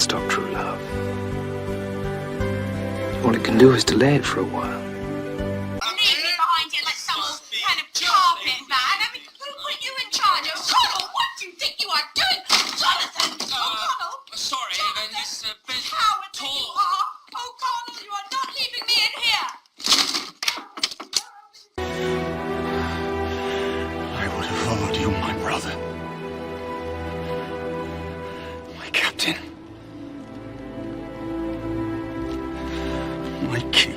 stop true love. All it can do is delay it for a while. Leave me behind you like some kind of carpet man. I mean, who put you in charge? O'Connell, what do you think you are doing? Jonathan! O'Connell! Sorry, Jonathan, Miss coward that you are! O'Connell, you are not leaving me in here! I would have followed you, my brother. My captain. My king.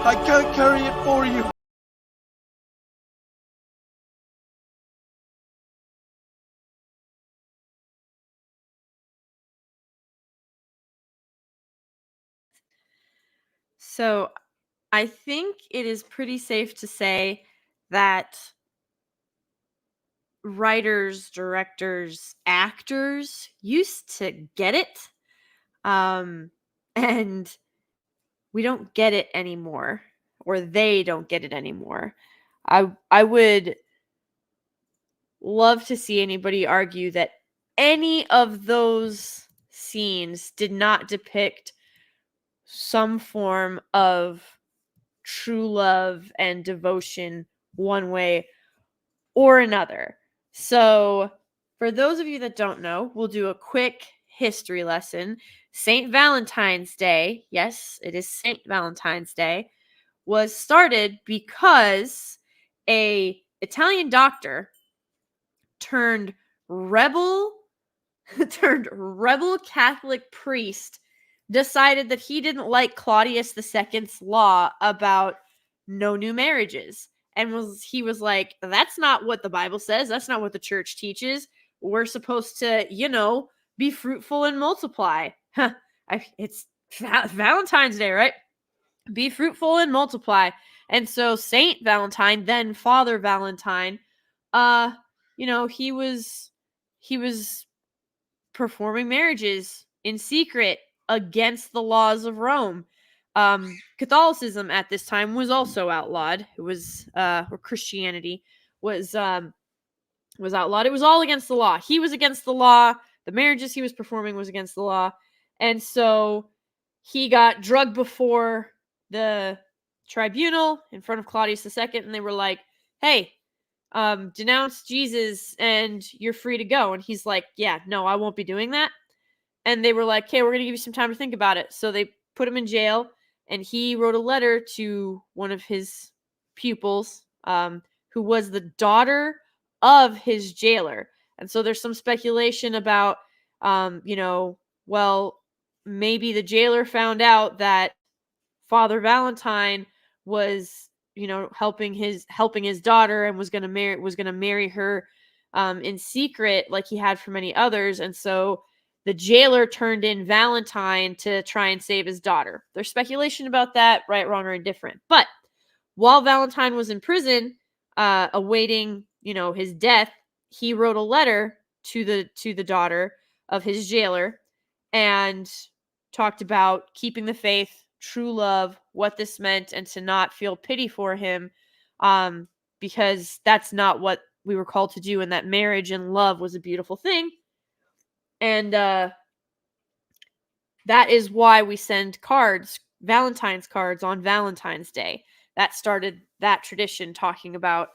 I can't carry it for you. So I think it is pretty safe to say that writers, directors, actors used to get it. And we don't get it anymore, or they don't get it anymore. I would love to see anybody argue that any of those scenes did not depict some form of true love and devotion one way or another. So, for those of you that don't know, we'll do a quick history lesson. St. Valentine's Day, yes, it is St. Valentine's Day, was started because a Italian doctor turned rebel Catholic priest decided that he didn't like Claudius II's law about no new marriages, and he was like, that's not what the Bible says, that's not what the church teaches. We're supposed to, be fruitful and multiply. It's Valentine's Day, right? Be fruitful and multiply. And so Saint Valentine, then Father Valentine, he was performing marriages in secret against the laws of Rome. Catholicism at this time was also outlawed. It was or Christianity was outlawed. It was all against the law. He was against the law. The marriages he was performing was against the law. And so he got drugged before the tribunal in front of Claudius II, and they were like, hey, denounce Jesus and you're free to go. And he's like, yeah, no, I won't be doing that. And they were like, okay, we're going to give you some time to think about it. So they put him in jail, and he wrote a letter to one of his pupils, who was the daughter of his jailer. And so there's some speculation about, well, maybe the jailer found out that Father Valentine was, helping his daughter, and was going to marry her in secret like he had for many others. And so the jailer turned in Valentine to try and save his daughter. There's speculation about that, right, wrong, or indifferent. But while Valentine was in prison, awaiting, his death, he wrote a letter to the daughter of his jailer and talked about keeping the faith, true love, what this meant, and to not feel pity for him, because that's not what we were called to do, and that marriage and love was a beautiful thing. And that is why we send cards, Valentine's cards, on Valentine's Day. That started that tradition, talking about,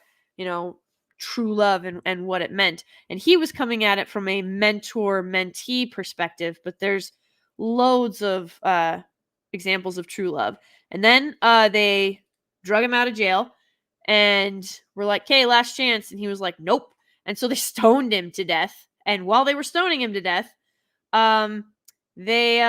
true love and what it meant. And he was coming at it from a mentor-mentee perspective, but there's loads of examples of true love. And then they drug him out of jail and were like, okay, last chance. And he was like, nope. And so they stoned him to death. And while they were stoning him to death, they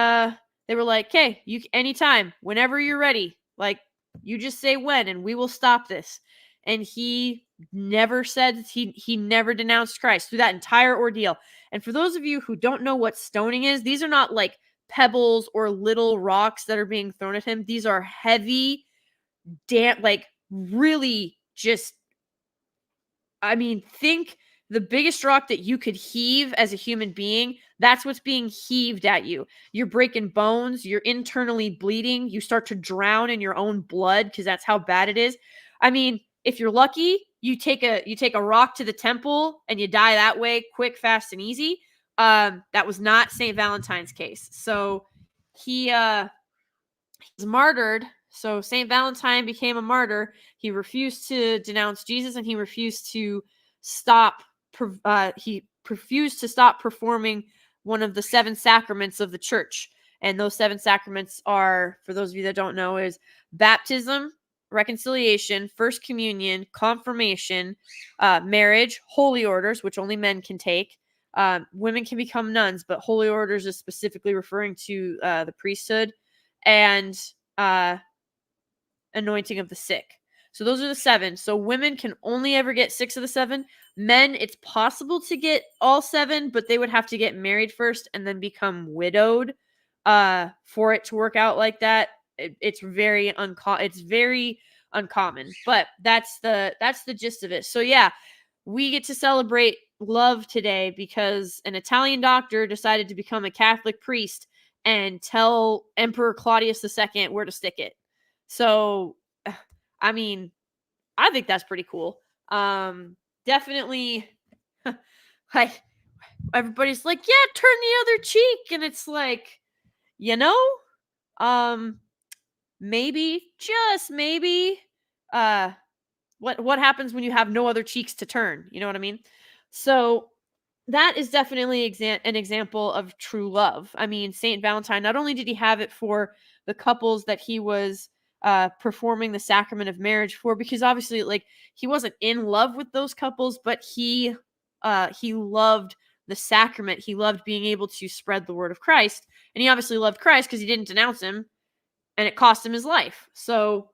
were like, okay, you anytime, whenever you're ready, like, you just say when and we will stop this. And he never said he never denounced Christ through that entire ordeal. And for those of you who don't know what stoning is, these are not like pebbles or little rocks that are being thrown at him. These are heavy, like really just, I mean, think the biggest rock that you could heave as a human being, that's what's being heaved at you. You're breaking bones, you're internally bleeding, you start to drown in your own blood because that's how bad it is. I mean, if you're lucky, you take a rock to the temple and you die that way, quick, fast, and easy. That was not St. Valentine's case. So he was martyred. So St. Valentine became a martyr. He refused to denounce Jesus, and he refused to stop performing one of the 7 sacraments of the church. And those 7 sacraments are, for those of you that don't know, is baptism, reconciliation, first communion, confirmation, marriage, holy orders, which only men can take. Women can become nuns, but holy orders is specifically referring to the priesthood, and anointing of the sick. So those are the 7. So women can only ever get 6 of the 7. Men, it's possible to get all 7, but they would have to get married first and then become widowed for it to work out like that. It's very uncommon, but that's the gist of it. So yeah, we get to celebrate love today because an Italian doctor decided to become a Catholic priest and tell Emperor Claudius II where to stick it. So, I mean, I think that's pretty cool. Definitely, like, everybody's like, yeah, turn the other cheek. And it's like, maybe, just maybe, what happens when you have no other cheeks to turn? You know what I mean? So that is definitely an example of true love. I mean, Saint Valentine, not only did he have it for the couples that he was performing the sacrament of marriage for, because obviously, like, he wasn't in love with those couples, but he loved the sacrament. He loved being able to spread the word of Christ, and he obviously loved Christ because he didn't denounce him, and it cost him his life. So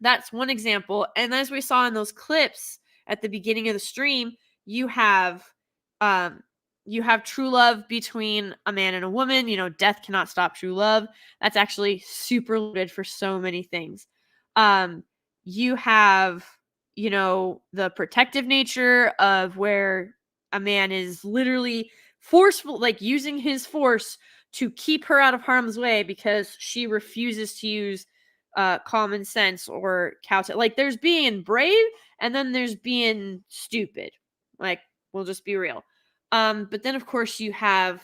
that's one example. And as we saw in those clips at the beginning of the stream, you have true love between a man and a woman. Death cannot stop true love. That's actually super loaded for so many things. You have, the protective nature of where a man is literally forceful, like using his force to keep her out of harm's way because she refuses to use common sense or like, there's being brave and then there's being stupid. Like, we'll just be real. But then of course you have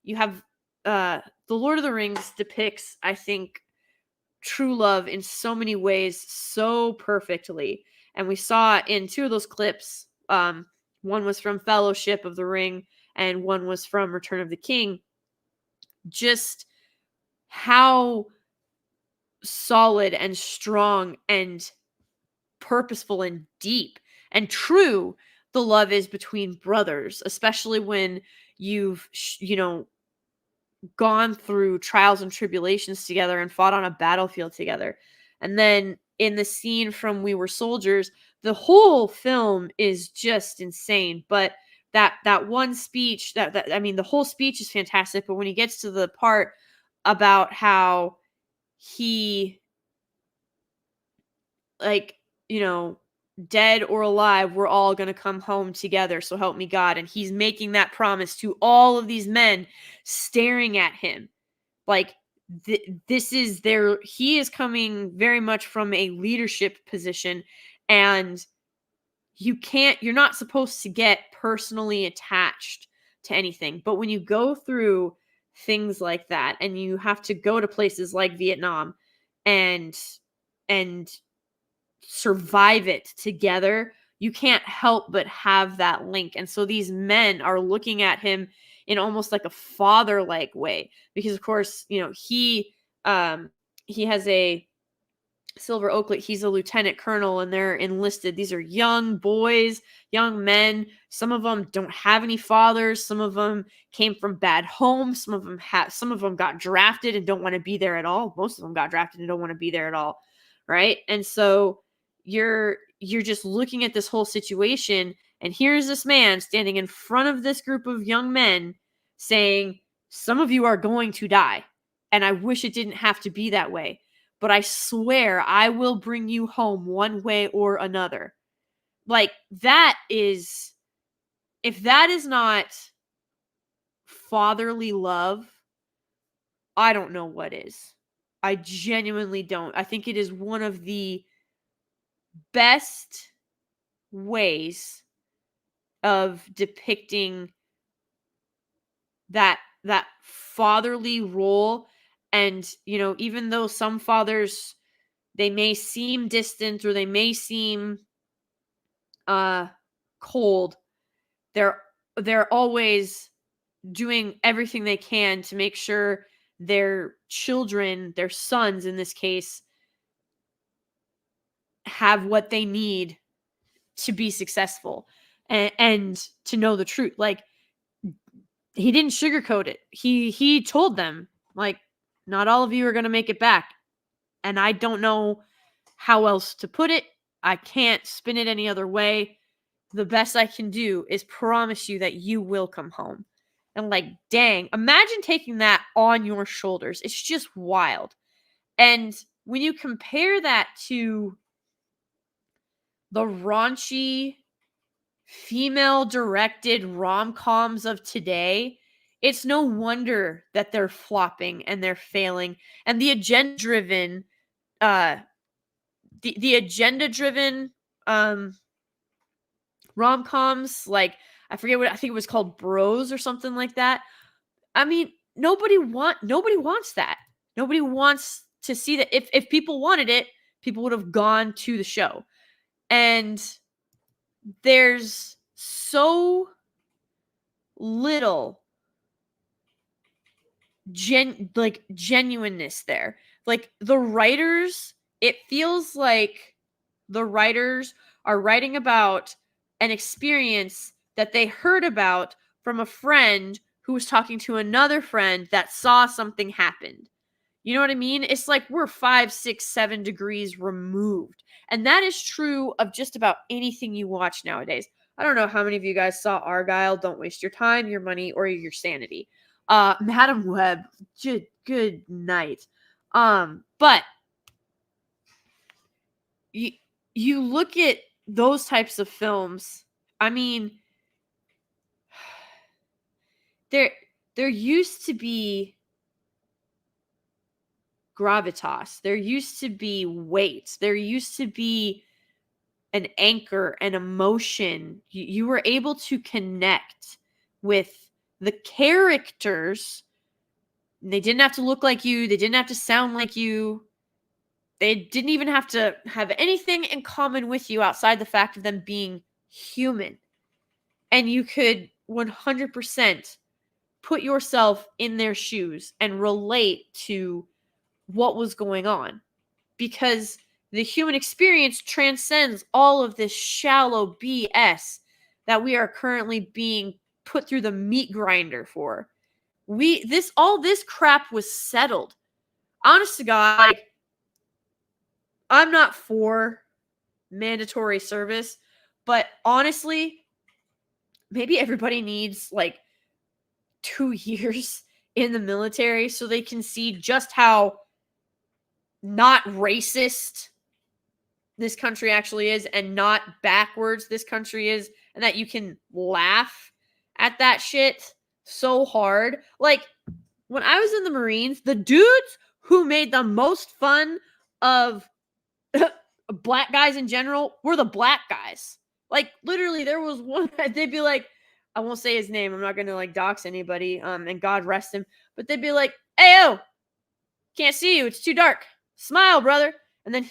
the Lord of the Rings depicts, I think, true love in so many ways so perfectly. And we saw in 2 of those clips, one was from Fellowship of the Ring and one was from Return of the King, just how solid and strong and purposeful and deep and true the love is between brothers, especially when you've gone through trials and tribulations together and fought on a battlefield together. And then in the scene from We Were Soldiers, the whole film is just insane, but that one speech, that I mean, the whole speech is fantastic, but when he gets to the part about how he, like, dead or alive, we're all going to come home together, so help me God. And he's making that promise to all of these men staring at him. Like, this is he is coming very much from a leadership position, and you're not supposed to get personally attached to anything. But when you go through things like that and you have to go to places like Vietnam and survive it together, you can't help but have that link. And so these men are looking at him in almost like a father-like way, because of course, he has a Silver Oaklet. He's a lieutenant colonel and they're enlisted. These are young boys, young men. Some of them don't have any fathers. Some of them came from bad homes. Some of them got drafted and don't want to be there at all. Most of them got drafted and don't want to be there at all. Right. And so you're just looking at this whole situation, and here's this man standing in front of this group of young men saying, some of you are going to die, and I wish it didn't have to be that way, but I swear I will bring you home one way or another. Like, that is, if that is not fatherly love, I don't know what is. I genuinely don't. I think it is one of the best ways of depicting that fatherly role. And, you know, even though some fathers, they may seem distant or they may seem cold, they're always doing everything they can to make sure their children, their sons in this case, have what they need to be successful and to know the truth. Like, he didn't sugarcoat it. He told them, like, not all of you are going to make it back. And I don't know how else to put it. I can't spin it any other way. The best I can do is promise you that you will come home. And, like, dang, imagine taking that on your shoulders. It's just wild. And when you compare that to the raunchy, female-directed rom-coms of today, it's no wonder that they're flopping and they're failing. And the agenda-driven, the agenda-driven rom-coms, like, I think it was called Bros or something like that. I mean, nobody wants that. Nobody wants to see that. If people wanted it, people would have gone to the show. And there's so little genuineness there. Like, the writers, it feels like the writers are writing about an experience that they heard about from a friend who was talking to another friend that saw something happen. You know what I mean? It's like we're 5, 6, 7 degrees removed. And that is true of just about anything you watch nowadays. I don't know how many of you guys saw Argyle. Don't waste your time, your money, or your sanity. Madam Web, good night. But you look at those types of films, I mean, there used to be gravitas. There used to be weight. There used to be an anchor, an emotion. You were able to connect with the characters. They didn't have to look like you. They didn't have to sound like you. They didn't even have to have anything in common with you outside the fact of them being human. And you could 100% put yourself in their shoes and relate to what was going on. Because the human experience transcends all of this shallow BS that we are currently being put through the meat grinder for. All this crap was settled. Honest to God, like, I'm not for mandatory service, but honestly, maybe everybody needs like 2 years in the military so they can see just how not racist this country actually is and not backwards this country is, and that you can laugh at that shit so hard. Like, when I was in the Marines, the dudes who made the most fun of black guys in general were the black guys. Like, literally, there was one, they'd be like, I won't say his name, I'm not gonna like dox anybody, and God rest him, but they'd be like, hey, yo, can't see you, it's too dark, smile, brother. And then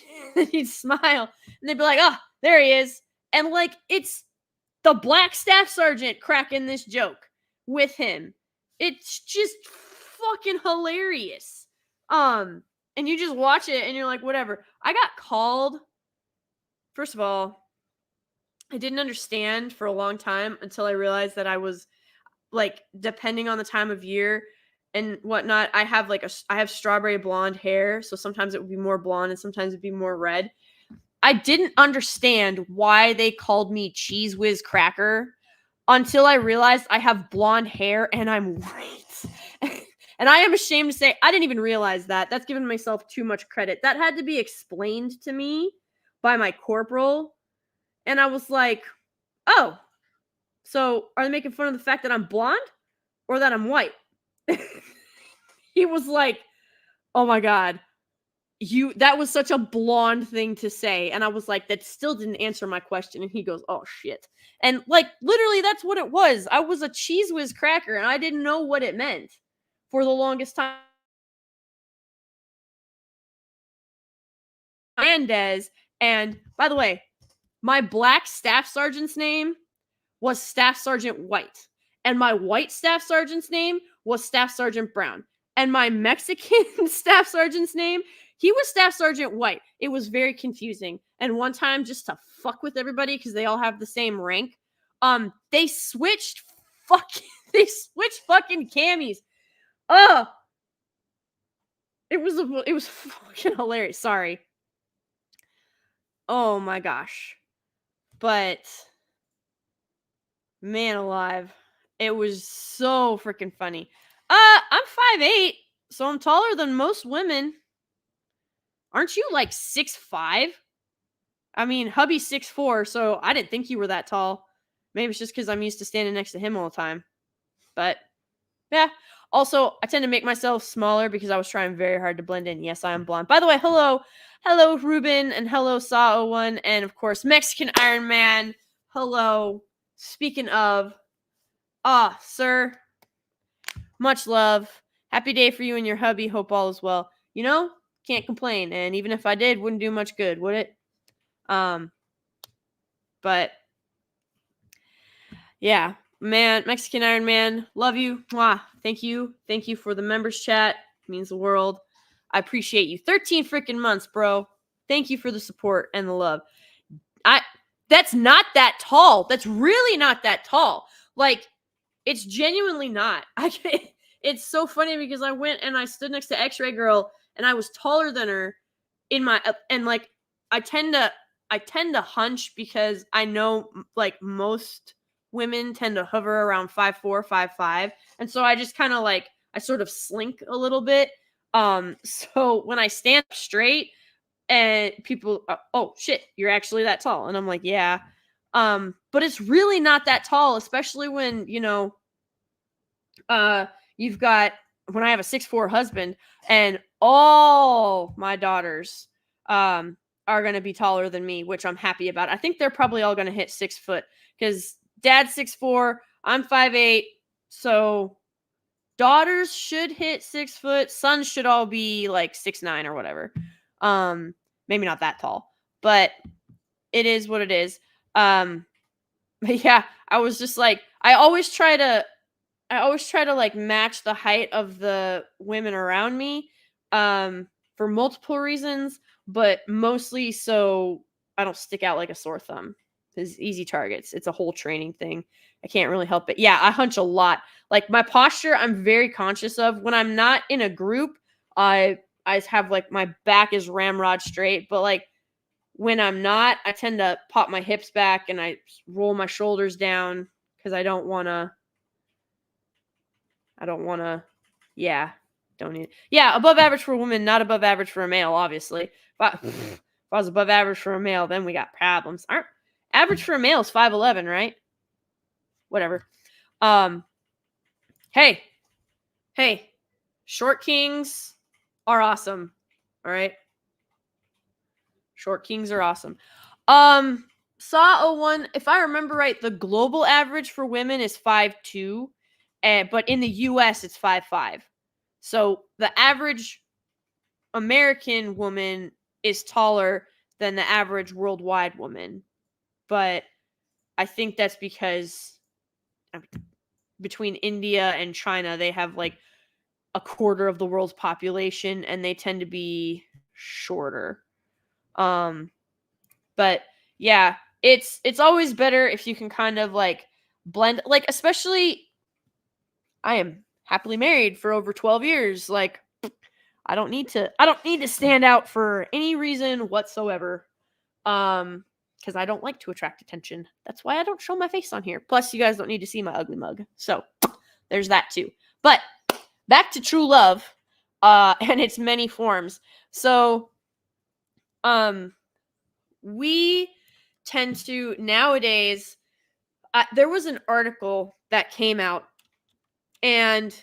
he'd smile, and they'd be like, oh, there he is. And like, it's the black staff sergeant cracking this joke with him. It's just fucking hilarious. And you just watch it and you're like, whatever. I got called. First of all, I didn't understand for a long time until I realized that I was, like, depending on the time of year and whatnot, I have strawberry blonde hair, so sometimes it would be more blonde and sometimes it'd be more red. I didn't understand why they called me Cheese Whiz Cracker until I realized I have blonde hair and I'm white. And I am ashamed to say I didn't even realize that. That's giving myself too much credit. That had to be explained to me by my corporal. And I was like, oh, so are they making fun of the fact that I'm blonde or that I'm white? He was like, oh my God, that was such a blonde thing to say. And I was like, that still didn't answer my question. And he goes, oh shit. And like, literally, that's what it was. I was a Cheese Whiz Cracker and I didn't know what it meant for the longest time. Hernandez. And by the way, my black staff sergeant's name was Staff Sergeant White. And my white staff sergeant's name was Staff Sergeant Brown. And my Mexican staff sergeant's name, he was Staff Sergeant White. It was very confusing. And one time, just to fuck with everybody, because they all have the same rank, they switched fucking camis. Ugh. It was fucking hilarious. Sorry. Oh my gosh. But man alive, it was so freaking funny. I'm 5'8", so I'm taller than most women. Aren't you like 6'5"? I mean, hubby's 6'4", so I didn't think you were that tall. Maybe it's just because I'm used to standing next to him all the time. But yeah. Also, I tend to make myself smaller because I was trying very hard to blend in. Yes, I am blonde. By the way, hello Ruben, and hello Saw01, and of course Mexican Iron Man. Hello. Speaking of, sir, much love. Happy day for you and your hubby. Hope all is well. You know, can't complain. And even if I did, wouldn't do much good, would it? But yeah, man, Mexican Iron Man, love you. Mwah. Thank you for the members chat. It means the world. I appreciate you. 13 freaking months, bro. Thank you for the support and the love. That's not that tall. That's really not that tall. Like, it's genuinely not. It's so funny because I went and I stood next to X-Ray Girl and I was taller than her and like I tend to hunch because I know like most women tend to hover around 5'4", 5'5", and so I just kind of like I sort of slink a little bit. So when I stand up straight and people, oh shit, you're actually that tall, and I'm like, yeah. But it's really not that tall, especially when you've got when I have a 6'4" husband and all my daughters are going to be taller than me, which I'm happy about. I think they're probably all going to hit 6 foot because dad's 6'4", I'm 5'8", so daughters should hit 6 foot. Sons should all be like 6'9" or whatever. Maybe not that tall, but it is what it is. But yeah, I was just like, I always try to like match the height of the women around me for multiple reasons, but mostly so I don't stick out like a sore thumb. It's easy targets. It's a whole training thing. I can't really help it. Yeah, I hunch a lot. Like my posture, I'm very conscious of. When I'm not in a group, I have like my back is ramrod straight, but like when I'm not, I tend to pop my hips back and I roll my shoulders down because I don't want to, don't need. Yeah, above average for a woman, not above average for a male, obviously. But if I was above average for a male, then we got problems. Average for a male is 5'11", right? Whatever. Hey, short kings are awesome. All right. Short kings are awesome. Saw01, if I remember right, the global average for women is 5'2", but in the US it's 5'5". So the average American woman is taller than the average worldwide woman. But I think that's because between India and China, they have like a quarter of the world's population and they tend to be shorter. But yeah, it's always better if you can kind of like blend, like especially I am happily married for over 12 years. Like I don't need to stand out for any reason whatsoever. because I don't like to attract attention. That's why I don't show my face on here. Plus, you guys don't need to see my ugly mug. So there's that too. But back to true love, and its many forms. So, we tend to nowadays. There was an article that came out, and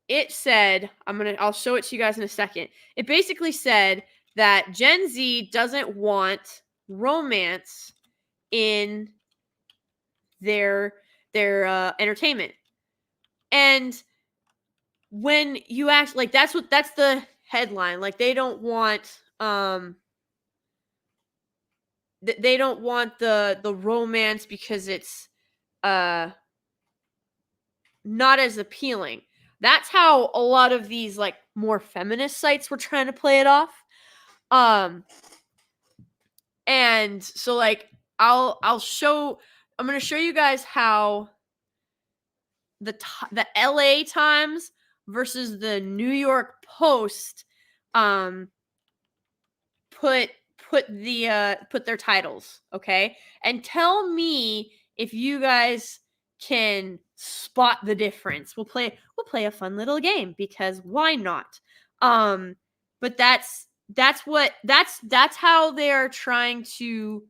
it said, I'll show it to you guys in a second. It basically said that Gen Z doesn't want romance in their entertainment. And when you act like that's the headline. Like they don't want they don't want the romance because it's not as appealing. That's how a lot of these like more feminist sites were trying to play it off. And so like I'm going to show you guys how the LA Times versus the New York Post put their titles, okay? And tell me if you guys can spot the difference. We'll play a fun little game because why not? But that's how they are trying to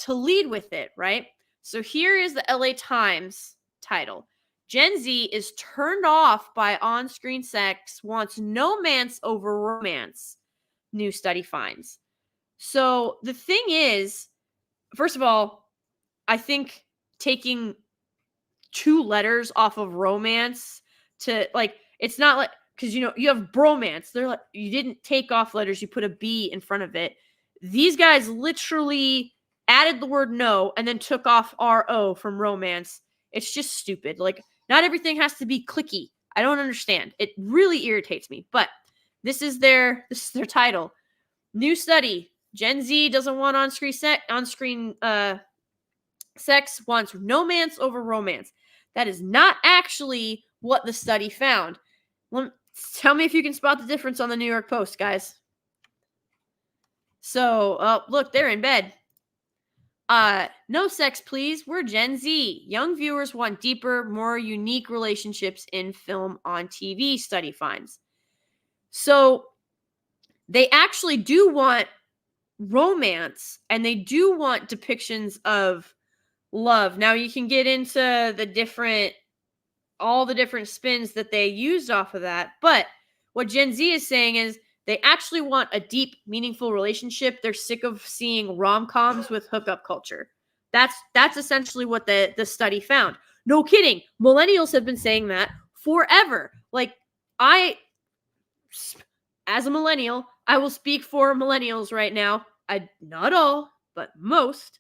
lead with it, right? So here is the LA Times title. Gen Z is turned off by on-screen sex, wants no mance over romance. New study finds. So the thing is, first of all, I think taking 2 letters off of romance to like, it's not like, because you have bromance. They're like, you didn't take off letters, you put a B in front of it. These guys literally added the word no and then took off RO from romance. It's just stupid. Like, not everything has to be clicky. I don't understand. It really irritates me. But this is their title. New study. Gen Z doesn't want on-screen sex, wants romance over romance. That is not actually what the study found. Tell me if you can spot the difference on the New York Post, guys. So, look, they're in bed. No sex, please. We're Gen Z. Young viewers want deeper, more unique relationships in film on TV, study finds. So, they actually do want romance, and they do want depictions of love. Now, you can get into all the different spins that they used off of that, but what Gen Z is saying is they actually want a deep, meaningful relationship. They're sick of seeing rom-coms with hookup culture. That's essentially what the study found. No kidding. Millennials have been saying that forever. Like, as a millennial, I will speak for millennials right now. Not all, but most.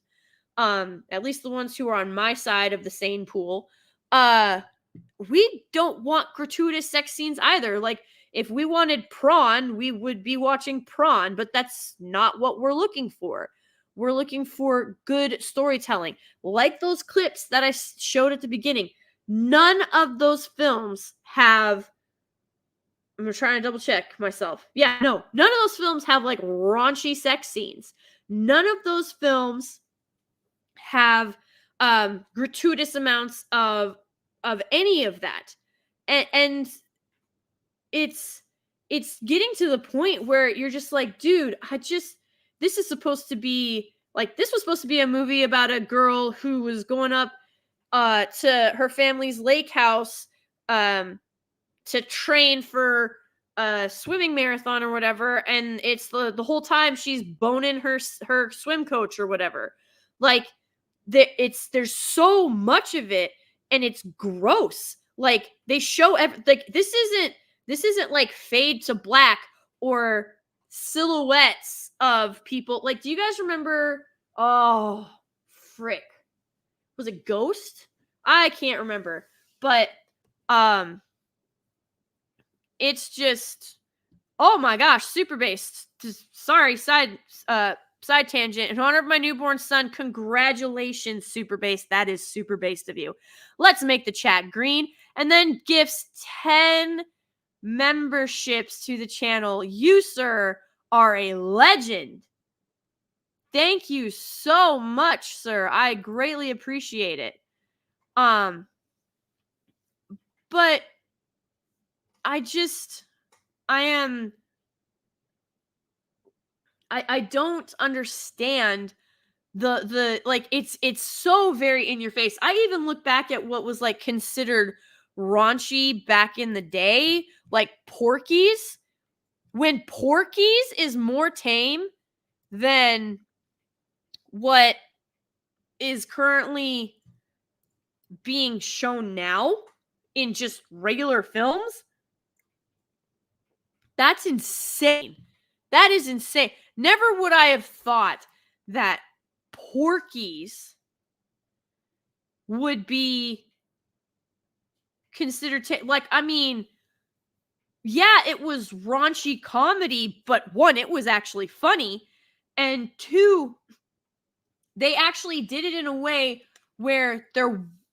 At least the ones who are on my side of the sane pool. We don't want gratuitous sex scenes either. Like, if we wanted prawn, we would be watching prawn, but that's not what we're looking for. We're looking for good storytelling. Like those clips that I showed at the beginning. None of those films have... I'm trying to double check myself. Yeah, no. None of those films have, like, raunchy sex scenes. None of those films have gratuitous amounts of any of that. And it's getting to the point where you're just like, dude, this was supposed to be a movie about a girl who was going up to her family's lake house to train for a swimming marathon or whatever, and it's the whole time she's boning her swim coach or whatever. Like, there's so much of it, and it's gross. Like, they show this isn't like fade to black or silhouettes of people. Like, do you guys remember? Oh, frick. Was it Ghost? I can't remember. But it's just, oh my gosh, super based. Sorry, side tangent. In honor of my newborn son, congratulations, super based. That is super based of you. Let's make the chat green. And then gifts 10 memberships to the channel. You, sir, are a legend. Thank you so much, sir. I greatly appreciate it. But I just I am I don't understand the like it's so very in your face. I even look back at what was like considered raunchy back in the day, like Porky's. When Porky's is more tame than what is currently being shown now in just regular films, that's insane. That is insane. Never would I have thought that Porky's would be considered like, I mean, yeah, it was raunchy comedy, but one, it was actually funny, and two, they actually did it in a way where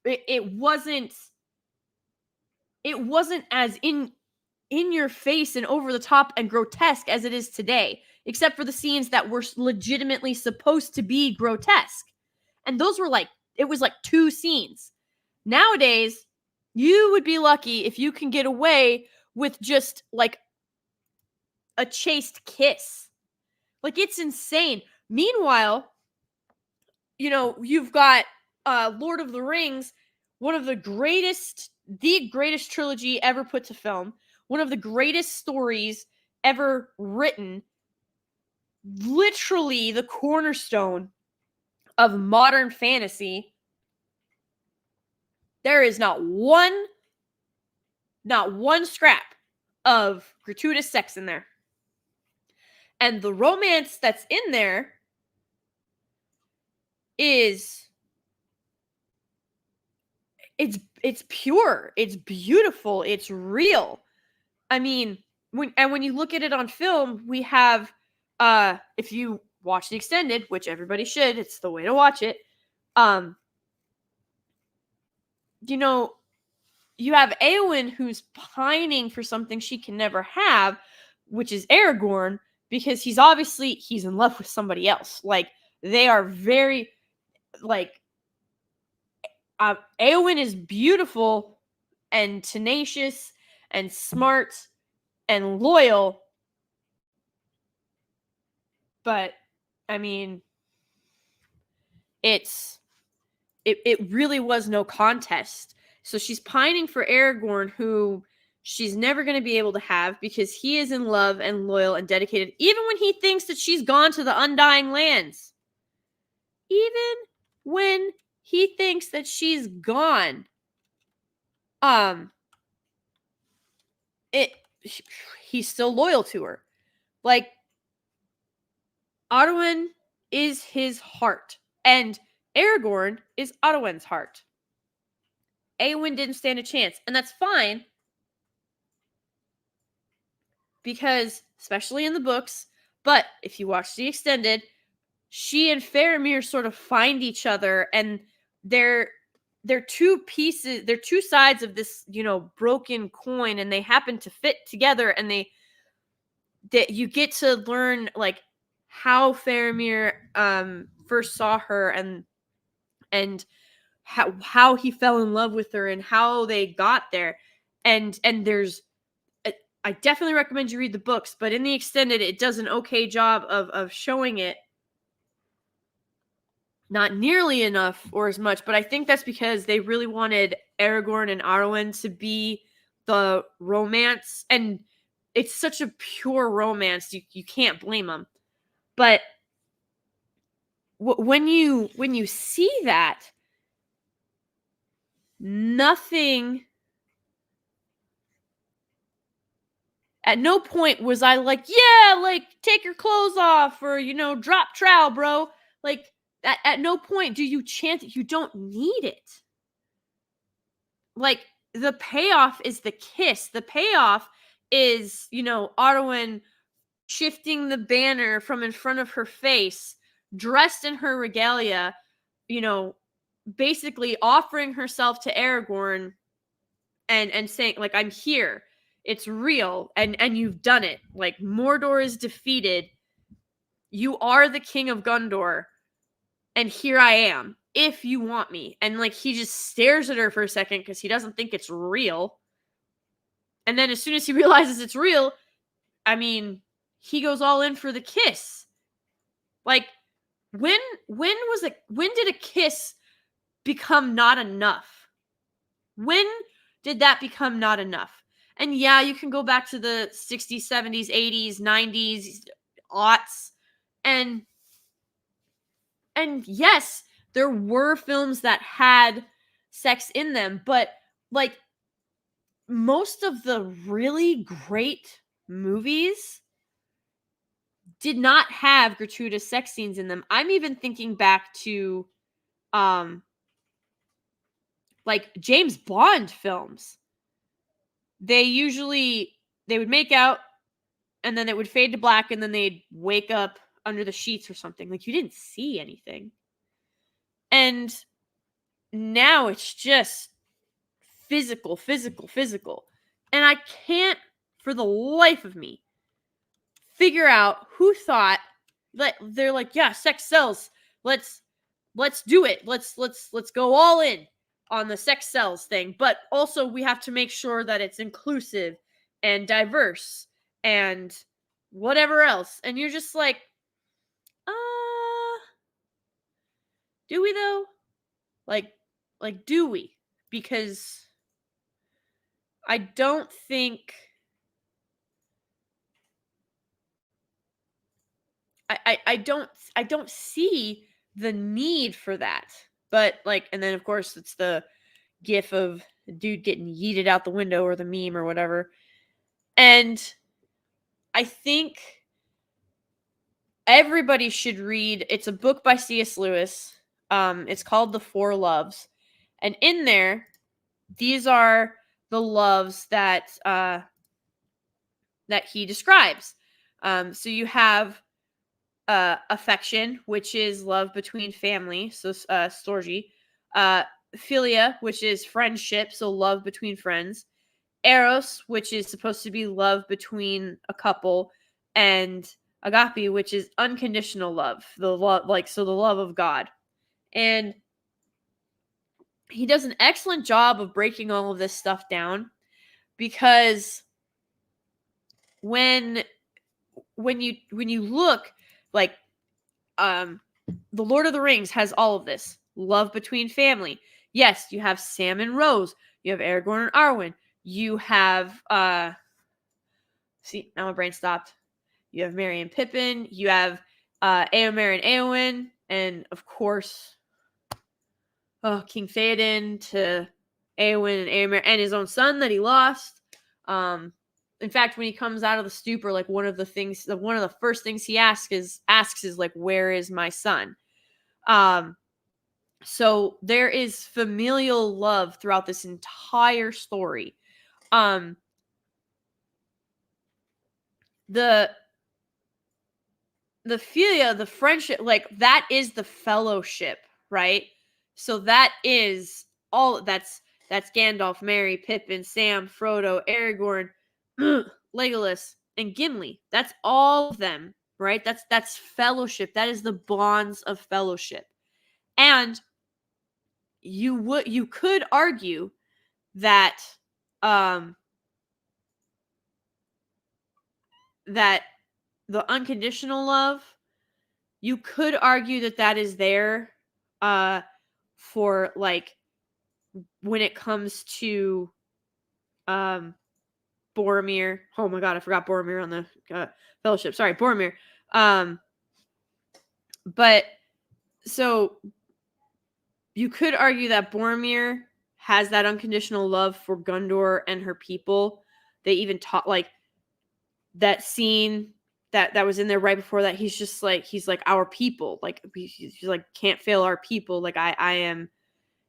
it wasn't as in your face and over the top and grotesque as it is today, except for the scenes that were legitimately supposed to be grotesque. And those were like, it was like 2 scenes. Nowadays, you would be lucky if you can get away with just like a chaste kiss. Like, it's insane. Meanwhile, you've got Lord of the Rings, one of the greatest trilogy ever put to film, one of the greatest stories ever written, literally the cornerstone of modern fantasy. There is not one scrap of gratuitous sex in there. And the romance that's in there is it's pure, it's beautiful, it's real. I mean, when you look at it on film, we have if you watch the extended, which everybody should, it's the way to watch it. You have Eowyn who's pining for something she can never have, which is Aragorn, because he's in love with somebody else. Like, they are very, like, Eowyn is beautiful and tenacious and smart and loyal, but I mean, it really was no contest. So she's pining for Aragorn, who she's never going to be able to have because he is in love and loyal and dedicated, even when he thinks that she's gone to the Undying Lands. Even when he thinks that she's gone. He's still loyal to her. Like, Arwen is his heart, and Aragorn is Arwen's heart. Eowyn didn't stand a chance, and that's fine, because, especially in the books, but if you watch the extended, she and Faramir sort of find each other, and they're two sides of this, broken coin, and they happen to fit together, and that you get to learn, like, how Faramir first saw her, and how he fell in love with her, and how they got there, and there's, I definitely recommend you read the books, but in the extended, it does an okay job of showing it. Not nearly enough or as much, but I think that's because they really wanted Aragorn and Arwen to be the romance, and it's such a pure romance, you can't blame them. But when you see that, nothing, at no point was I like, yeah, like, take your clothes off, or, drop trowel, bro. Like, at no point do you chant it. You don't need it. Like, the payoff is the kiss. The payoff is, Arwen shifting the banner from in front of her face, dressed in her regalia, basically offering herself to Aragorn and saying, like, I'm here. It's real, and you've done it. Like, Mordor is defeated. you are the king of Gondor, and here I am, if you want me. And like he just stares at her for a second because he doesn't think it's real. And then as soon as he realizes it's real, I mean, he goes all in for the kiss. Like, when did a kiss become not enough? When did that become not enough? And yeah, you can go back to the 60s, 70s, 80s, 90s, aughts, and yes, there were films that had sex in them, but like most of the really great movies did not have gratuitous sex scenes in them. I'm even thinking back to like James Bond films. They would make out and then it would fade to black and then they'd wake up under the sheets or something. Like you didn't see anything. And now it's just physical, physical, physical. And I can't for the life of me figure out who thought that they're like, yeah, sex sells. Let's do it. Let's go all in on the sex sells thing. But also we have to make sure that it's inclusive and diverse and whatever else. And you're just like, do we though? Like do we? Because I don't think I don't see the need for that. But like, and then of course it's the gif of the dude getting yeeted out the window or the meme or whatever. And I think everybody should read, it's a book by C.S. Lewis. It's called The Four Loves. And in there, these are the loves that he describes. So you have affection, which is love between family, so storge. Philia, which is friendship, so love between friends. Eros, which is supposed to be love between a couple, and agape, which is unconditional love, the love, like, so the love of God. And he does an excellent job of breaking all of this stuff down, because when you look, like, the Lord of the Rings has all of this love between family. Yes, you have Sam and Rose, you have Aragorn and Arwen, you have see, now my brain stopped. You have Merry and Pippin, you have Éomer and Éowyn, and of course King Theoden to Éowyn and Éomer and his own son that he lost. In fact, when he comes out of the stupor, like one of the first things he asks is like, where is my son? So there is familial love throughout this entire story. The philia, the friendship, like that is the fellowship, right? So that is all. That's Gandalf, Merry, Pippin, Sam, Frodo, Aragorn, Legolas, and Gimli. That's all of them, right? That's fellowship. That is the bonds of fellowship. And you could argue that that the unconditional love, you could argue that is there for, like, when it comes to Boromir. Oh my god, I forgot Boromir on the Fellowship. Sorry, Boromir. But so you could argue that Boromir has that unconditional love for Gondor and her people. They even taught, like, that scene that was in there right before that. He's like our people. Like, he's like, can't fail our people. Like, I am,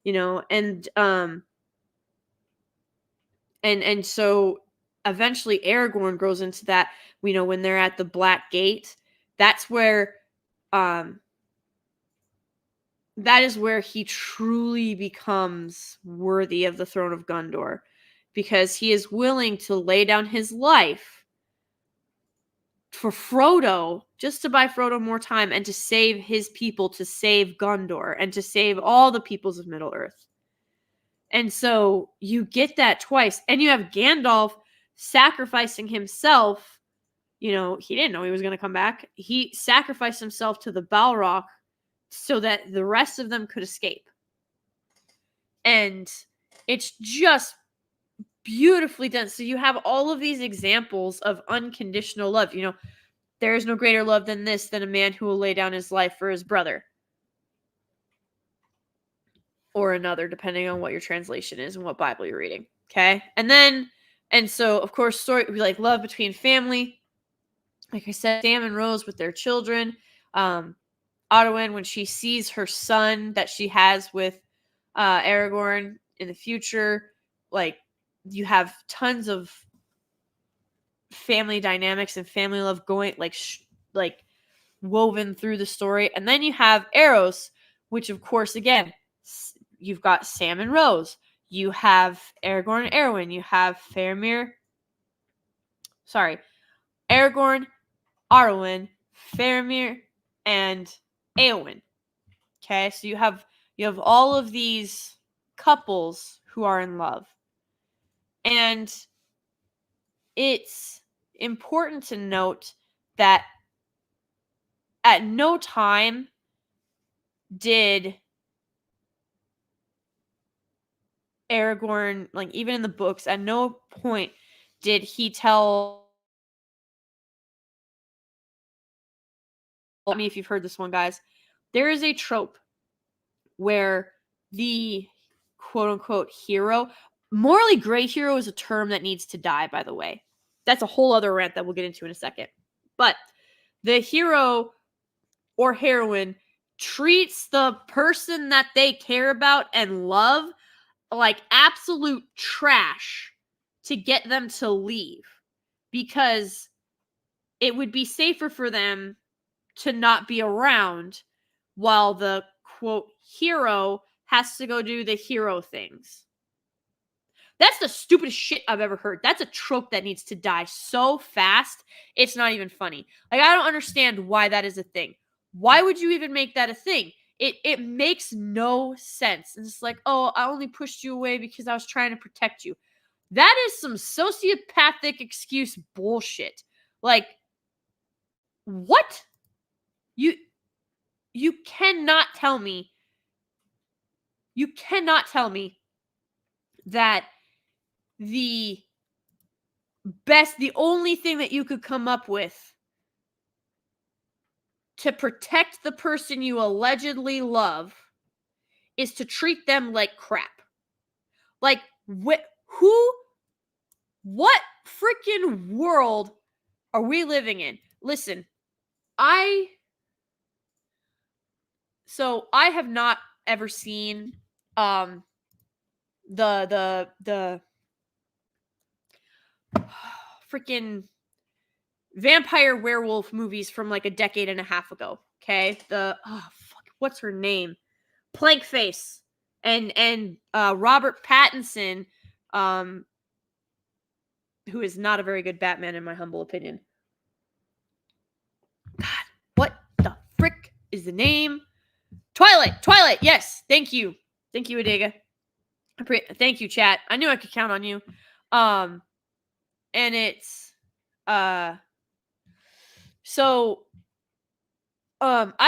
and and so eventually Aragorn grows into that, when they're at the Black Gate. That's where that is where he truly becomes worthy of the throne of Gondor, because he is willing to lay down his life for Frodo, just to buy Frodo more time and to save his people, to save Gondor, and to save all the peoples of Middle-earth. And so you get that twice. And you have Gandalf sacrificing himself. You know, he didn't know he was going to come back. He sacrificed himself to the Balrog so that the rest of them could escape. And it's just beautifully done. So you have all of these examples of unconditional love. You know, there is no greater love than this, than a man who will lay down his life for his brother. Or another, depending on what your translation is and what Bible you're reading. Okay? And so, of course, story like love between family. Like I said, Sam and Rose with their children. Arwen, when she sees her son that she has with Aragorn in the future, like, you have tons of family dynamics and family love going, like woven through the story. And then you have Eros, which, of course, again, you've got Sam and Rose. You have Aragorn and Arwen. You have Aragorn, Arwen, Faramir, and Eowyn. Okay, so you have all of these couples who are in love. And it's important to note that at no time did Aragorn, like, even in the books, at no point did he tell me if you've heard this one, guys. There is a trope where the quote-unquote hero, morally gray hero is a term that needs to die, by the way. That's a whole other rant that we'll get into in a second. But the hero or heroine treats the person that they care about and love like absolute trash to get them to leave, because it would be safer for them to not be around while the quote hero has to go do the hero things. That's the stupidest shit I've ever heard. That's a trope that needs to die so fast, it's not even funny. Like, I don't understand why that is a thing. Why would you even make that a thing? It makes no sense. And it's like, oh, I only pushed you away because I was trying to protect you. That is some sociopathic excuse bullshit. Like, what? You cannot tell me that the only thing that you could come up with to protect the person you allegedly love is to treat them like crap. Like, what freaking world are we living in? Listen, I have not ever seen the freaking vampire werewolf movies from like a decade and a half ago. Okay, what's her name? Plankface and Robert Pattinson, who is not a very good Batman in my humble opinion. God, what the frick is the name? Twilight. Yes, thank you, Adega. Thank you, chat. I knew I could count on you. And it's I've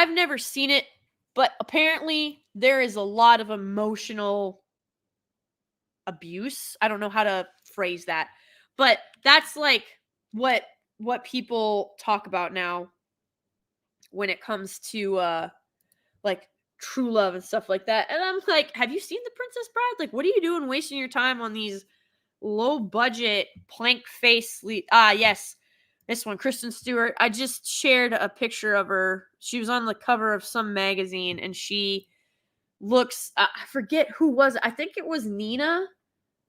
never seen it, but apparently there is a lot of emotional abuse. I don't know how to phrase that, but that's like what people talk about now when it comes to like true love and stuff like that. And I'm like, have you seen The Princess Bride? Like, what are you doing wasting your time on these low budget plank face yes, this one, Kristen Stewart. I just shared a picture of her. She was on the cover of some magazine, and she looks, I forget who was it. I think it was Nina,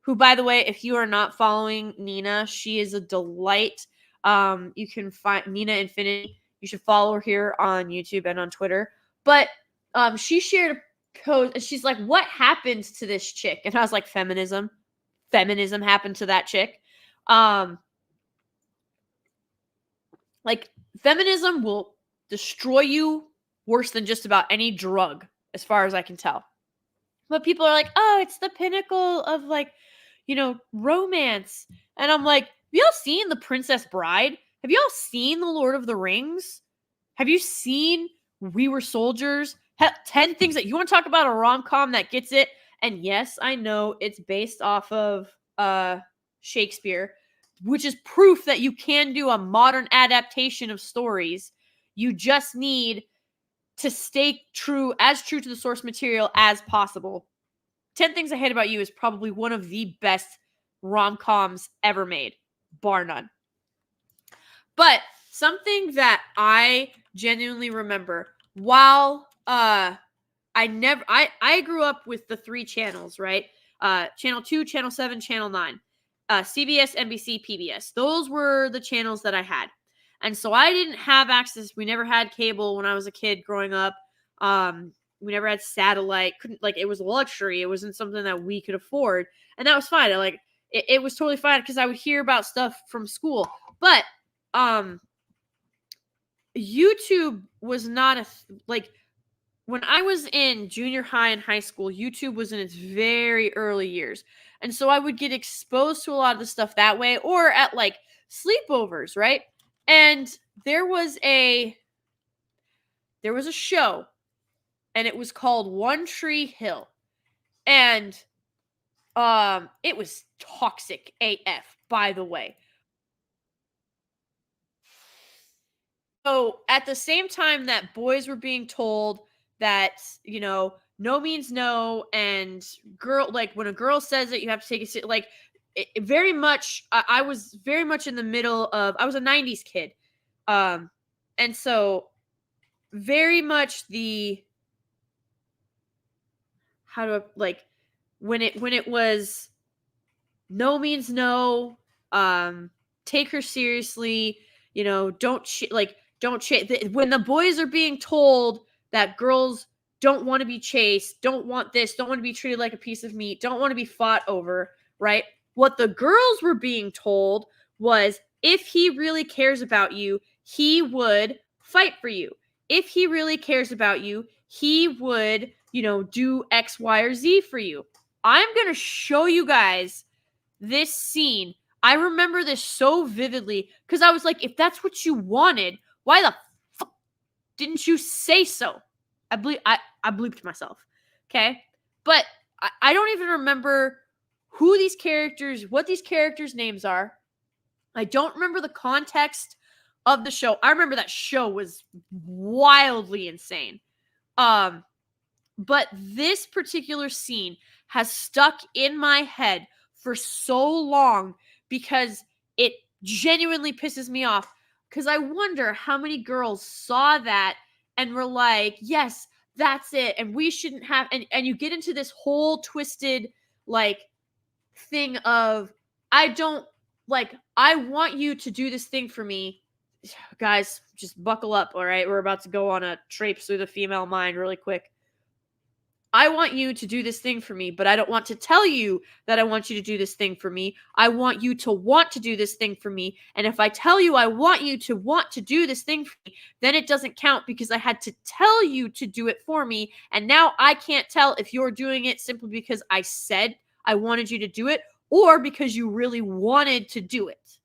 who, by the way, if you are not following Nina, she is a delight. You can find Nina Infinity. You should follow her here on YouTube and on Twitter. But she shared a post, and she's like, what happened to this chick? And I was like, feminism happened to that chick. Like, Like, feminism will destroy you worse than just about any drug, as far as I can tell. But people are like, oh, it's the pinnacle of, like, you know, romance. And I'm like, have y'all seen The Princess Bride? Have y'all seen The Lord of the Rings? Have you seen We Were Soldiers? 10 things that you want to talk about a rom-com that gets it. And yes, I know it's based off of Shakespeare, which is proof that you can do a modern adaptation of stories. You just need to stay true to the source material as possible. 10 Things I Hate About You is probably one of the best rom-coms ever made, bar none. But something that I genuinely remember, while I grew up with the 3 channels, right? Channel 2, Channel 7, Channel 9. CBS, NBC, PBS. Those were the channels that I had. And so I didn't have access. We never had cable when I was a kid growing up. We never had satellite. It was a luxury. It wasn't something that we could afford. And that was fine. It was totally fine because I would hear about stuff from school. But YouTube was not when I was in junior high and high school, YouTube was in its very early years. And so I would get exposed to a lot of the stuff that way, or at sleepovers, right? And there was a show, and it was called One Tree Hill. And it was toxic AF, by the way. So at the same time that boys were being told that, you know, no means no, and when a girl says it, you have to take it very much. I was very much in the middle of. I was a '90s kid, and so very much when it was no means no. Take her seriously. You know, when the boys are being told that girls don't want to be chased, don't want this, don't want to be treated like a piece of meat, don't want to be fought over, right? What the girls were being told was, if he really cares about you, he would fight for you. If he really cares about you, he would, you know, do X, Y, or Z for you. I'm going to show you guys this scene. I remember this so vividly because I was like, if that's what you wanted, why the fuck didn't you say so? I bleeped myself. Okay? But I don't even remember what these characters' names are. I don't remember the context of the show. I remember that show was wildly insane. But this particular scene has stuck in my head for so long because it genuinely pisses me off. Because I wonder how many girls saw that and were like, yes, that's it. And we shouldn't have. And you get into this whole twisted, thing of, I want you to do this thing for me. Guys, just buckle up, all right? We're about to go on a traipse through the female mind really quick. I want you to do this thing for me, but I don't want to tell you that I want you to do this thing for me. I want you to want to do this thing for me. And if I tell you I want you to want to do this thing for me, then it doesn't count because I had to tell you to do it for me. And now I can't tell if you're doing it simply because I said I wanted you to do it or because you really wanted to do it.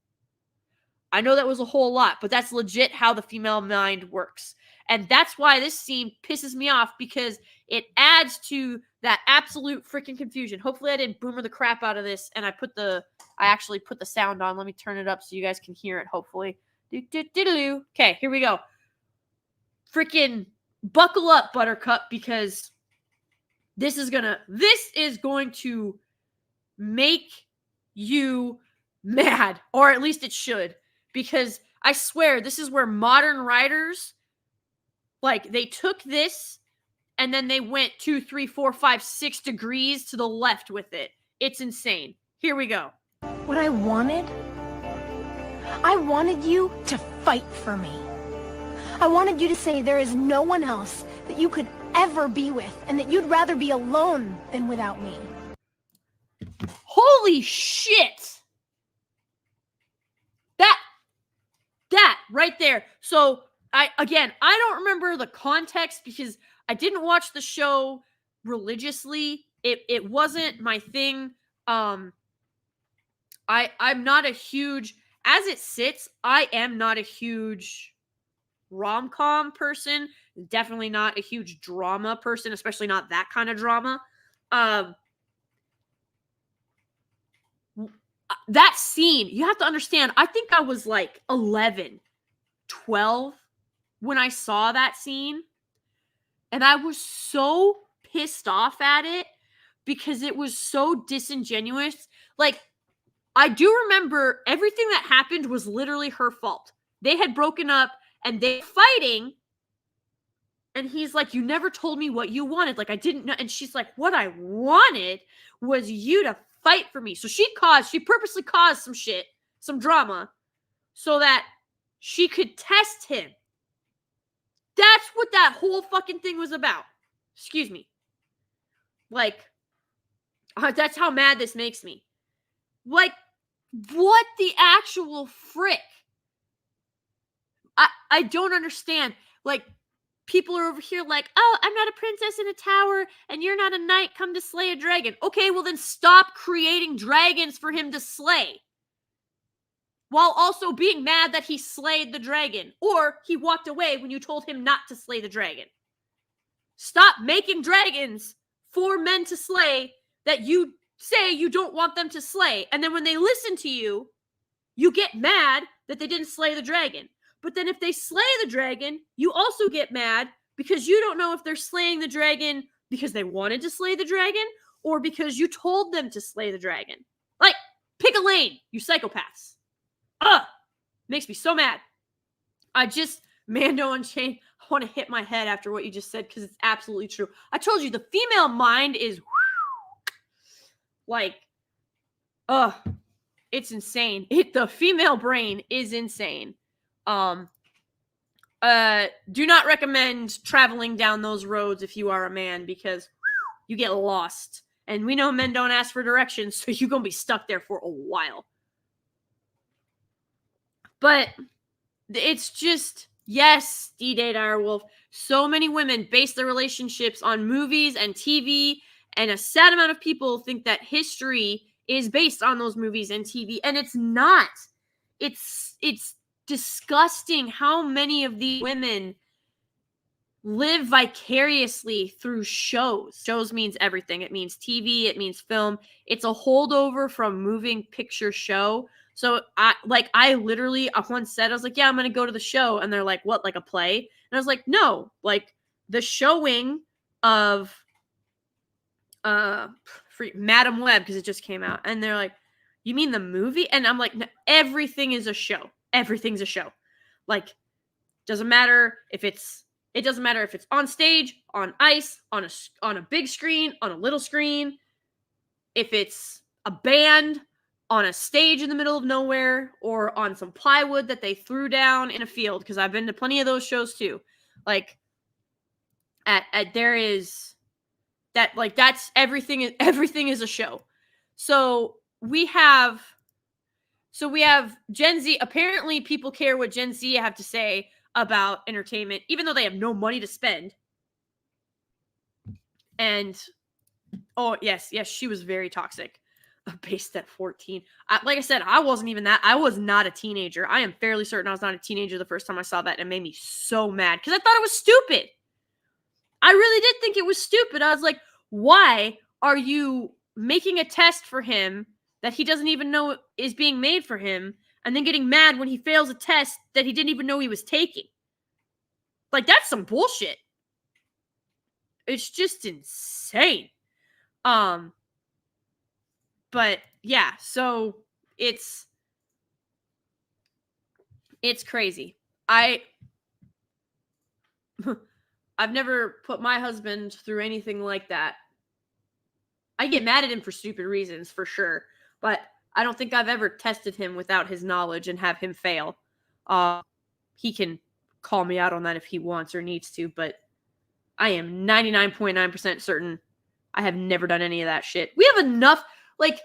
I know that was a whole lot, but that's legit how the female mind works. And that's why this scene pisses me off, because it adds to that absolute freaking confusion. Hopefully I didn't boomer the crap out of this and I actually put the sound on. Let me turn it up so you guys can hear it, hopefully. Okay, here we go. Freaking buckle up, Buttercup, because this is going to make you mad, or at least it should, because I swear this is where modern writers, they took this and then they went 2, 3, 4, 5, 6 degrees to the left with it. It's insane. Here we go. What I wanted you to fight for me. I wanted you to say there is no one else that you could ever be with, and that you'd rather be alone than without me. Holy shit! That right there. So I don't remember the context because I didn't watch the show religiously. It wasn't my thing. I'm not a huge, as it sits, I am not a huge rom-com person. Definitely not a huge drama person, especially not that kind of drama. That scene, you have to understand, I think I was like 11, 12 when I saw that scene. And I was so pissed off at it because it was so disingenuous. Like, I do remember everything that happened was literally her fault. They had broken up and they were fighting. And he's like, you never told me what you wanted. Like, I didn't know. And she's like, what I wanted was you to fight for me. So she purposely caused some shit, some drama, so that she could test him. That's what that whole fucking thing was about. Excuse me. Like, that's how mad this makes me. Like, what the actual frick? I don't understand. Like, people are over here like, oh, I'm not a princess in a tower, and you're not a knight come to slay a dragon. Okay, well then stop creating dragons for him to slay. While also being mad that he slayed the dragon. Or he walked away when you told him not to slay the dragon. Stop making dragons for men to slay that you say you don't want them to slay. And then when they listen to you, you get mad that they didn't slay the dragon. But then if they slay the dragon, you also get mad because you don't know if they're slaying the dragon because they wanted to slay the dragon or because you told them to slay the dragon. Like, pick a lane, you psychopaths. Ugh! Makes me so mad. Mando Unchained, I want to hit my head after what you just said because it's absolutely true. I told you, the female mind is like, it's insane. The female brain is insane. Do not recommend traveling down those roads if you are a man because you get lost. And we know men don't ask for directions, so you're gonna be stuck there for a while. But it's just, yes, D-Day Direwolf. So many women base their relationships on movies and TV, and a sad amount of people think that history is based on those movies and TV, and it's not. It's disgusting how many of these women live vicariously through shows. Shows means everything. It means TV, it means film. It's a holdover from moving picture show. So I literally once said, I was like, yeah, I'm going to go to the show. And they're like, what, like a play? And I was like, no, like the showing of Madam Web, because it just came out. And they're like, you mean the movie? And I'm like, no, everything is a show. Everything's a show. Like, it doesn't matter if it's on stage, on ice, on a big screen, on a little screen. If it's a band on a stage in the middle of nowhere or on some plywood that they threw down in a field, because I've been to plenty of those shows too. Like, there is that, like, that's everything is a show. So we have Gen Z. Apparently people care what Gen Z have to say about entertainment, even though they have no money to spend. And oh yes, she was very toxic. Based at 14. Like I said, I wasn't even that. I was not a teenager. I am fairly certain I was not a teenager the first time I saw that, and it made me so mad because I thought it was stupid. I really did think it was stupid. I was like, why are you making a test for him that he doesn't even know is being made for him, and then getting mad when he fails a test that he didn't even know he was taking? Like, that's some bullshit. It's just insane. But yeah, so it's crazy. I've never put my husband through anything like that. I get mad at him for stupid reasons, for sure. But I don't think I've ever tested him without his knowledge and have him fail. He can call me out on that if he wants or needs to, but I am 99.9% certain I have never done any of that shit. We have enough, like,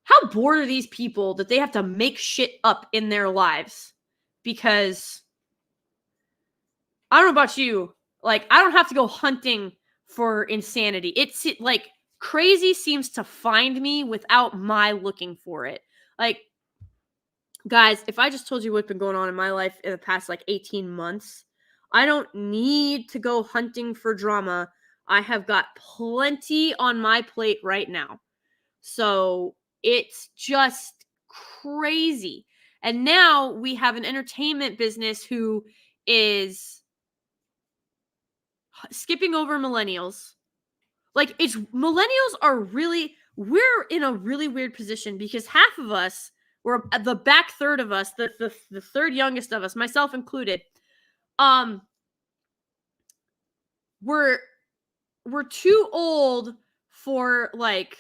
how bored are these people that they have to make shit up in their lives because I don't know about you. Like, I don't have to go hunting for insanity. It's like crazy seems to find me without my looking for it. Like, guys, if I just told you what's been going on in my life in the past like 18 months, I don't need to go hunting for drama. I have got plenty on my plate right now. So it's just crazy. And now we have an entertainment business who is skipping over millennials. Like, it's millennials are really, we're in a really weird position because half of us, we're the back third of us, the third youngest of us, myself included, we're too old for like,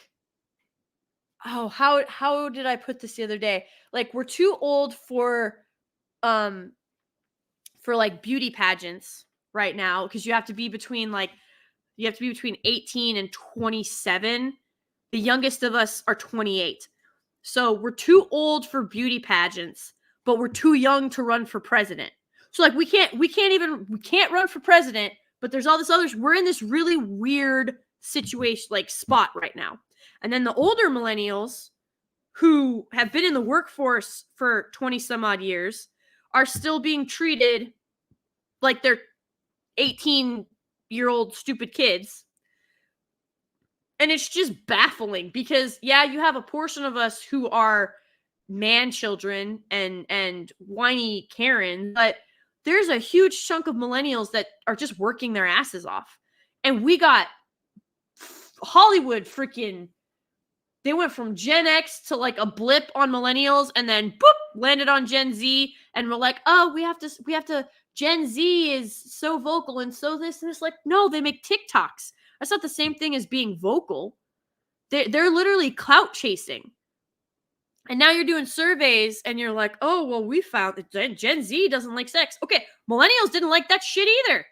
oh, how did I put this the other day? Like, we're too old for like beauty pageants right now because you have to be between 18 and 27. The youngest of us are 28. So we're too old for beauty pageants, but we're too young to run for president. So like we can't run for president, but there's all this others. We're in this really weird situation, like spot right now. And then the older millennials who have been in the workforce for 20 some odd years are still being treated like they're 18-year-old stupid kids. And it's just baffling because, yeah, you have a portion of us who are man children and whiny Karen, but there's a huge chunk of millennials that are just working their asses off. And we got Hollywood freaking, they went from Gen X to like a blip on millennials and then boop, landed on Gen Z. And we're like, oh, we have to, Gen Z is so vocal and so this and this. Like, no, they make TikToks. That's not the same thing as being vocal. They're literally clout chasing. And now you're doing surveys and you're like, oh, well, we found that Gen Z doesn't like sex. Okay, millennials didn't like that shit either.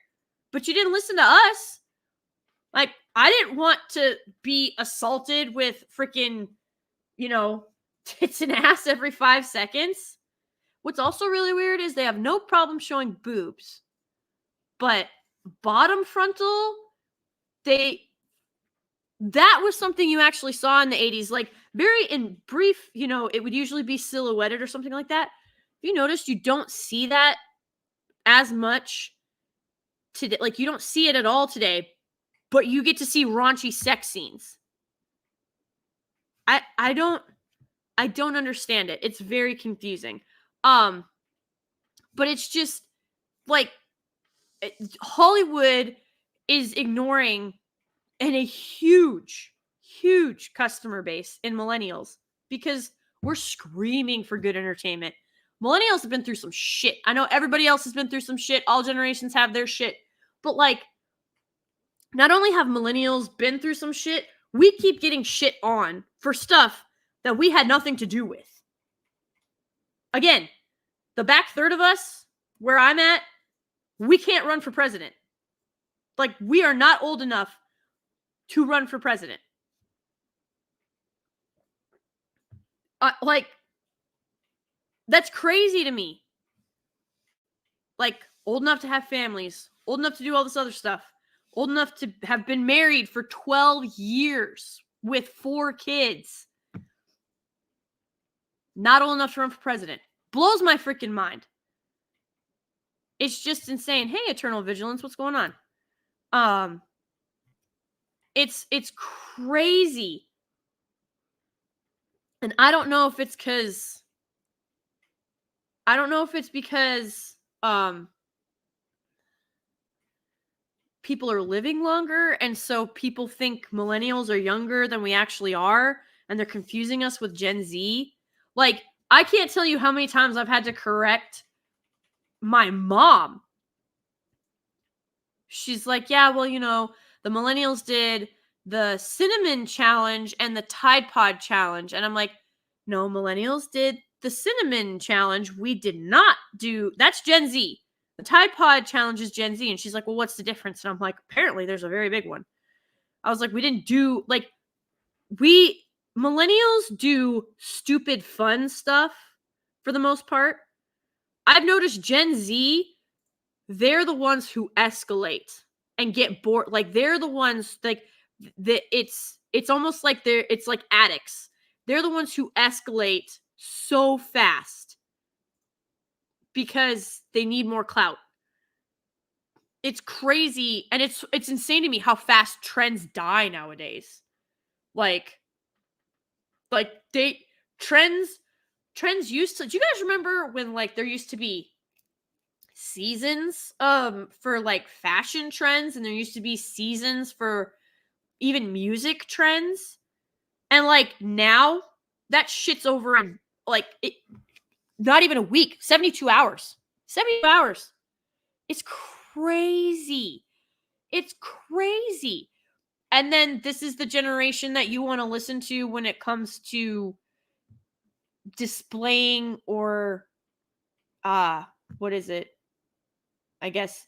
But you didn't listen to us. Like, I didn't want to be assaulted with freaking, tits and ass every 5 seconds. What's also really weird is they have no problem showing boobs. But bottom frontal, that was something you actually saw in the 80s. Like, very in brief, it would usually be silhouetted or something like that. If you noticed, you don't see that as much today. Like, you don't see it at all today. But you get to see raunchy sex scenes. I don't understand it. It's very confusing. But it's just like Hollywood is ignoring a huge customer base in millennials because we're screaming for good entertainment. Millennials have been through some shit. I know everybody else has been through some shit. All generations have their shit. But like, not only have millennials been through some shit, we keep getting shit on for stuff that we had nothing to do with. Again, the back third of us, where I'm at, we can't run for president. Like, we are not old enough to run for president. Like, that's crazy to me. Like, old enough to have families, old enough to do all this other stuff. Old enough to have been married for 12 years with 4 kids. Not old enough to run for president. Blows my freaking mind. It's just insane. Hey, Eternal Vigilance, what's going on? It's crazy. And I don't know if it's because people are living longer, and so people think millennials are younger than we actually are, and they're confusing us with Gen Z. Like, I can't tell you how many times I've had to correct my mom. She's like, yeah, well, the millennials did the cinnamon challenge and the Tide Pod challenge. And I'm like, no, millennials did the cinnamon challenge. We did not do, that's Gen Z. The Tide Pod challenge is Gen Z. And she's like, well, what's the difference? And I'm like, apparently there's a very big one. I was like, we didn't do, like, millennials do stupid fun stuff for the most part. I've noticed Gen Z they're the ones who escalate and get bored. Like, they're the ones, like, it's almost like it's like addicts. They're the ones who escalate so fast because they need more clout. It's crazy, and it's insane to me how fast trends die nowadays. Like trends used to. Do you guys remember when, like, there used to be seasons for, like, fashion trends, and there used to be seasons for even music trends? And, like, now that shit's over in, like, not even a week. 72 hours. 72 hours. It's crazy. It's crazy. And then this is the generation that you want to listen to when it comes to displaying or what is it? I guess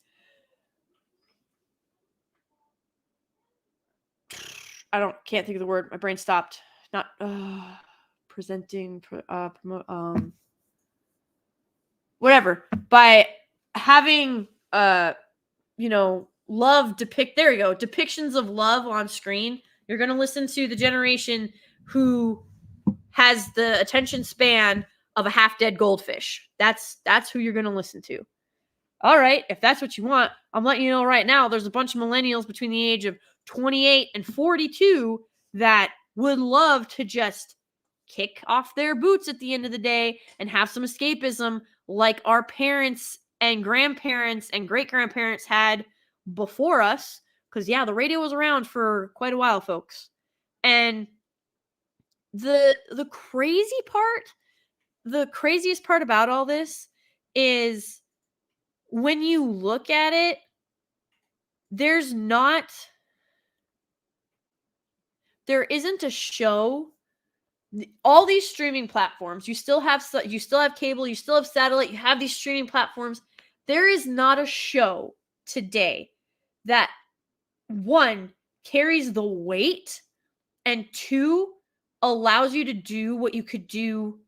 can't think of the word. My brain stopped. Not presenting promote whatever, by having love there you go, depictions of love on screen. You're going to listen to the generation who has the attention span of a half-dead goldfish. That's who you're going to listen to. All right, if that's what you want, I'm letting you know right now, there's a bunch of millennials between the age of 28 and 42 that would love to just kick off their boots at the end of the day and have some escapism like our parents and grandparents and great-grandparents had before us. Because, yeah, the radio was around for quite a while, folks. And the craziest part about all this is when you look at it, there isn't a show. All these streaming platforms, you still have cable, you still have satellite, you have these streaming platforms. There is not a show today that, one, carries the weight, and two, allows you to do what you could do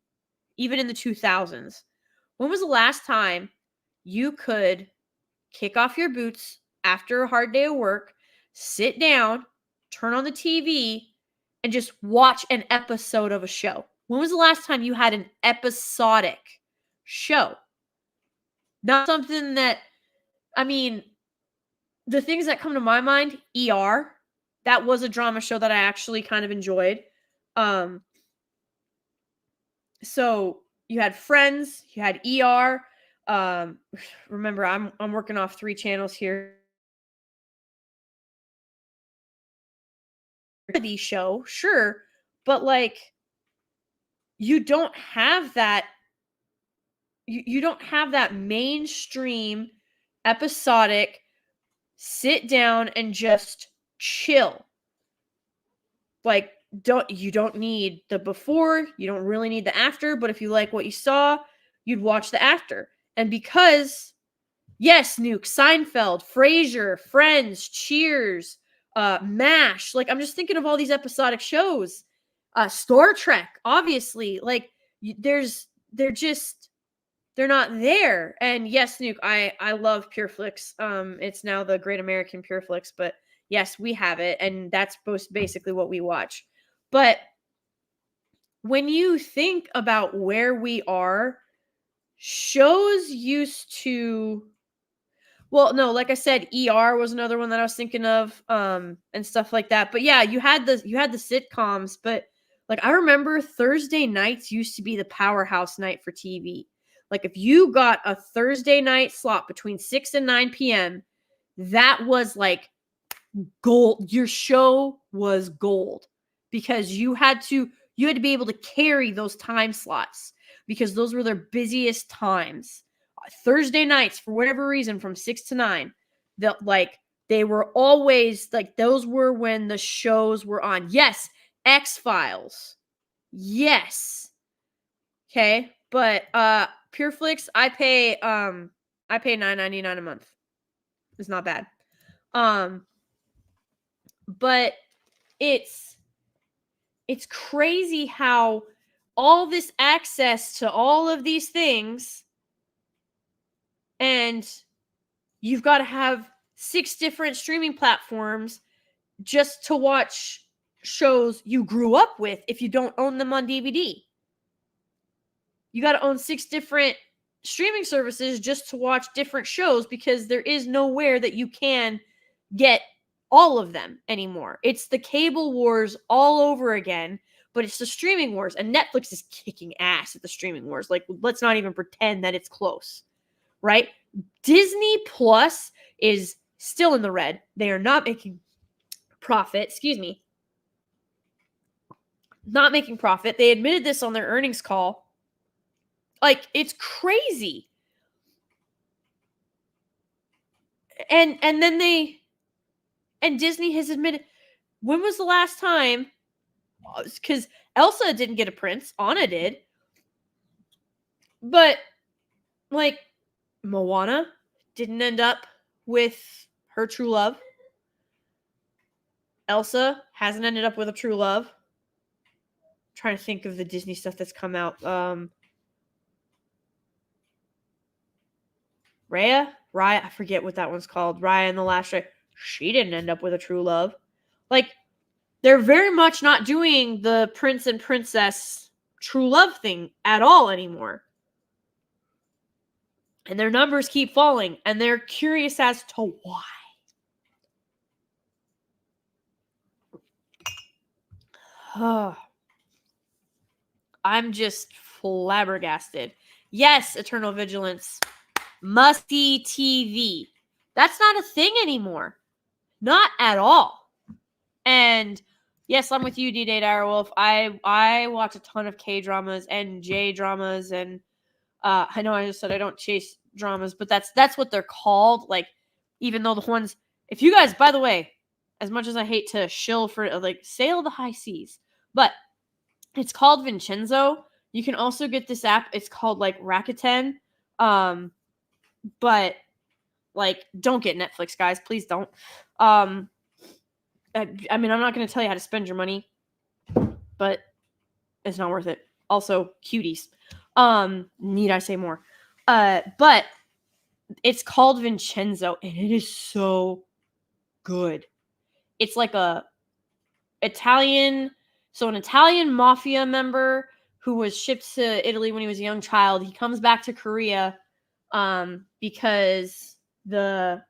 even in the 2000s. When was the last time you could kick off your boots after a hard day of work, sit down, turn on the TV, and just watch an episode of a show? When was the last time you had an episodic show? Not something that, I mean, the things that come to my mind, ER, that was a drama show that I actually kind of enjoyed. So you had Friends, you had ER. Remember, I'm working off 3 channels here. The show, sure, but, like, you don't have that. You don't have that mainstream episodic sit down and just chill. Like, you don't need the before, you don't really need the after, but if you like what you saw, you'd watch the after. And because, yes, Nuke, Seinfeld, Frasier, Friends, Cheers, MASH, like, I'm just thinking of all these episodic shows. Star Trek, obviously, like, they're not there. And yes, Nuke, I love PureFlix. It's now the Great American PureFlix, but yes, we have it, and that's basically what we watch. But when you think about where we are, shows used to, well, no, like I said, ER was another one that I was thinking of, and stuff like that. But yeah, you had the sitcoms, but, like, I remember Thursday nights used to be the powerhouse night for TV. Like, if you got a Thursday night slot between 6 and 9 p.m., that was like gold. Your show was gold because you had to be able to carry those time slots because those were their busiest times. Thursday nights, for whatever reason, from 6 to 9, they were always, like, those were when the shows were on. Yes, X-Files. Yes. Okay, but PureFlix, I pay $9.99 a month. It's not bad. But it's crazy how all this access to all of these things, and you've got to have 6 different streaming platforms just to watch shows you grew up with if you don't own them on DVD. You got to own 6 different streaming services just to watch different shows because there is nowhere that you can get all of them anymore. It's the cable wars all over again, but it's the streaming wars, and Netflix is kicking ass at the streaming wars. Like, let's not even pretend that it's close, right? Disney Plus is still in the red. They are not making profit. Not making profit. They admitted this on their earnings call. Like, it's crazy. And Disney has admitted, when was the last time? Because Elsa didn't get a prince, Anna did. But, like, Moana didn't end up with her true love. Elsa hasn't ended up with a true love. I'm trying to think of the Disney stuff that's come out. Raya, I forget what that one's called. Raya and the Last Dragon. She didn't end up with a true love. Like, they're very much not doing the prince and princess true love thing at all anymore. And their numbers keep falling, and they're curious as to why. I'm just flabbergasted. Yes, Eternal Vigilance. Must-see TV. That's not a thing anymore. Not at all. And yes, I'm with you, D-Day Direwolf. I watch a ton of K-dramas and J-dramas, and I know I just said I don't chase dramas, but that's what they're called. Like, even though the ones, if you guys, by the way, as much as I hate to shill for, like, Sail the High Seas, but it's called Vincenzo. You can also get this app. It's called, like, Rakuten. But, like, don't get Netflix, guys. Please don't. I mean, I'm not going to tell you how to spend your money, but it's not worth it. Also, cuties. Need I say more? But it's called Vincenzo, and it is so good. It's like an Italian mafia member who was shipped to Italy when he was a young child. He comes back to Korea because the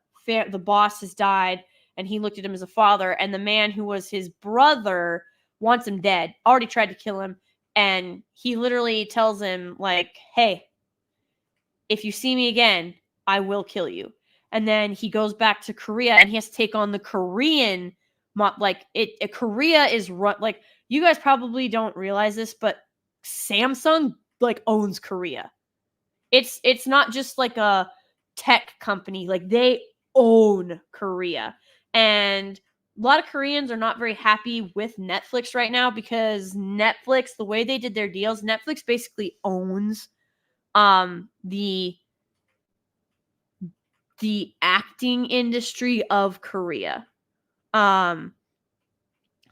boss has died, and he looked at him as a father, and the man who was his brother wants him dead, already tried to kill him, and he literally tells him, like, hey, if you see me again, I will kill you. And then he goes back to Korea, and he has to take on the Korean, Korea is run, like, you guys probably don't realize this, but Samsung, like, owns Korea. It's not just like a tech company. Like, they own Korea. And a lot of Koreans are not very happy with Netflix right now because Netflix, the way they did their deals, Netflix basically owns the acting industry of Korea.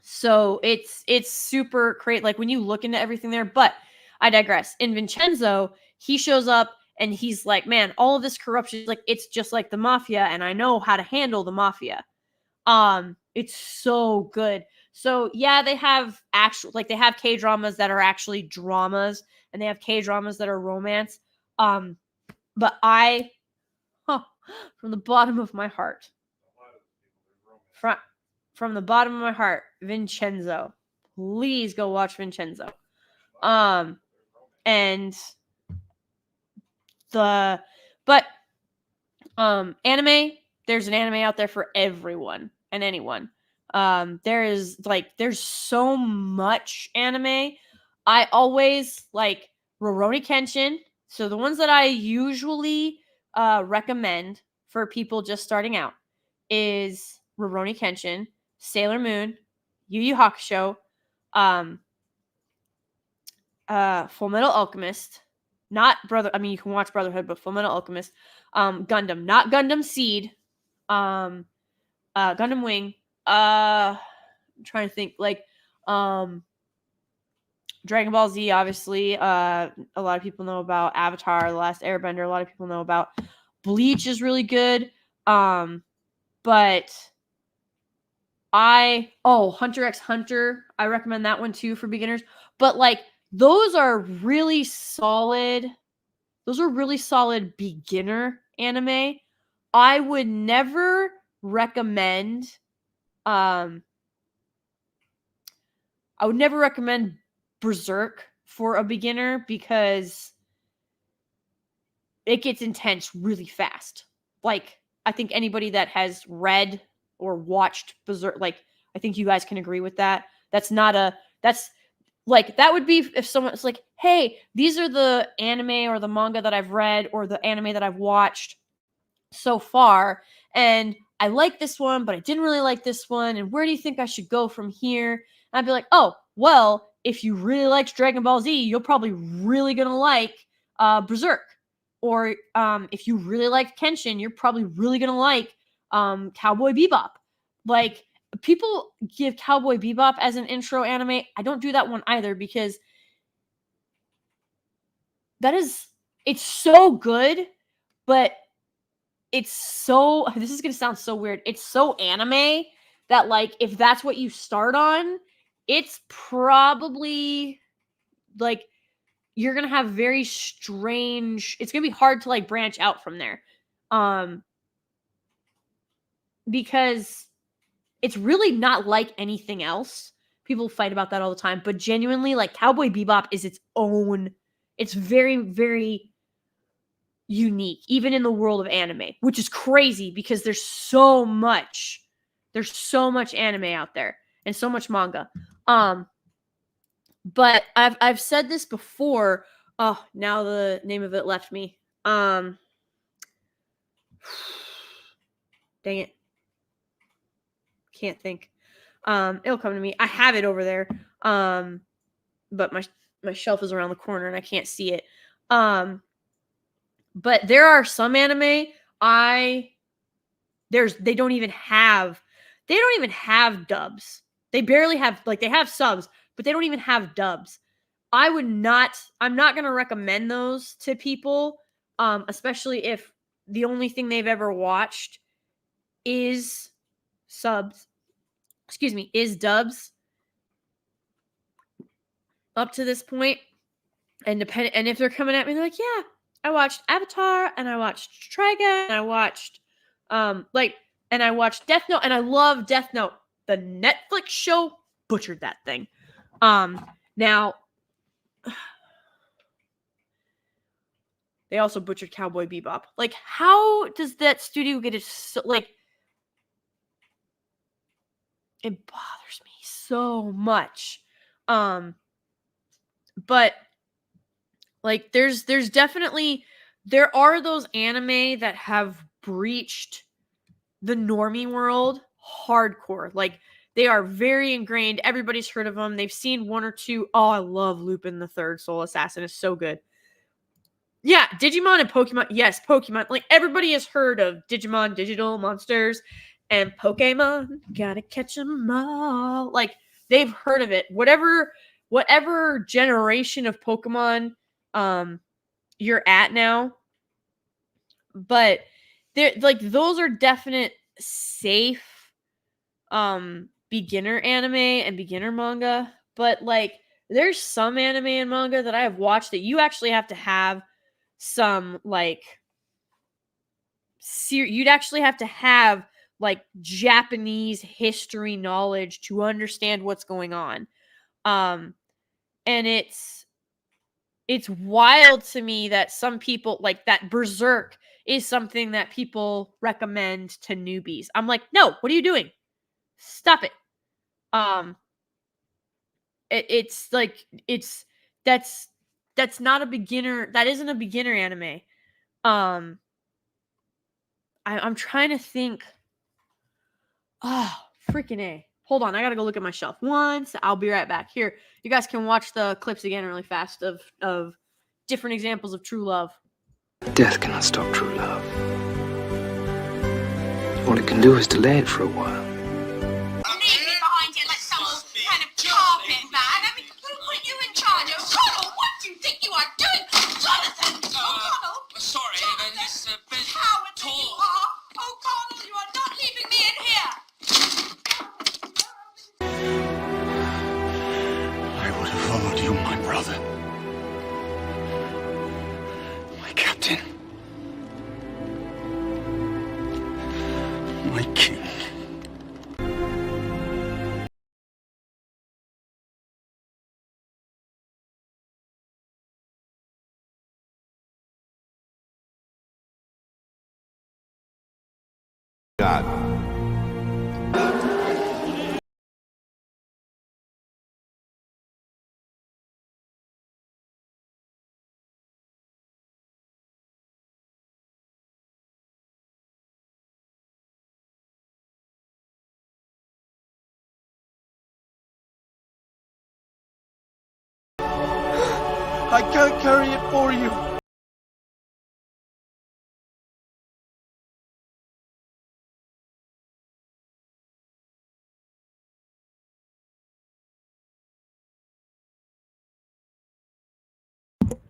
So it's super great, like, when you look into everything there. But I digress. In Vincenzo, he shows up and he's like, man, all of this corruption, like, it's just like the mafia, and I know how to handle the mafia. It's so good. So yeah, they have they have K-dramas that are actually dramas, and they have K-dramas that are romance. But from the bottom of my heart, from the bottom of my heart, Vincenzo. Please go watch Vincenzo. And anime, there's an anime out there for everyone and anyone. There's so much anime. I always like Rurouni Kenshin. So the ones that I usually recommend for people just starting out is Rurouni Kenshin, Sailor Moon, Yu Yu Hakusho, Full Metal Alchemist, not Brother. I mean, you can watch Brotherhood, but Full Metal Alchemist, Gundam, not Gundam Seed, Gundam Wing. I'm trying to think, like, Dragon Ball Z, obviously. A lot of people know about Avatar, The Last Airbender. A lot of people know about Bleach is really good. But Hunter x Hunter, I recommend that one too for beginners. But like those are really solid. Those are really solid beginner anime. I would never recommend Berserk for a beginner because it gets intense really fast. Like, I think anybody that has read or watched Berserk, like, I think you guys can agree with that. That's like, that would be if someone's like, hey, these are the anime or the manga that I've read or the anime that I've watched so far, and I like this one, but I didn't really like this one, and where do you think I should go from here? And I'd be like, oh, well, if you really liked Dragon Ball Z, you're probably really gonna like Berserk. Or if you really liked Kenshin, you're probably really gonna like Cowboy Bebop. Like, people give Cowboy Bebop as an intro anime. I don't do that one either because it's so good, but this is going to sound so weird. It's so anime that, like, if that's what you start on, it's probably, like, you're going to have very strange, it's going to be hard to, like, branch out from there. Because it's really not like anything else. People fight about that all the time, but genuinely, like, Cowboy Bebop is its own, it's very, very unique, even in the world of anime, which is crazy because there's so much anime out there and so much manga. But I've said this before. Oh, now the name of it left me. Dang it. Can't think. It'll come to me. I have it over there. But my shelf is around the corner and I can't see it. But there are some anime they don't even have dubs. They barely have, like, they have subs, but they don't even have dubs. I'm not going to recommend those to people, especially if the only thing they've ever watched is dubs up to this point. And if they're coming at me, they're like, yeah, I watched Avatar and I watched Trigun and I watched and I watched Death Note and I love Death Note. The Netflix show butchered that thing. Now they also butchered Cowboy Bebop. Like, how does that studio get it so, like, it bothers me so much. But like, there are those anime that have breached the normie world hardcore. Like, they are very ingrained. Everybody's heard of them. They've seen one or two. Oh, I love Lupin the Third Soul Assassin. It's so good. Yeah, Digimon and Pokemon. Yes, Pokemon. Like, everybody has heard of Digimon, digital monsters, and Pokemon. Gotta catch them all. Like, they've heard of it. Whatever generation of Pokemon you're at now. But they're like, those are definite safe beginner anime and beginner manga. But like, there's some anime and manga that I have watched that you actually have to have some, like, you'd actually have to have, like, Japanese history knowledge to understand what's going on. And it's wild to me that some people, like, that Berserk is something that people recommend to newbies. I'm like, no, what are you doing? Stop it. That's not a beginner. That isn't a beginner anime. I'm trying to think. Oh, freaking A. Hold on, I gotta go look at my shelf. I'll be right back. Here, you guys can watch the clips again really fast of different examples of true love. Death cannot stop true love. All it can do is delay it for a while. Leave me behind here like some kind of carpet bag. I mean, who put you in charge? O'Connell, what do you think you are doing? Jonathan! O'Connell! Sorry, Jonathan, it's a bit coward that you tall. are! O'Connell! you, my brother. My captain. My king. God. I can't carry it for you.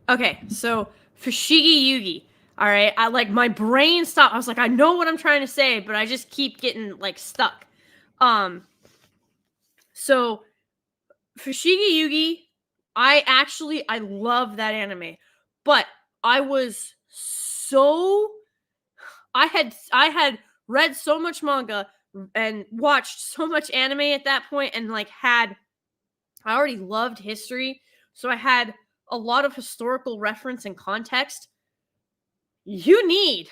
Okay, so Fushigi Yugi. All right, I like my brain stopped. I was like, I know what I'm trying to say, but I just keep getting like stuck. So Fushigi Yugi, I love that anime, but I was so I had read so much manga and watched so much anime at that point, and like I already loved history, so I had a lot of historical reference and context. You need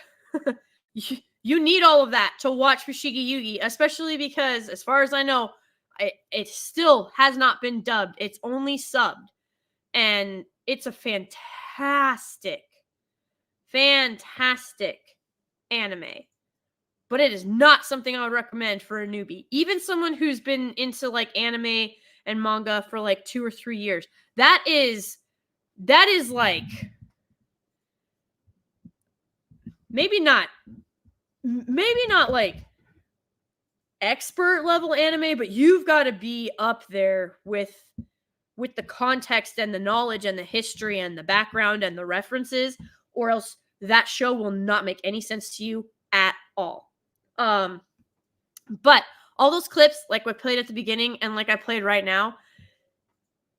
you need all of that to watch Fushigi Yugi, especially because, as far as I know, it still has not been dubbed. It's only subbed, and it's a fantastic anime. But it is not something I would recommend for a newbie. Even someone who's been into like anime and manga for like 2 or 3 years. That is like maybe not like expert level anime, but you've got to be up there with the context and the knowledge and the history and the background and the references, or else that show will not make any sense to you at all. But all those clips, like I played at the beginning and like I played right now,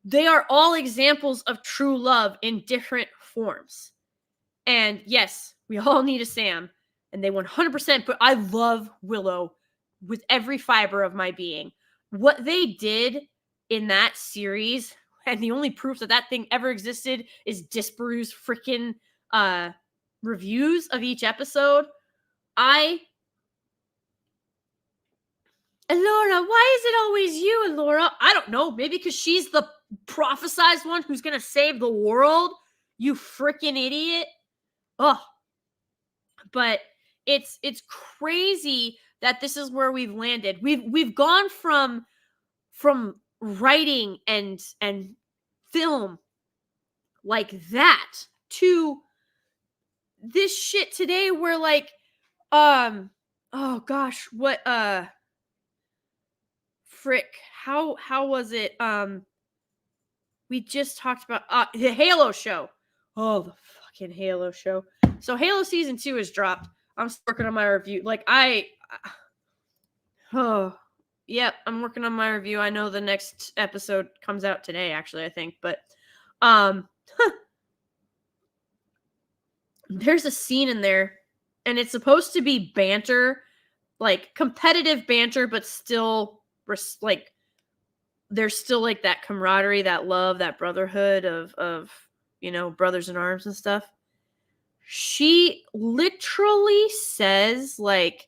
they are all examples of true love in different forms. And yes, we all need a Sam, and they 100%, but I love Willow with every fiber of my being. What they did in that series, and the only proof that that thing ever existed is Disparu's freaking reviews of each episode. Elora, why is it always you, Elora? I don't know. Maybe because she's the prophesized one who's gonna save the world. You freaking idiot. Ugh. But it's crazy that this is where we've landed. We've gone from writing and film like that to this shit today where like oh gosh, what frick, how was it? We just talked about the Halo show. Oh, the fucking Halo show. So Halo season 2 is dropped. I'm still working on my review. Like yep, I'm working on my review. I know the next episode comes out today, actually, I think, but there's a scene in there, and it's supposed to be banter, like competitive banter, but still like there's still like that camaraderie, that love, that brotherhood of brothers in arms and stuff. She literally says like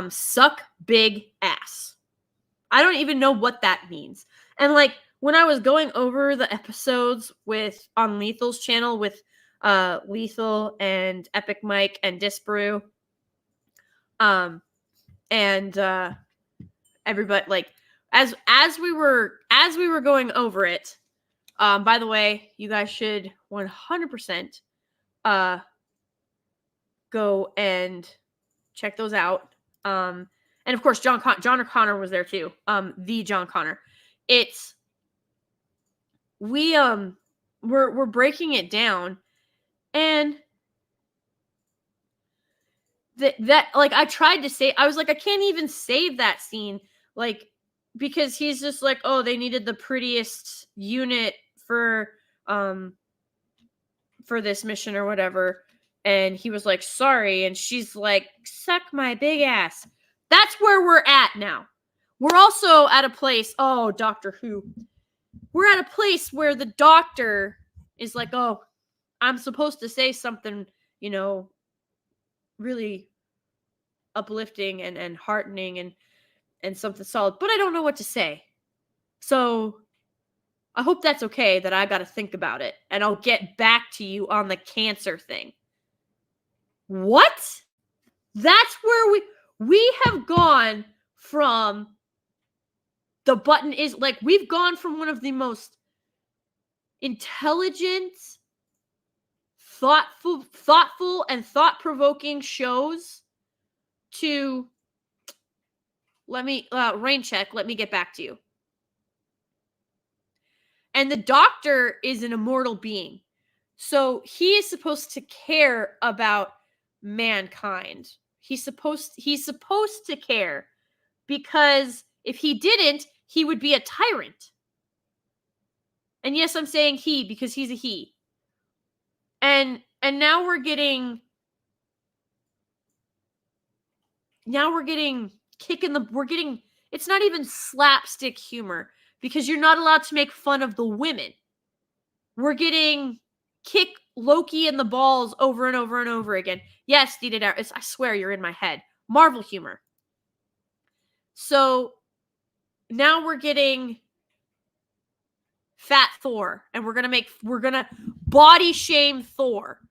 suck big ass. I don't even know what that means. And like when I was going over the episodes on Lethal's channel with Lethal and Epic Mike and Disparu, and everybody, like as we were going over it, by the way, you guys should 100% go and check those out. And of course, John O'Connor was there too. The John Connor. We're breaking it down, and that like I tried to say, I was like, I can't even save that scene. Like because he's just like, oh, they needed the prettiest unit for this mission or whatever. And he was like, sorry. And she's like, suck my big ass. That's where we're at now. We're also at a place, oh, Doctor Who. We're at a place where the doctor is like, oh, I'm supposed to say something, really uplifting and heartening and something solid, but I don't know what to say. So I hope that's okay that I got to think about it, and I'll get back to you on the cancer thing. What? That's where we have gone from the button is like, we've gone from one of the most intelligent, thoughtful and thought-provoking shows to let me rain check, let me get back to you. And the doctor is an immortal being. So he is supposed to care about mankind. He's supposed to care, because if he didn't, he would be a tyrant. And yes, I'm saying he because he's a he. And now we're getting it's not even slapstick humor, because you're not allowed to make fun of the women. We're getting kick Loki in the balls over and over and over again. Yes, I swear you're in my head. Marvel humor. So now we're getting fat Thor, and we're gonna body shame Thor,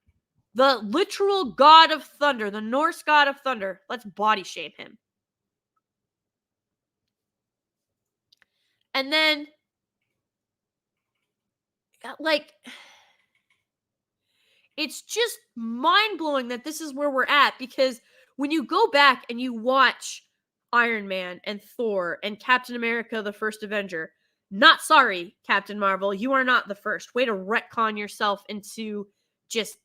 the literal god of thunder, the Norse god of thunder. Let's body shame him. And then, like, it's just mind-blowing that this is where we're at, because when you go back and you watch Iron Man and Thor and Captain America, the First Avenger, not sorry, Captain Marvel, you are not the first. Way to retcon yourself into just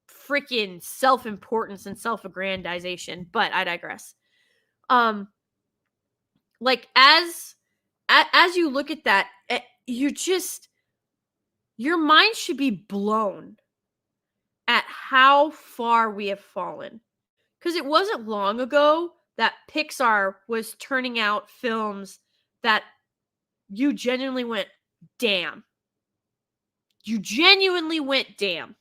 freaking self-importance and self-aggrandization, but I digress. Like, as you look at that, your mind should be blown at how far we have fallen. Because it wasn't long ago that Pixar was turning out films that you genuinely went, damn. You genuinely went, damn.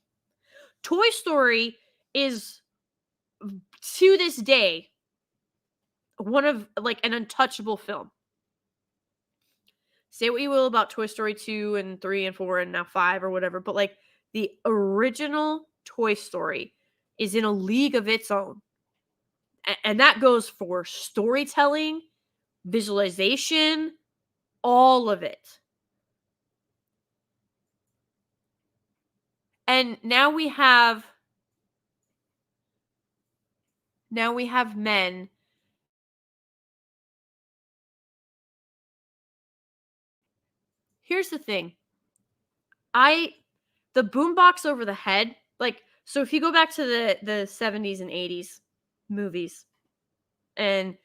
Toy Story is, to this day, one of, like, an untouchable film. Say what you will about Toy Story 2 and 3 and 4 and now 5 or whatever, but, like, the original Toy Story is in a league of its own. And that goes for storytelling, visualization, all of it. And now we have men. Here's the thing. The boombox over the head, like, so if you go back to the 70s and 80s movies, and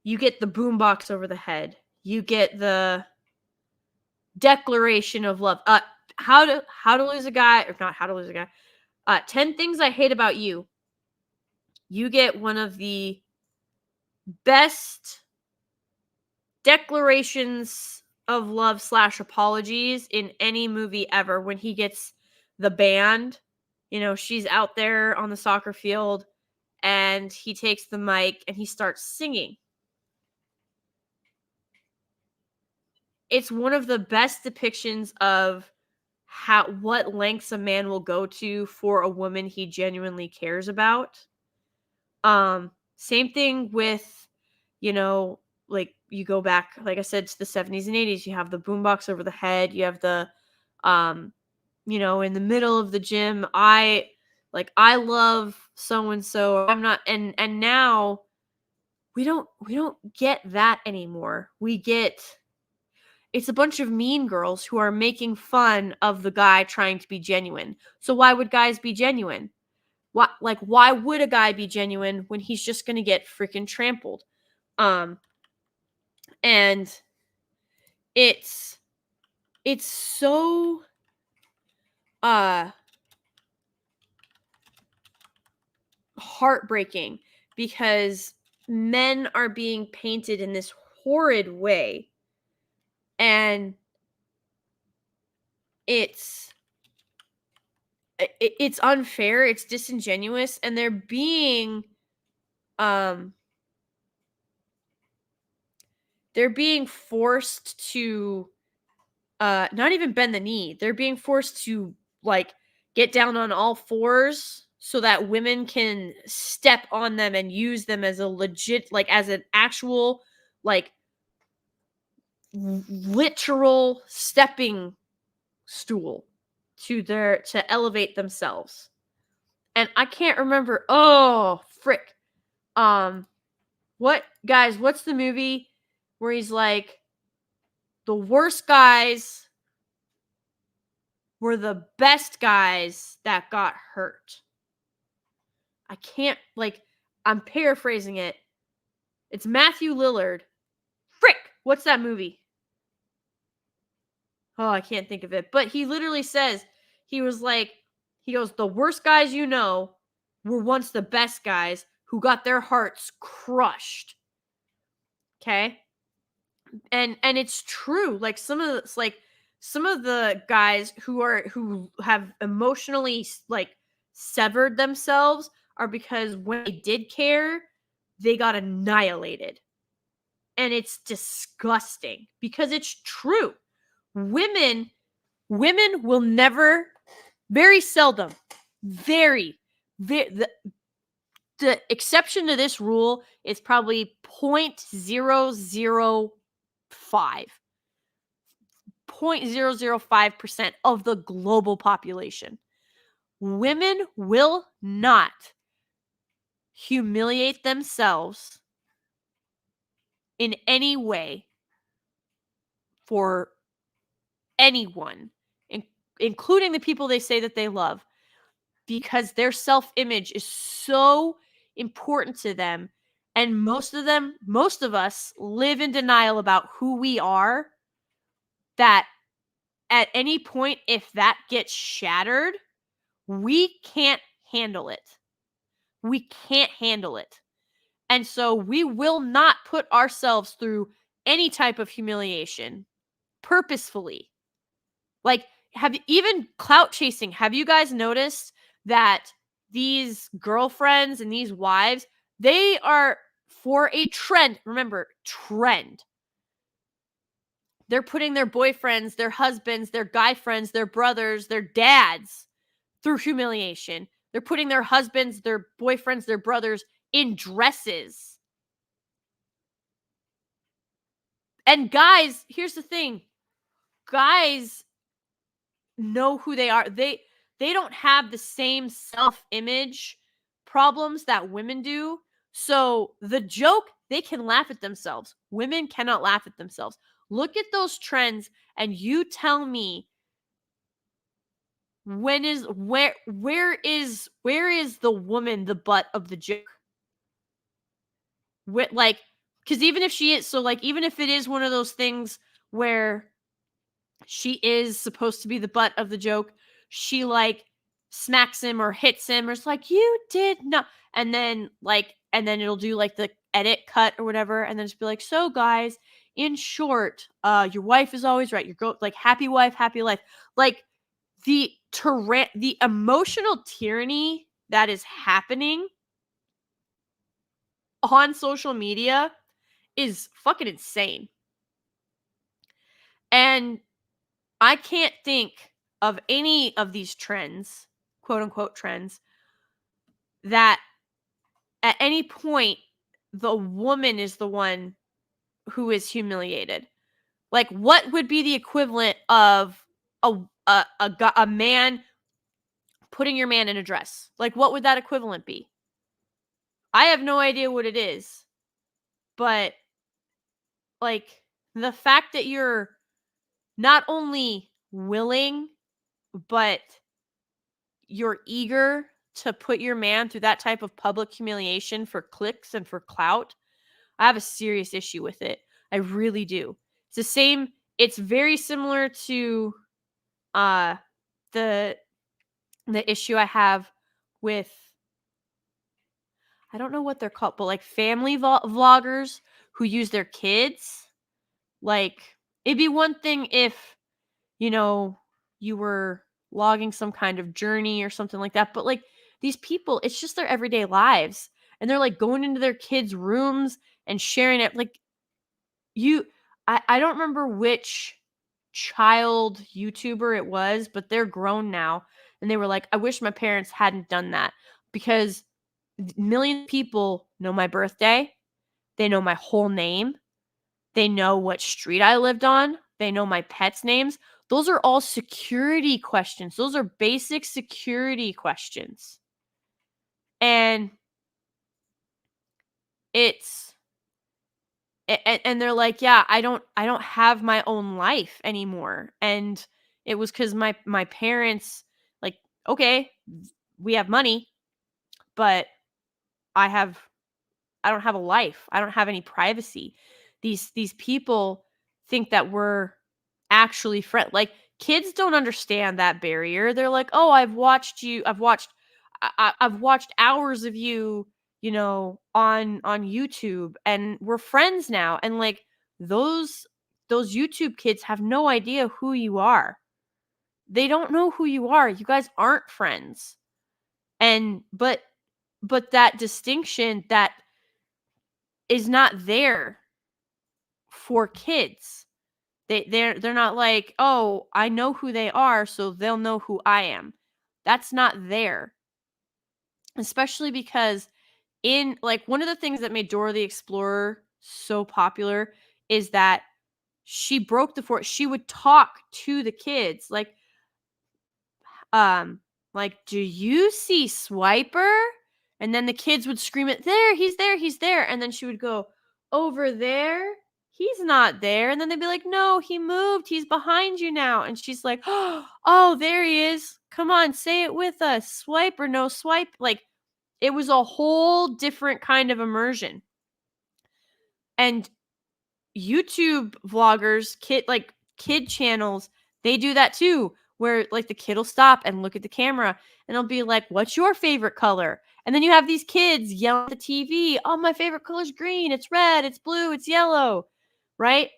you get the boombox over the head, you get the declaration of love. How to lose a guy, or not how to lose a guy. 10 Things I Hate About You. You get one of the best declarations of love / apologies in any movie ever, when he gets the band. She's out there on the soccer field, and he takes the mic and he starts singing. It's one of the best depictions of what lengths a man will go to for a woman he genuinely cares about. Same thing with, like, you go back, like I said, to the 70s and 80s, you have the boombox over the head, you have the, in the middle of the gym, I love so-and-so, I'm not, and now we don't get that anymore. It's a bunch of mean girls who are making fun of the guy trying to be genuine. So why would guys be genuine? Why would a guy be genuine when he's just going to get freaking trampled? And it's so heartbreaking because men are being painted in this horrid way, and it's unfair, it's disingenuous, and they're being forced to not even bend the knee. They're being forced to like get down on all fours so that women can step on them and use them as a legit, like as an actual, like literal stepping stool to elevate themselves. And I can't remember. Oh, frick. What's the movie where he's like, the worst guys were the best guys that got hurt? I can't, like, I'm paraphrasing it. It's Matthew Lillard. Frick! What's that movie? Oh, I can't think of it. But he literally says, he goes, the worst guys you know were once the best guys who got their hearts crushed. Okay? And it's true. Like some of the guys who have emotionally like severed themselves are because when they did care, they got annihilated. And it's disgusting because it's true. Women will never, very seldom, very the exception to this rule is probably 0.005% of the global population. Women will not humiliate themselves in any way for anyone, including the people they say that they love, because their self-image is so important to them. And most of us live in denial about who we are, that at any point, if that gets shattered, we can't handle it. We can't handle it. And so we will not put ourselves through any type of humiliation purposefully. Like, even clout chasing. Have you guys noticed that these girlfriends and these wives, they are for a trend. Remember, trend. They're putting their boyfriends, their husbands, their guy friends, their brothers, their dads through humiliation. They're putting their husbands, their boyfriends, their brothers in dresses. And guys, here's the thing. Guys know who they are. They don't have the same self-image problems that women do. So the joke, they can laugh at themselves. Women cannot laugh at themselves. Look at those trends and you tell me where is the woman the butt of the joke? Like, because even if she is, so like, even if it is one of those things where she is supposed to be the butt of the joke, she like smacks him or hits him or is like, you did not, and then it'll do like the edit cut or whatever, and then just be like, so guys, in short, your wife is always right. Your girl, like, happy wife, happy life. Like, the emotional tyranny that is happening on social media is fucking insane. And I can't think of any of these trends, quote unquote trends, that at any point the woman is the one who is humiliated. Like, what would be the equivalent of a man putting your man in a dress? Like, what would that equivalent be? I have no idea what it is. But, like, the fact that you're not only willing, but you're eager to put your man through that type of public humiliation for clicks and for clout, I have a serious issue with it. I really do. It's the same. It's very similar to uh the issue I have with, I don't know what they're called, but like family vloggers who use their kids. Like, it'd be one thing if, you know, you were logging some kind of journey or something like that, but like these people, it's just their everyday lives, and they're like going into their kids' rooms and sharing it. Like, I don't remember which child YouTuber it was, but they're grown now, and they were like, I wish my parents hadn't done that, because millions of people know my birthday, they know my whole name, they know what street I lived on, they know my pets' names. Those are all security questions. Those are basic security questions. And it's and they're like, yeah, I don't have my own life anymore. And it was because my parents, like, okay, we have money, but I don't have a life. I don't have any privacy. These people think that we're actually friend. Like, kids don't understand that barrier. They're like, "Oh, I've watched you. I've watched hours of you, on YouTube, and we're friends now." And like, those YouTube kids have no idea who you are. They don't know who you are. You guys aren't friends. And but that distinction, that is not there for kids. They're not like, "Oh, I know who they are, so they'll know who I am." That's not there. Especially because, in like, one of the things that made Dora the Explorer so popular is that she broke the fourth. She would talk to the kids um like, "Do you see Swiper?" And then the kids would scream it, "There, he's there, he's there." And then she would go, "Over there? He's not there." And then they'd be like, "No, he moved. He's behind you now." And she's like, "Oh, there he is. Come on, say it with us. Swipe or no swipe." Like, it was a whole different kind of immersion. And YouTube vloggers, kid channels, they do that too, where like the kid will stop and look at the camera and they'll be like, "What's your favorite color?" And then you have these kids yell at the TV, "Oh, my favorite color is green, it's red, it's blue, it's yellow." Right?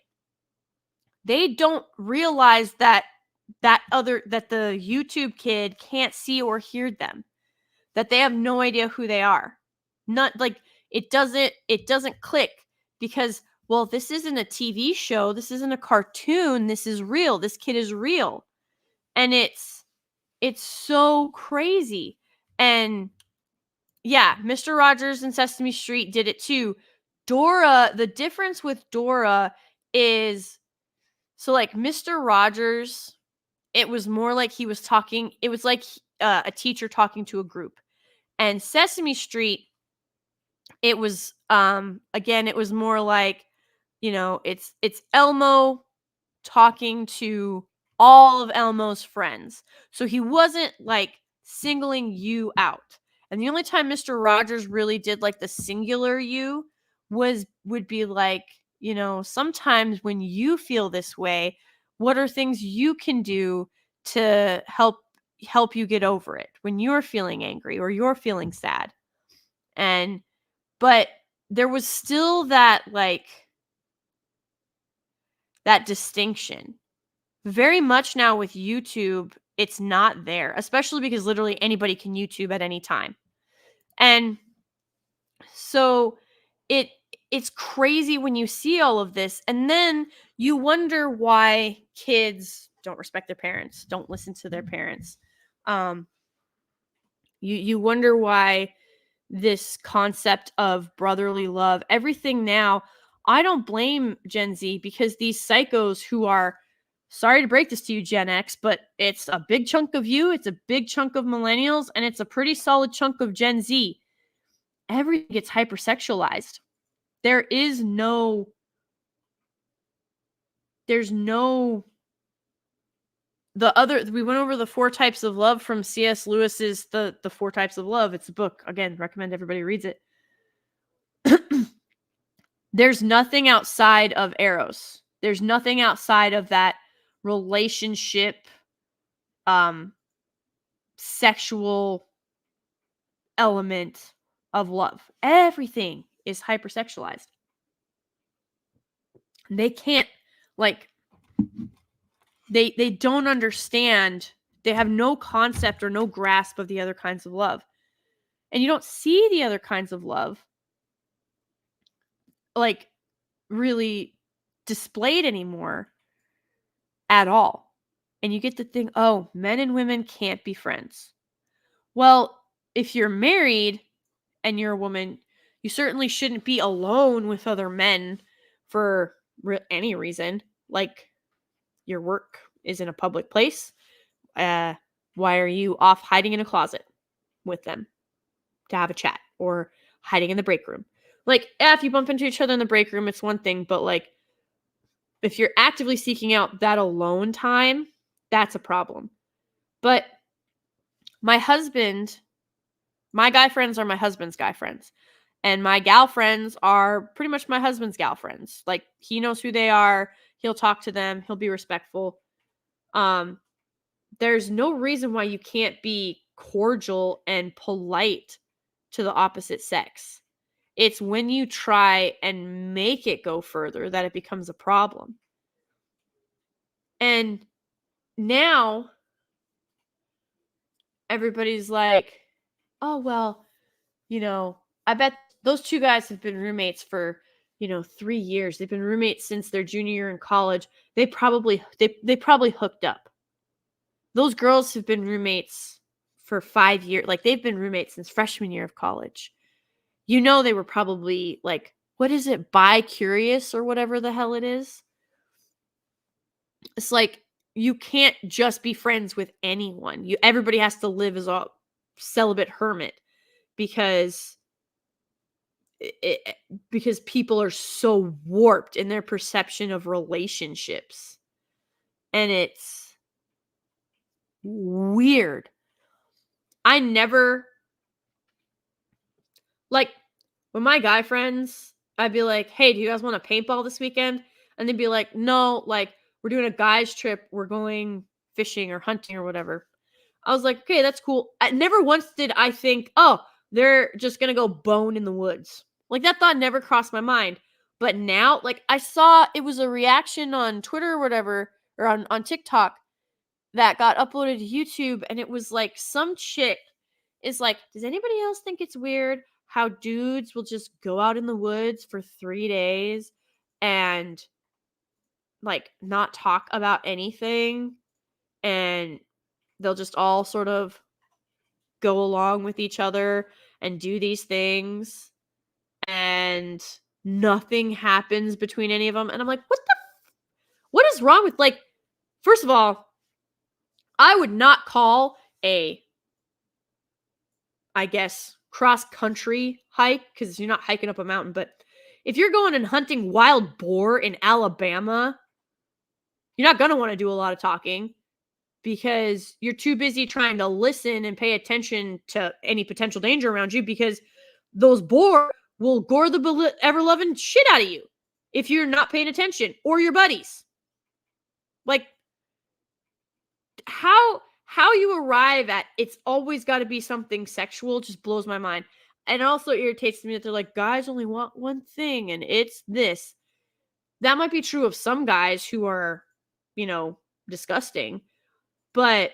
They don't realize that the YouTube kid can't see or hear them, that they have no idea who they are. Not like, it doesn't click, because, well, this isn't a TV show, this isn't a cartoon, this is real. This kid is real. And it's so crazy. And yeah, Mr. Rogers and Sesame Street did it too. Dora, the difference with Dora is, so like Mr. Rogers, it was more like he was talking, it was like a teacher talking to a group. And Sesame Street, it was again, it was more like, it's Elmo talking to all of Elmo's friends. So he wasn't like singling you out. And the only time Mr. Rogers really did like the singular you would be like, sometimes when you feel this way, what are things you can do to help you get over it when you're feeling angry or you're feeling sad? But there was still that, like, that distinction. Very much now with YouTube, it's not there, especially because literally anybody can YouTube at any time. And so it's crazy when you see all of this, and then you wonder why kids don't respect their parents, don't listen to their parents. You wonder why this concept of brotherly love, everything now, I don't blame Gen Z, because these psychos who are, sorry to break this to you, Gen X, but it's a big chunk of you, it's a big chunk of millennials, and it's a pretty solid chunk of Gen Z. Everything gets hypersexualized. There's no we went over the 4 types of love from C.S. Lewis's the 4 types of love. It's a book. Again, recommend everybody reads it. there's nothing outside of Eros. There's nothing outside of that relationship, sexual element of love. Everything is hypersexualized. They can't, like, they don't understand. They have no concept or no grasp of the other kinds of love. And you don't see the other kinds of love, like, really displayed anymore at all. And you get to think, oh, men and women can't be friends. Well, if you're married and you're a woman, you certainly shouldn't be alone with other men for any reason. Like, your work is in a public place. Why are you off hiding in a closet with them to have a chat, or hiding in the break room? Like, if you bump into each other in the break room, it's one thing, but like, if you're actively seeking out that alone time, that's a problem. But my guy friends are my husband's guy friends. And my gal friends are pretty much my husband's gal friends. Like, he knows who they are. He'll talk to them. He'll be respectful. There's no reason why you can't be cordial and polite to the opposite sex. It's when you try and make it go further that it becomes a problem. And now everybody's like, oh, well, I bet those two guys have been roommates for, 3 years. They've been roommates since their junior year in college. They probably hooked up. Those girls have been roommates for 5 years. Like, they've been roommates since freshman year of college. They were probably, like, what is it, bi-curious or whatever the hell it is? It's like, you can't just be friends with anyone. Everybody has to live as a celibate hermit because because people are so warped in their perception of relationships. And it's weird. I never, like, when my guy friends, I'd be like, hey, do you guys want to paintball this weekend? And they'd be like, no, like, we're doing a guys trip. We're going fishing or hunting or whatever. I was like, okay, that's cool. Never once did I think, oh, they're just going to go bone in the woods. Like, that thought never crossed my mind. But now, like, I saw it was a reaction on Twitter or whatever, or on TikTok, that got uploaded to YouTube. And it was like, some chick is like, does anybody else think it's weird how dudes will just go out in the woods for 3 days and, like, not talk about anything, and they'll just all sort of go along with each other and do these things, and nothing happens between any of them? And I'm like, what is wrong with, like, first of all, I would not call I guess, cross-country hike, because you're not hiking up a mountain, but if you're going and hunting wild boar in Alabama, you're not going to want to do a lot of talking, because you're too busy trying to listen and pay attention to any potential danger around you, because those boar will gore the ever-loving shit out of you if you're not paying attention, or your buddies. Like, how you arrive at it's always got to be something sexual just blows my mind. And it also irritates me that they're like, guys only want one thing, and it's this. That might be true of some guys who are, disgusting. But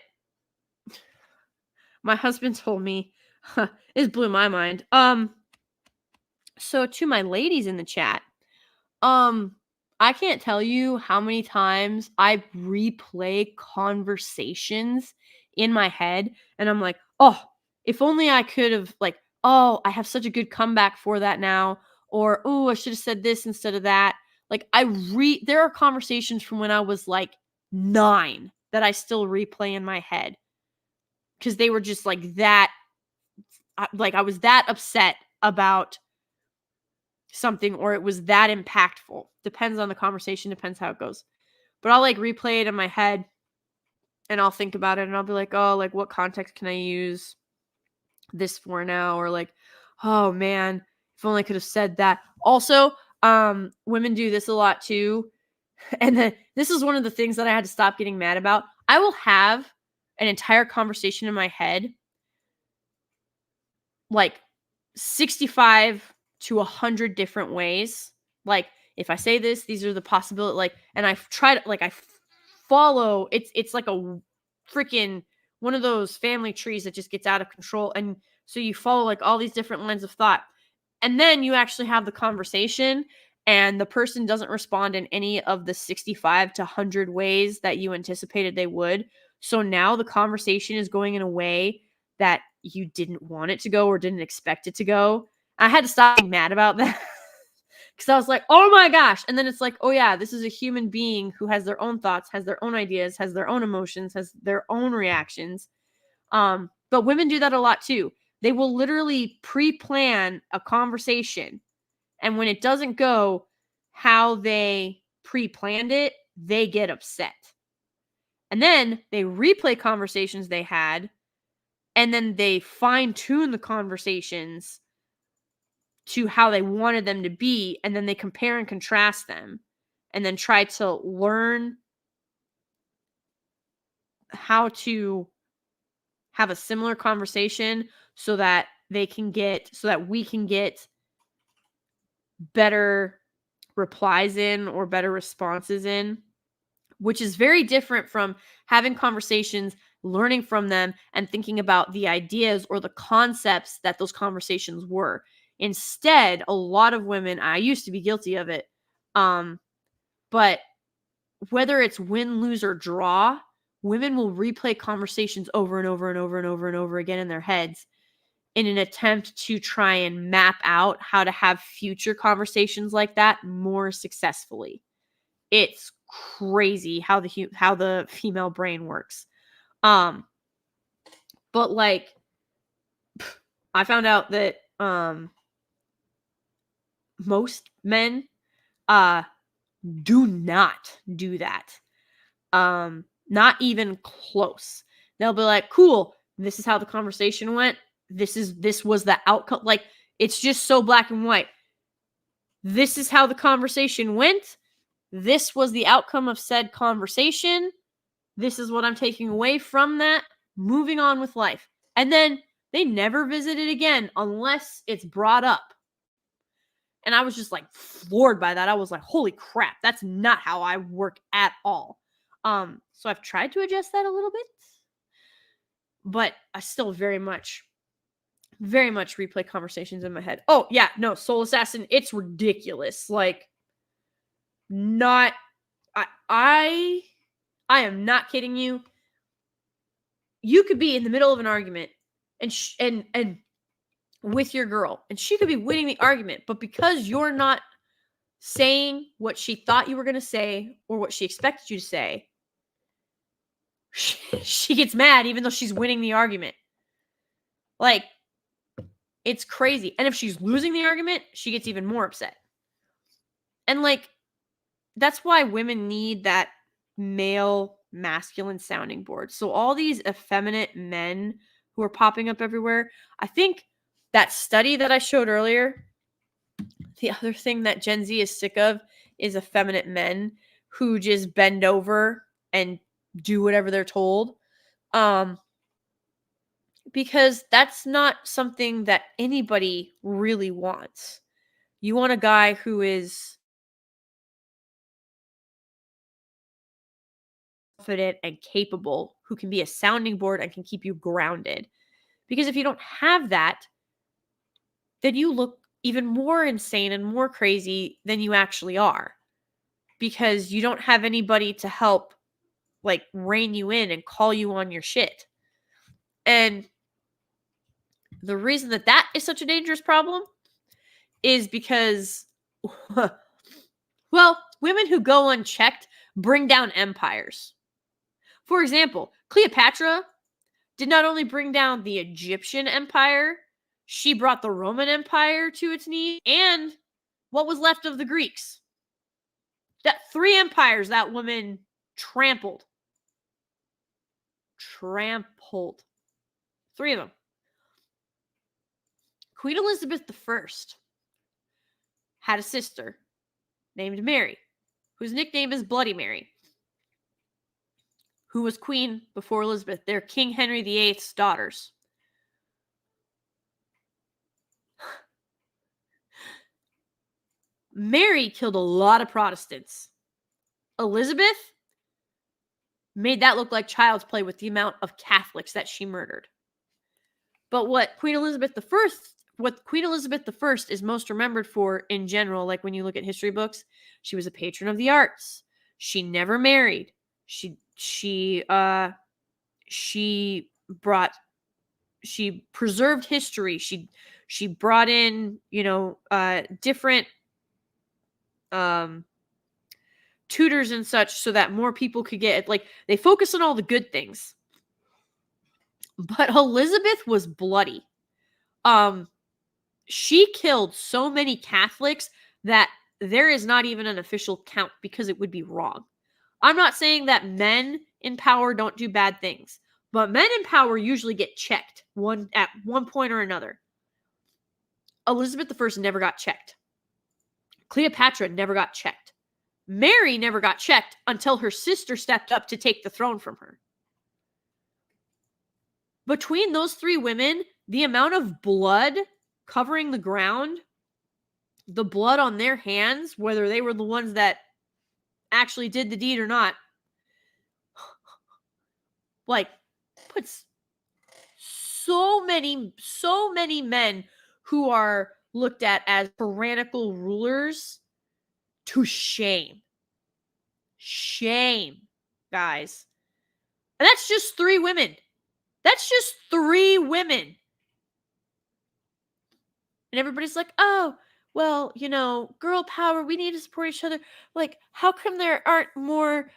my husband told me, it blew my mind. So to my ladies in the chat, I can't tell you how many times I replay conversations in my head, and I'm like, oh, if only I could have, like, oh, I have such a good comeback for that now, or, oh, I should have said this instead of that. Like, there are conversations from when I was like 9 that I still replay in my head, because they were just like that, like, I was that upset about something, or it was that impactful. Depends on the conversation, depends how it goes. But I'll, like, replay it in my head, and I'll think about it, and I'll be like, oh, like, what context can I use this for now? Or like, oh man, if only I could have said that. Also, Women do this a lot too. And then this is one of the things that I had to stop getting mad about. I will have an entire conversation in my head, like 65 to 100 different ways. Like, if I say this, these are the possibilities. Like, and I've tried, like, follow, it's like a freaking one of those family trees that just gets out of control. And so you follow like all these different lines of thought. And then you actually have the conversation, and the person doesn't respond in any of the 65 to 100 ways that you anticipated they would. So now the conversation is going in a way that you didn't want it to go or didn't expect it to go. I had to stop being mad about that because I was like, oh my gosh. And then it's like, oh yeah, this is a human being who has their own thoughts, has their own ideas, has their own emotions, has their own reactions. But women do that a lot too. They will literally pre-plan a conversation, and when it doesn't go how they pre-planned it, they get upset. And then they replay conversations they had, and then they fine-tune the conversations to how they wanted them to be, and then they compare and contrast them, and then try to learn how to have a similar conversation so that we can get better replies in or better responses in, which is very different from having conversations, learning from them, and thinking about the ideas or the concepts that those conversations were. Instead, a lot of women, I used to be guilty of it, but whether it's win, lose, or draw, women will replay conversations over and over and over and over and over again in their heads in an attempt to try and map out how to have future conversations like that more successfully. It's crazy how the female brain works. But like, I found out that most men do not do that. Not even close. They'll be like, cool, this is how the conversation went. This was the outcome. Like, it's just so black and white. This is how the conversation went. This was the outcome of said conversation. This is what I'm taking away from that. Moving on with life. And then they never visit it again unless it's brought up. And I was just like floored by that. I was like, holy crap, that's not how I work at all. So I've tried to adjust that a little bit, but I still very much replay conversations in my head. Oh yeah, no, Soul Assassin, it's ridiculous. Like, not, I am not kidding you. You could be in the middle of an argument and with your girl, and she could be winning the argument, but because you're not saying what she thought you were going to say or what she expected you to say, she gets mad even though she's winning the argument. Like, it's crazy. And if she's losing the argument, she gets even more upset. And like, that's why women need that male masculine sounding board. So all these effeminate men who are popping up everywhere, I think that study that I showed earlier, the other thing that Gen Z is sick of is effeminate men who just bend over and do whatever they're told. Because that's not something that anybody really wants. You want a guy who is confident and capable, who can be a sounding board and can keep you grounded. Because if you don't have that, then you look even more insane and more crazy than you actually are. Because you don't have anybody to help, like, rein you in and call you on your shit. And the reason that is such a dangerous problem is because, well, women who go unchecked bring down empires. For example, Cleopatra did not only bring down the Egyptian empire, she brought the Roman Empire to its knees and what was left of the Greeks. That 3 empires that woman trampled. 3 of them. Queen Elizabeth I had a sister named Mary, whose nickname is Bloody Mary, who was queen before Elizabeth. They're King Henry VIII's daughters. Mary killed a lot of Protestants. Elizabeth made that look like child's play with the amount of Catholics that she murdered. But what Queen Elizabeth I is most remembered for in general, like when you look at history books, she was a patron of the arts. She never married. She preserved history. She brought in, different tutors and such so that more people could get it. Like, they focus on all the good things. But Elizabeth was bloody. She killed so many Catholics that there is not even an official count because it would be wrong. I'm not saying that men in power don't do bad things, but men in power usually get checked at one point or another. Elizabeth I never got checked. Cleopatra never got checked. Mary never got checked until her sister stepped up to take the throne from her. Between those three women, the amount of blood covering the ground, the blood on their hands, whether they were the ones that actually did the deed or not, like, puts so many men who are looked at as tyrannical rulers to shame. Shame, guys. And that's just 3 women. That's just 3 women. And everybody's like, oh, well, girl power, we need to support each other. Like, how come there aren't more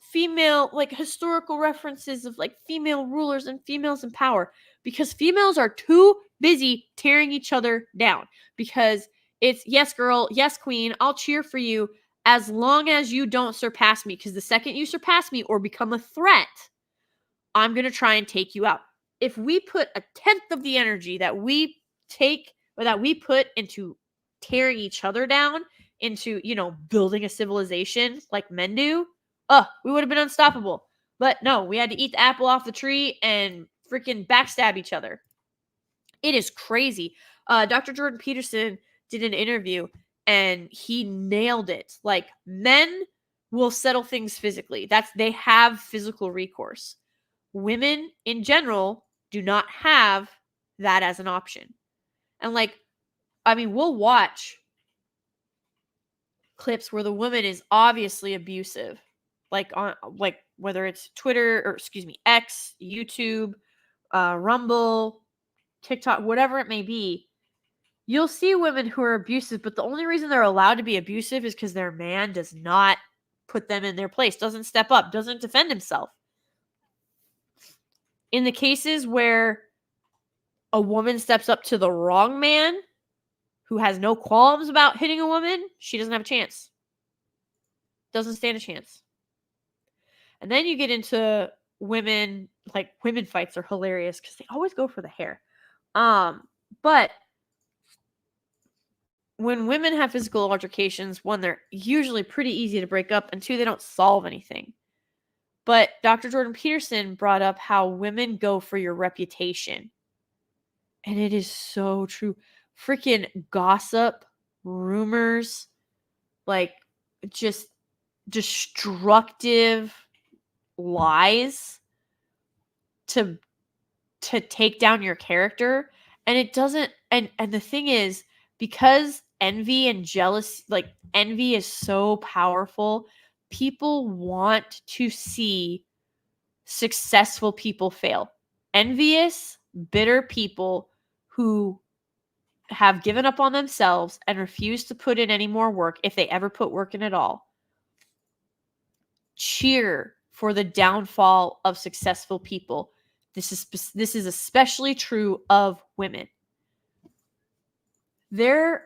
female, historical references of, female rulers and females in power? Because females are too busy tearing each other down. Because it's, yes, girl, yes, queen, I'll cheer for you as long as you don't surpass me. Because the second you surpass me or become a threat, I'm going to try and take you out. If we put a tenth of the energy that we put into tearing each other down, into, building a civilization like men do, we would have been unstoppable. But no, we had to eat the apple off the tree and freaking backstab each other. It is crazy. Dr. Jordan Peterson did an interview and he nailed it. Like, men will settle things physically. They have physical recourse. Women in general do not have that as an option. And we'll watch clips where the woman is obviously abusive, whether it's Twitter X, YouTube, Rumble, TikTok, whatever it may be. You'll see women who are abusive, but the only reason they're allowed to be abusive is because their man does not put them in their place, doesn't step up, doesn't defend himself. In the cases where a woman steps up to the wrong man who has no qualms about hitting a woman, she doesn't have a chance. Doesn't stand a chance. And then you get into women, women fights are hilarious because they always go for the hair. But when women have physical altercations, 1, they're usually pretty easy to break up, and 2, they don't solve anything. But Dr. Jordan Peterson brought up how women go for your reputation. And it is so true. Freaking gossip, rumors, just destructive lies to take down your character. And it doesn't, and the thing is, because envy and jealousy, envy is so powerful, people want to see successful people fail. Envious, bitter people who have given up on themselves and refuse to put in any more work, if they ever put work in at all, cheer for the downfall of successful people. This is especially true of women. You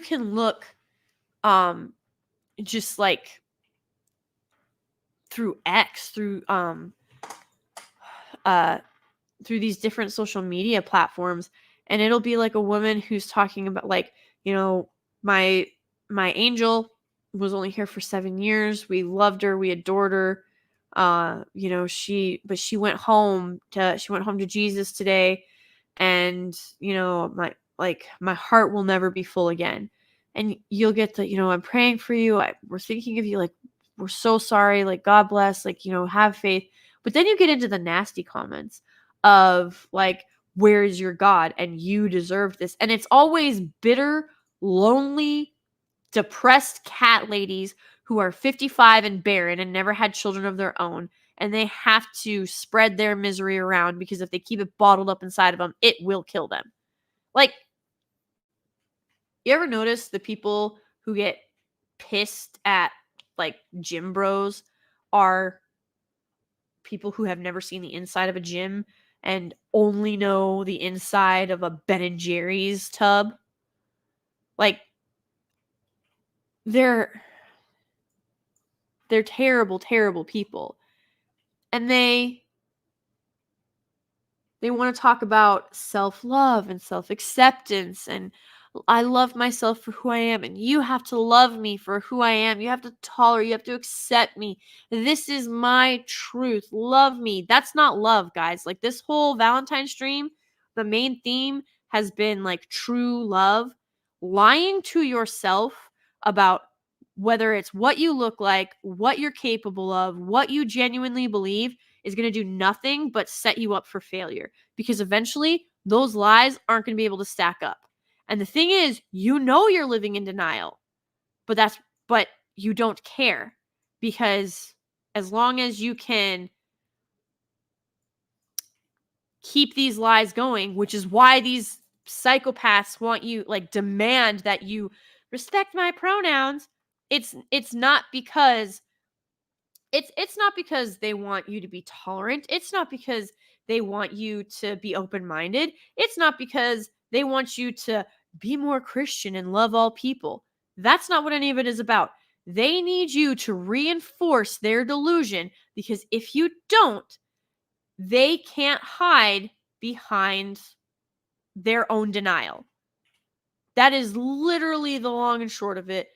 can look just through X, through these different social media platforms, and it'll be a woman who's talking about my my angel was only here for 7 years. We loved her, we adored her. She went home to Jesus today, and my heart will never be full again. And you'll get the, I'm praying for you. We're thinking of you. Like, we're so sorry. Like, God bless. Like, have faith. But then you get into the nasty comments of like, where is your God? And you deserve this. And it's always bitter, lonely, depressed cat ladies who are 55 and barren and never had children of their own. And they have to spread their misery around because if they keep it bottled up inside of them, it will kill them. Like, you ever notice the people who get pissed at like gym bros are people who have never seen the inside of a gym and only know the inside of a Ben and Jerry's tub? Like, they're terrible, terrible people. And they want to talk about self-love and self-acceptance, and I love myself for who I am, and you have to love me for who I am. You have to tolerate, you have to accept me. This is my truth. Love me. That's not love, guys. Like, this whole Valentine's stream, the main theme has been like true love. Lying to yourself about whether it's what you look like, what you're capable of, what you genuinely believe is going to do nothing but set you up for failure, because eventually those lies aren't going to be able to stack up. And the thing is, you're living in denial, but you don't care, because as long as you can keep these lies going, which is why these psychopaths want you, like, demand that you respect my pronouns. It's not because they want you to be tolerant. It's not because they want you to be open-minded. It's not because they want you to be more Christian and love all people. That's not what any of it is about. They need you to reinforce their delusion, because if you don't, they can't hide behind their own denial. That is literally the long and short of it.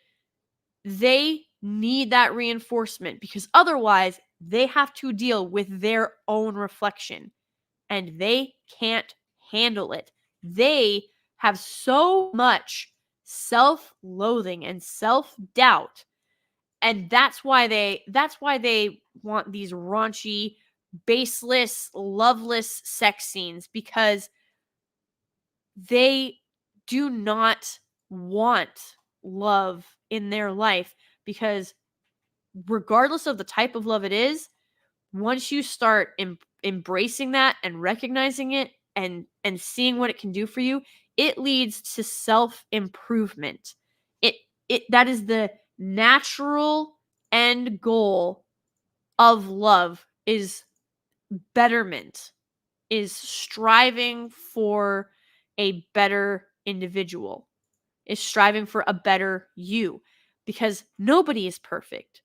They need that reinforcement, because otherwise they have to deal with their own reflection, and they can't handle it. They have so much self-loathing and self-doubt, and that's why they want these raunchy, baseless, loveless sex scenes, because they do not want love in their life. Because regardless of the type of love it is, once you start embracing that and recognizing it and seeing what it can do for you, it leads to self-improvement. That is the natural end goal of love, is betterment, is striving for a better individual, is striving for a better you, because nobody is perfect.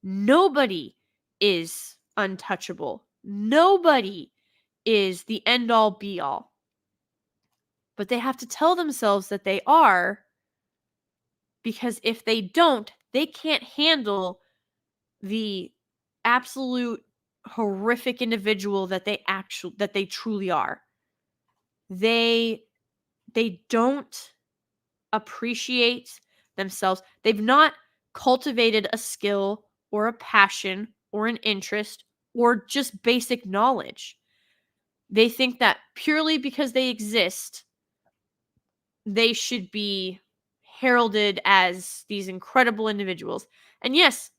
Nobody is untouchable. Nobody is the end all be all. But they have to tell themselves that they are, because if they don't, they can't handle the absolute horrific individual that they truly are. They don't appreciate themselves. They've not cultivated a skill or a passion or an interest or just basic knowledge. They think that purely because they exist, they should be heralded as these incredible individuals. And yes,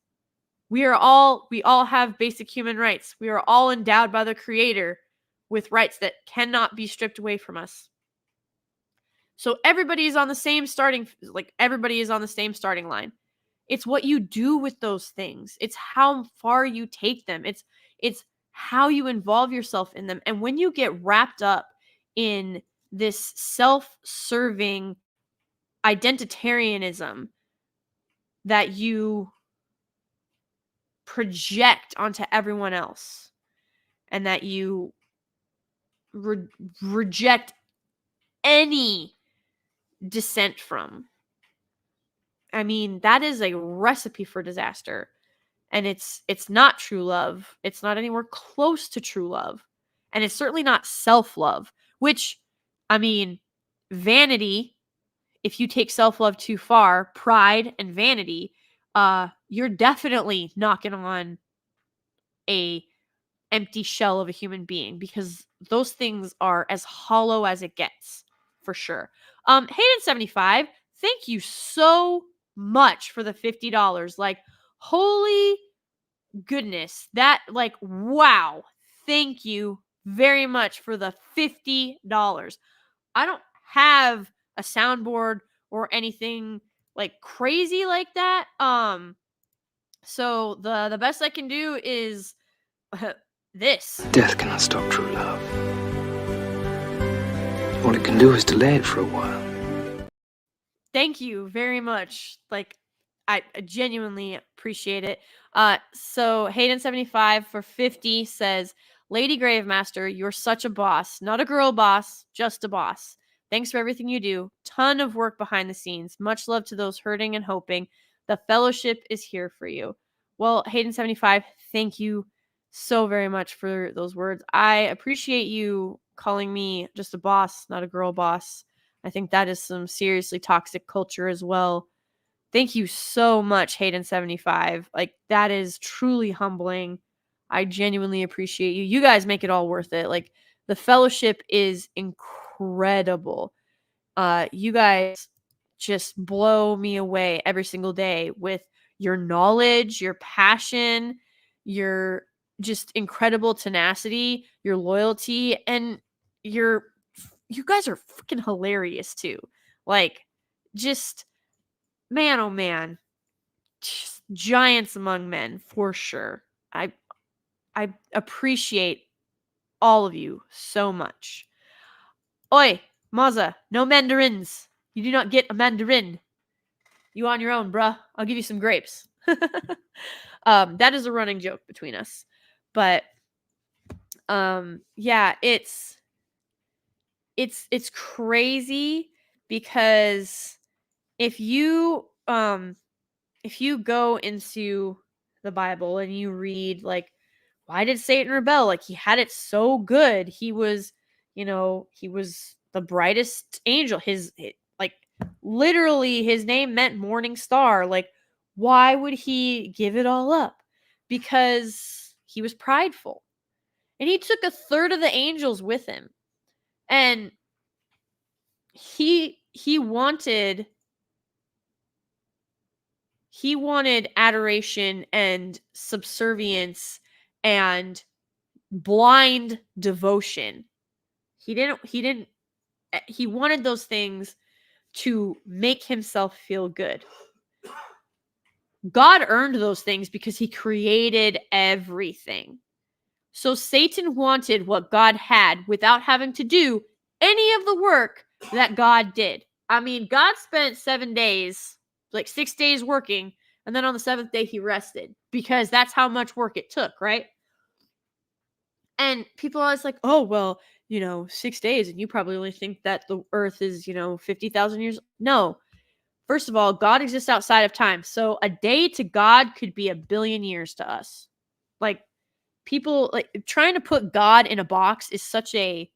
we all have basic human rights. We are all endowed by the Creator with rights that cannot be stripped away from us. So everybody is on the same starting line. It's what you do with those things. It's how far you take them. It's how you involve yourself in them. And when you get wrapped up in this self-serving identitarianism that you project onto everyone else, and that you reject any dissent from, I mean, that is a recipe for disaster. And it's not true love. It's not anywhere close to true love. And it's certainly not self-love, which, I mean, vanity, if you take self-love too far, pride and vanity, you're definitely knocking on a empty shell of a human being, because those things are as hollow as it gets, for sure. Hayden75, thank you so much for the $50. Like, holy goodness, that, like, wow. Thank you very much for the $50. I don't have a soundboard or anything like crazy like that. So the best I can do is this. Death cannot stop true love. All it can do is delay it for a while. Thank you very much. Like, I genuinely appreciate it. So Hayden75 for 50 says, Lady Gravemaster, you're such a boss. Not a girl boss, just a boss. Thanks for everything you do. Ton of work behind the scenes. Much love to those hurting and hoping. The fellowship is here for you. Well, Hayden75, thank you so very much for those words. I appreciate you calling me just a boss, not a girl boss. I think that is some seriously toxic culture as well. Thank you so much, Hayden75. Like, that is truly humbling. I genuinely appreciate you. You guys make it all worth it. Like, the fellowship is incredible. You guys just blow me away every single day with your knowledge, your passion, your just incredible tenacity, your loyalty, and you guys are freaking hilarious too. Like, just, man, oh man, just giants among men for sure. I appreciate all of you so much. Oi, Maza, no mandarins. You do not get a mandarin. You on your own, bruh. I'll give you some grapes. That is a running joke between us. But yeah, it's crazy, because if you go into the Bible and you read, like, why did Satan rebel? Like, he had it so good. He was, he was the brightest angel. Like, literally his name meant morning star. Like, why would he give it all up? Because he was prideful. And he took a third of the angels with him. And he wanted adoration and subservience and blind devotion. He wanted those things to make himself feel good. God earned those things because he created everything. So Satan wanted what God had without having to do any of the work that God did. I mean, God spent 7 days, like 6 days working, and then on the 7th day he rested, because that's how much work it took, right? And people are always like, oh, well, 6 days, and you probably only think that the earth is, 50,000 years. No. First of all, God exists outside of time. So a day to God could be 1 billion years to us. Like, people, like, trying to put God in a box is such a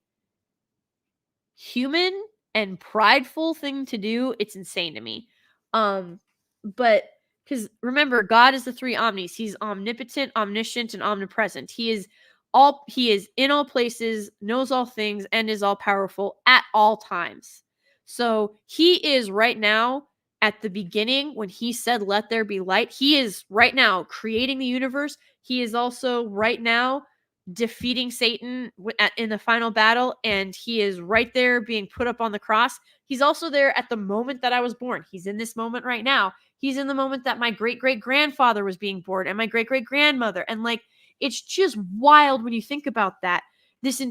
human and prideful thing to do. It's insane to me. But because remember, God is the three omnis. He's omnipotent, omniscient, and omnipresent. He is in all places, knows all things, and is all powerful at all times. So he is right now at the beginning when he said, let there be light. He is right now creating the universe. He is also right now defeating Satan in the final battle, and he is right there being put up on the cross. He's also there at the moment that I was born. He's in this moment right now. He's in the moment that my great-great-grandfather was being born, and my great-great-grandmother. And, like, it's just wild when you think about that. This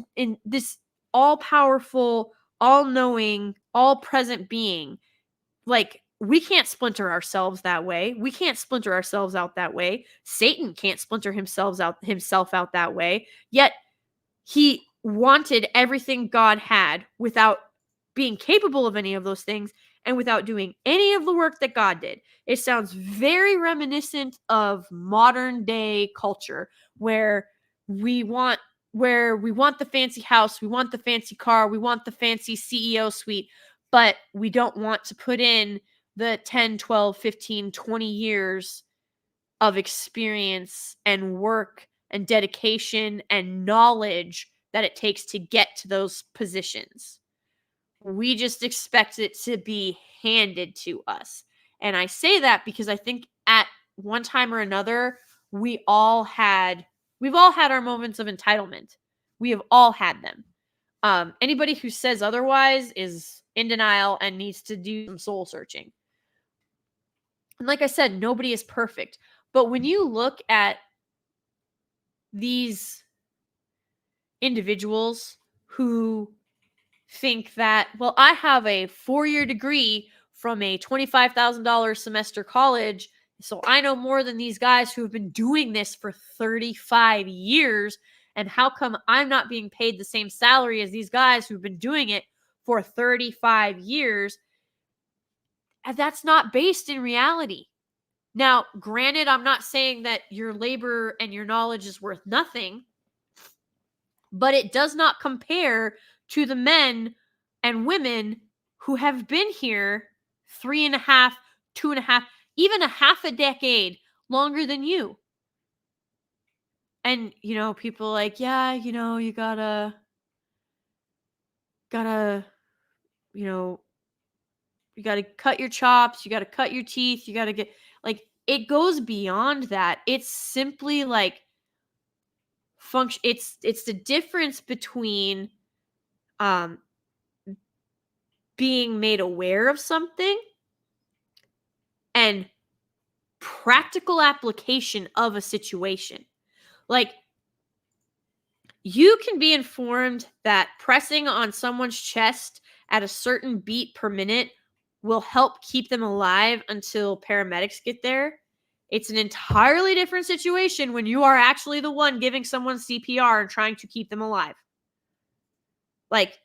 all-powerful, all-knowing, all-present being. Like, we can't splinter ourselves that way. We can't splinter ourselves out that way. Satan can't splinter himself out that way. Yet he wanted everything God had without being capable of any of those things. and without doing any of the work that God did. It sounds very reminiscent of modern day culture where we want the fancy house, we want the fancy car, we want the fancy CEO suite, but we don't want to put in the 10, 12, 15, 20 years of experience and work and dedication and knowledge that it takes to get to those positions. We just expect it to be handed to us. And I say that because I think at one time or another, we've all had our moments of entitlement. We have all had them. Anybody who says otherwise is in denial and needs to do some soul searching. And like I said, nobody is perfect. But when you look at these individuals who think that, well, I have a 4-year degree from a $25,000 semester college, so I know more than these guys who have been doing this for 35 years. And how come I'm not being paid the same salary as these guys who've been doing it for 35 years? And that's not based in reality. Now, granted, I'm not saying that your labor and your knowledge is worth nothing, but it does not compare to the men and women who have been here 3.5, 2.5, even a half a decade longer than you. And, people are like, yeah, you gotta, you gotta cut your chops, you gotta cut your teeth, you gotta get, like, it goes beyond that. It's simply like function. It's the difference between being made aware of something and practical application of a situation. Like, you can be informed that pressing on someone's chest at a certain beat per minute will help keep them alive until paramedics get there. It's an entirely different situation when you are actually the one giving someone CPR and trying to keep them alive. Like,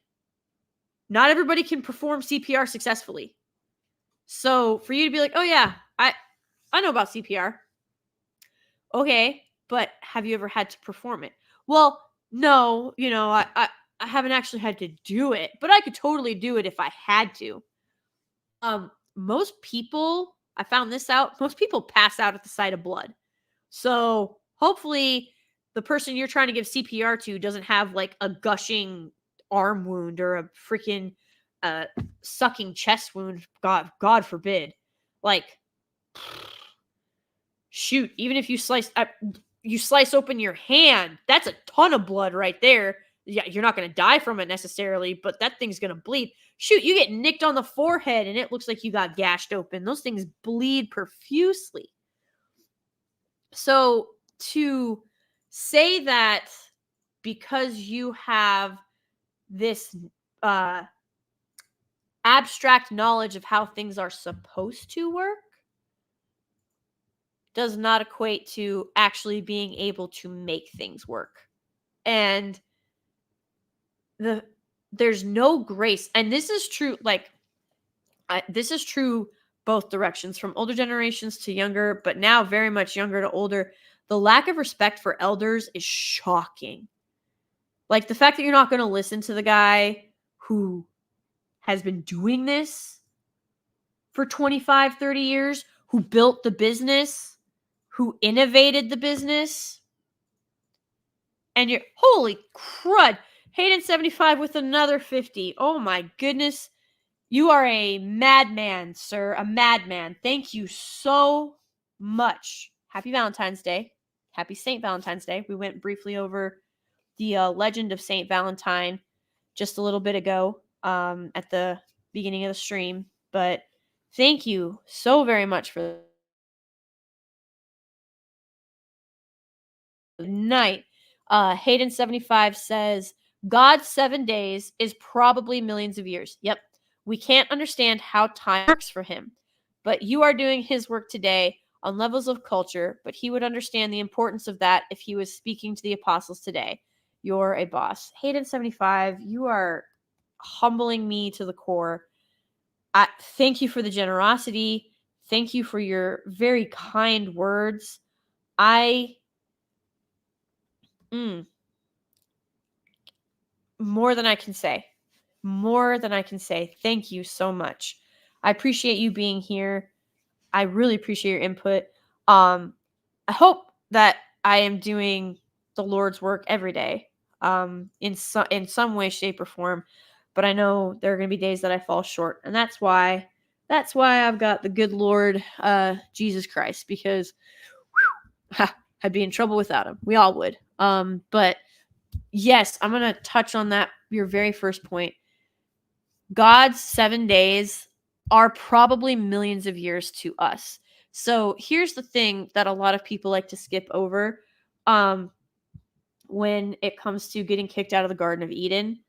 not everybody can perform CPR successfully. So for you to be like, oh yeah, I know about CPR. Okay, but have you ever had to perform it? Well, no, I haven't actually had to do it, but I could totally do it if I had to. Most people, I found this out, most people pass out at the sight of blood. So hopefully the person you're trying to give CPR to doesn't have like a gushing arm wound or a freaking sucking chest wound. God forbid. Like, shoot, even if you slice open your hand, that's a ton of blood right there. Yeah, you're not going to die from it necessarily, but that thing's going to bleed. Shoot, you get nicked on the forehead and it looks like you got gashed open. Those things bleed profusely. So to say that because you have this abstract knowledge of how things are supposed to work does not equate to actually being able to make things work. And there's no grace. And this is true, this is true both directions, from older generations to younger, but now very much younger to older. The lack of respect for elders is shocking. Like, the fact that you're not going to listen to the guy who has been doing this for 25, 30 years, who built the business, who innovated the business, and you're, holy crud, Hayden 75 with another 50. Oh my goodness. You are a madman, sir. A madman. Thank you so much. Happy Valentine's Day. Happy St. Valentine's Day. We went briefly over the legend of St. Valentine just a little bit ago at the beginning of the stream. But thank you so very much for the night. Hayden 75 says, God's 7 days is probably millions of years. Yep. We can't understand how time works for him, but you are doing his work today on levels of culture, but he would understand the importance of that if he was speaking to the apostles today. You're a boss. Hayden 75, you are humbling me to the core. thank you for the generosity. Thank you for your very kind words. More than I can say. More than I can say. Thank you so much. I appreciate you being here. I really appreciate your input. I hope that I am doing the Lord's work every day, in some way, shape, or form. But I know there are going to be days that I fall short, and that's why I've got the good Lord, Jesus Christ, because I'd be in trouble without him. We all would. But yes, I'm going to touch on that, your very first point. God's 7 days are probably millions of years to us. So here's the thing that a lot of people like to skip over, when it comes to getting kicked out of the Garden of Eden.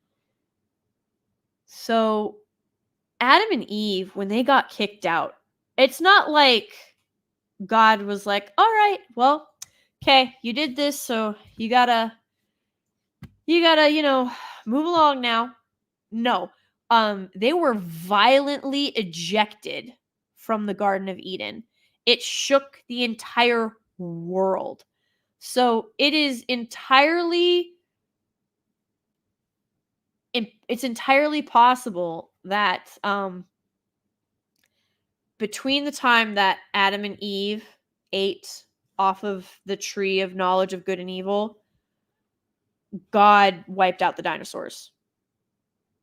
So Adam and Eve, when they got kicked out, it's not like God was like, all right, well, okay, you did this, so you gotta, move along now. No. They were violently ejected from the Garden of Eden. It shook the entire world. So it is entirely possible that between the time that Adam and Eve ate off of the tree of knowledge of good and evil, God wiped out the dinosaurs,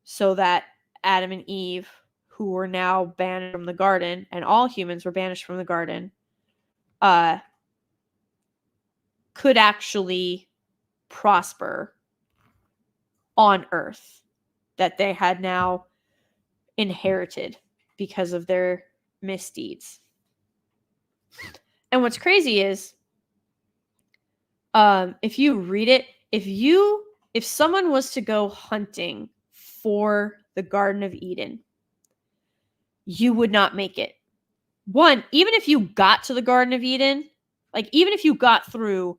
so that Adam and Eve, who were now banished from the garden, and all humans were banished from the garden, could actually prosper on Earth, that they had now inherited because of their misdeeds. And what's crazy is, if you read it, if someone was to go hunting for the Garden of Eden, you would not make it. One, even if you got to the Garden of Eden, like even if you got through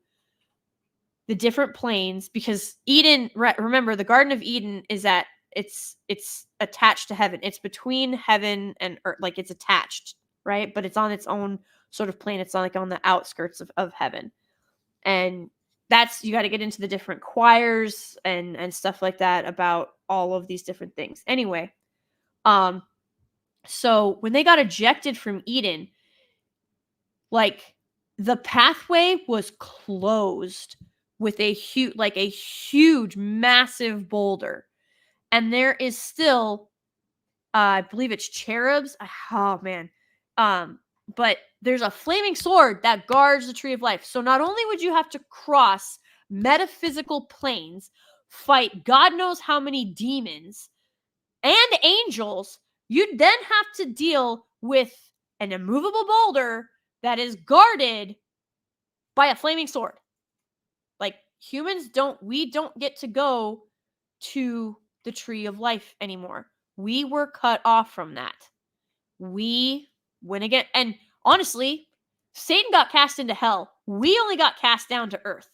the different planes, because Eden, remember, the Garden of Eden is it's attached to heaven. It's between heaven and earth, like it's attached, right? But it's on its own sort of plane. It's not like on the outskirts of heaven. And that's, you got to get into the different choirs and stuff like that about all of these different things. Anyway, so when they got ejected from Eden, like the pathway was closed with a huge, massive boulder. And there is still, I believe it's cherubs. Oh man. But there's a flaming sword that guards the tree of life. So not only would you have to cross metaphysical planes, fight God knows how many demons and angels, you'd then have to deal with an immovable boulder that is guarded by a flaming sword. Like humans we don't get to go to the tree of life anymore. We were cut off from that. We went again. And honestly, Satan got cast into hell. We only got cast down to earth.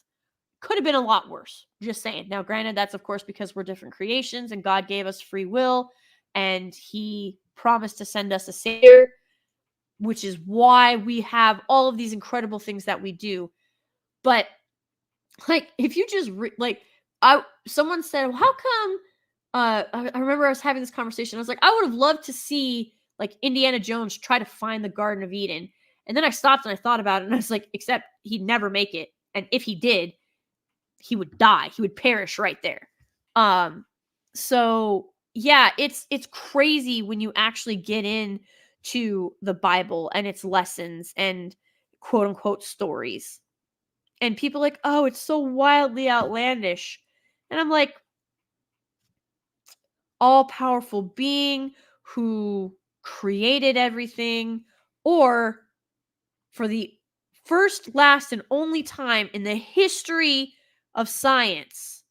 Could have been a lot worse. Just saying. Now, granted, that's of course because we're different creations and God gave us free will and he promised to send us a savior, which is why we have all of these incredible things that we do. But like, if you just someone said, well, how come? I remember I was having this conversation. I was like, I would have loved to see like Indiana Jones try to find the Garden of Eden. And then I stopped and I thought about it, and I was like, except he'd never make it, and if he did, he would die. He would perish right there. So yeah, it's crazy when you actually get into the Bible and its lessons and quote unquote stories. And people are like, oh, it's so wildly outlandish. And I'm like, all-powerful being who created everything, or for the first, last, and only time in the history of science,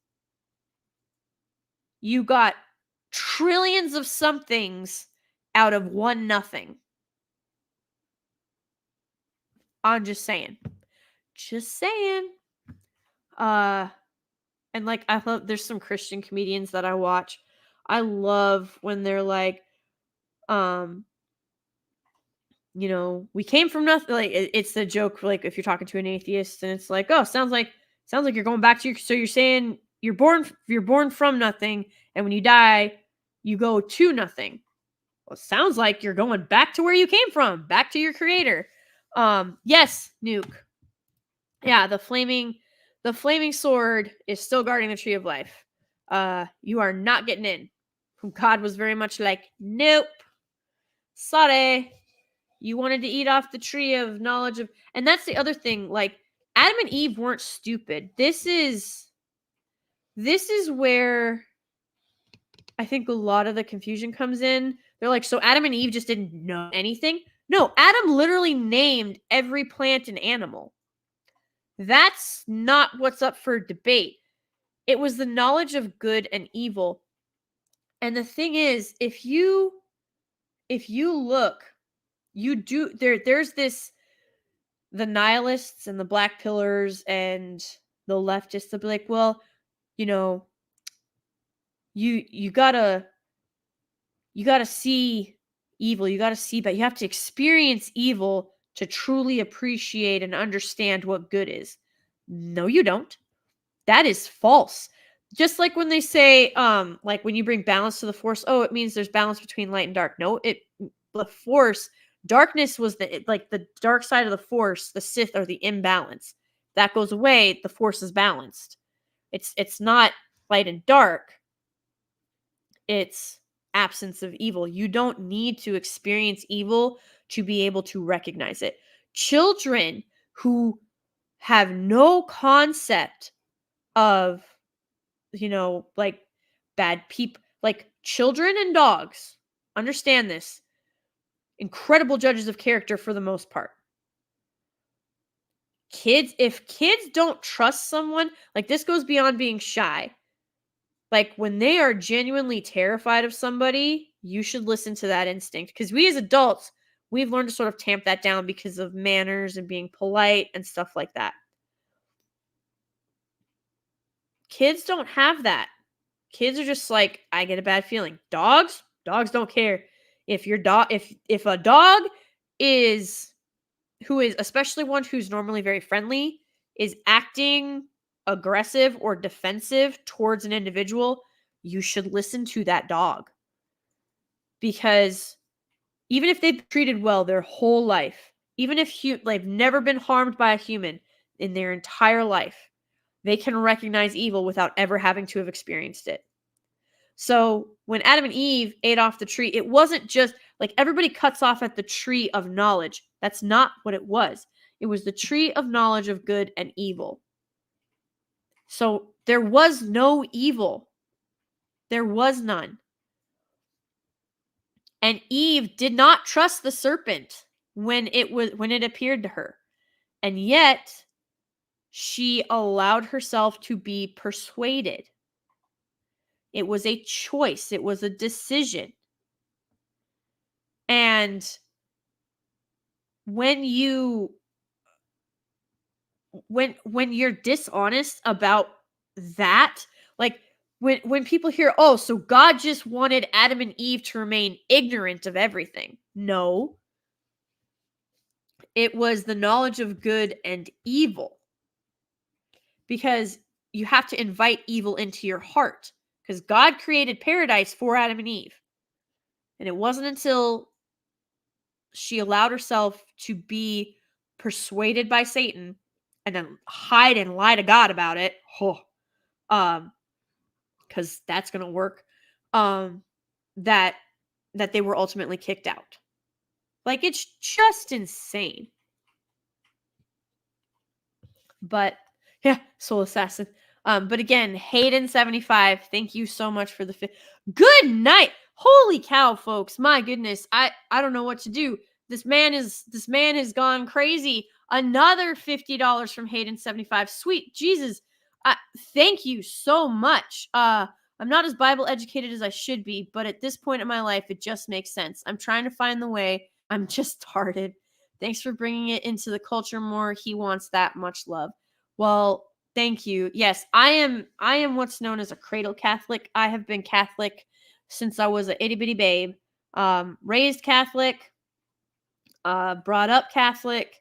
you got trillions of somethings out of one nothing. I'm just saying. Just saying. And like, I love, there's some Christian comedians that I watch. I love when they're like, We came from nothing. Like it's the joke. Like if you're talking to an atheist, and it's like, oh, sounds like you're going back to your. So you're saying you're born from nothing, and when you die, you go to nothing. Well, it sounds like you're going back to where you came from, back to your creator. Yes, Nuke. Yeah, the flaming sword is still guarding the tree of life. You are not getting in. God was very much like, nope. Sorry. You wanted to eat off the tree of knowledge of, and that's the other thing. Like Adam and Eve weren't stupid. This is where I think a lot of the confusion comes in. They're like, so Adam and Eve just didn't know anything? No, Adam literally named every plant and animal. That's not what's up for debate. It was the knowledge of good and evil. And the thing is, if you look, there's this, the nihilists and the black pillars and the leftists, they'll be like, well, you gotta see evil, you gotta see, but you have to experience evil to truly appreciate and understand what good is. No, you don't. That is false. Just like when they say, like when you bring balance to the force, oh, it means there's balance between light and dark. No, the force, darkness was the dark side of the force, the Sith are the imbalance. That goes away, the force is balanced. It's not light and dark. It's absence of evil. You don't need to experience evil to be able to recognize it. Children who have no concept of, like bad people, like children and dogs, understand this. Incredible judges of character for the most part. If kids don't trust someone, like this goes beyond being shy. Like when they are genuinely terrified of somebody, you should listen to that instinct. Because we as adults, we've learned to sort of tamp that down because of manners and being polite and stuff like that. Kids don't have that. Kids are just like, I get a bad feeling. Dogs don't care. If a dog is, who is, especially one who's normally very friendly, is acting aggressive or defensive towards an individual, you should listen to that dog. Because even if they've been treated well their whole life, even if they've never been harmed by a human in their entire life, they can recognize evil without ever having to have experienced it. So when Adam and Eve ate off the tree, it wasn't just like everybody cuts off at the tree of knowledge. That's not what it was. It was the tree of knowledge of good and evil. So there was no evil. There was none. And Eve did not trust the serpent when it appeared to her. And yet she allowed herself to be persuaded. It was a choice. It was a decision. And when you're dishonest about that, like when people hear, oh, so God just wanted Adam and Eve to remain ignorant of everything. No. It was the knowledge of good and evil. Because you have to invite evil into your heart. Because God created paradise for Adam and Eve. And it wasn't until she allowed herself to be persuaded by Satan and then hide and lie to God about it. Because that's going to work. That they were ultimately kicked out. Like, it's just insane. But yeah, Soul Assassin. But again, Hayden75, thank you so much for the good night. Holy cow, folks. My goodness. I don't know what to do. This man has gone crazy. Another $50 from Hayden75. Sweet Jesus. Thank you so much. I'm not as Bible educated as I should be, but at this point in my life, it just makes sense. I'm trying to find the way. I'm just started. Thanks for bringing it into the culture more. He wants that much love. Well, thank you. Yes, I am what's known as a cradle Catholic. I have been Catholic since I was an itty bitty babe. raised Catholic, brought up Catholic,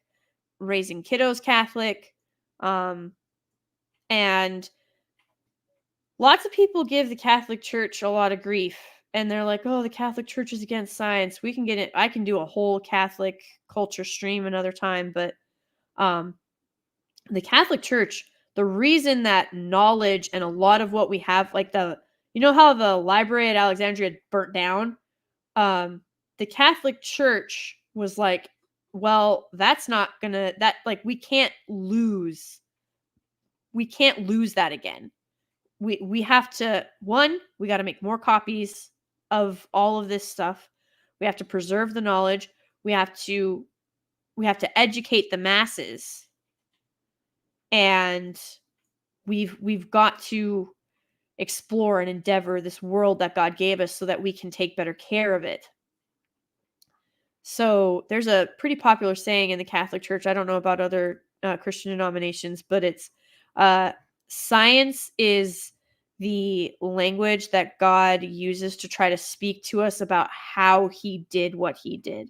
raising kiddos Catholic, and lots of people give the Catholic Church a lot of grief, and they're like, "Oh, the Catholic Church is against science." We can get it. I can do a whole Catholic culture stream another time, but the Catholic Church, the reason that knowledge and a lot of what we have, like how the library at Alexandria burnt down, the Catholic Church was like, well, that's not gonna that like we can't lose that again. We have to we got to make more copies of all of this stuff. We have to preserve the knowledge. We have to educate the masses. And we've got to explore and endeavor this world that God gave us so that we can take better care of it. So there's a pretty popular saying in the Catholic Church. I don't know about other Christian denominations, but it's science is the language that God uses to try to speak to us about how he did what he did.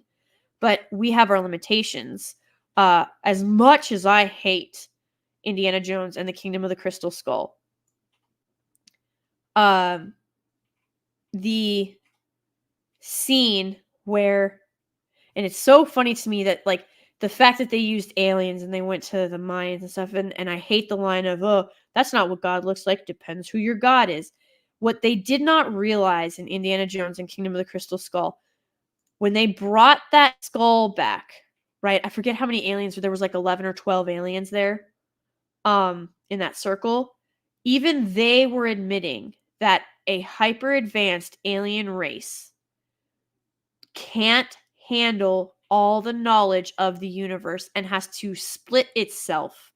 But we have our limitations. As much as I hate Indiana Jones and the Kingdom of the Crystal Skull, the scene where, and it's so funny to me that like the fact that they used aliens and they went to the Mayans and stuff, and I hate the line of, "Oh, that's not what God looks like, depends who your God is." What they did not realize in Indiana Jones and Kingdom of the Crystal Skull, when they brought that skull back, right? I forget how many aliens, there was like 11 or 12 aliens there in that circle. Even they were admitting that a hyper advanced alien race can't handle all the knowledge of the universe and has to split itself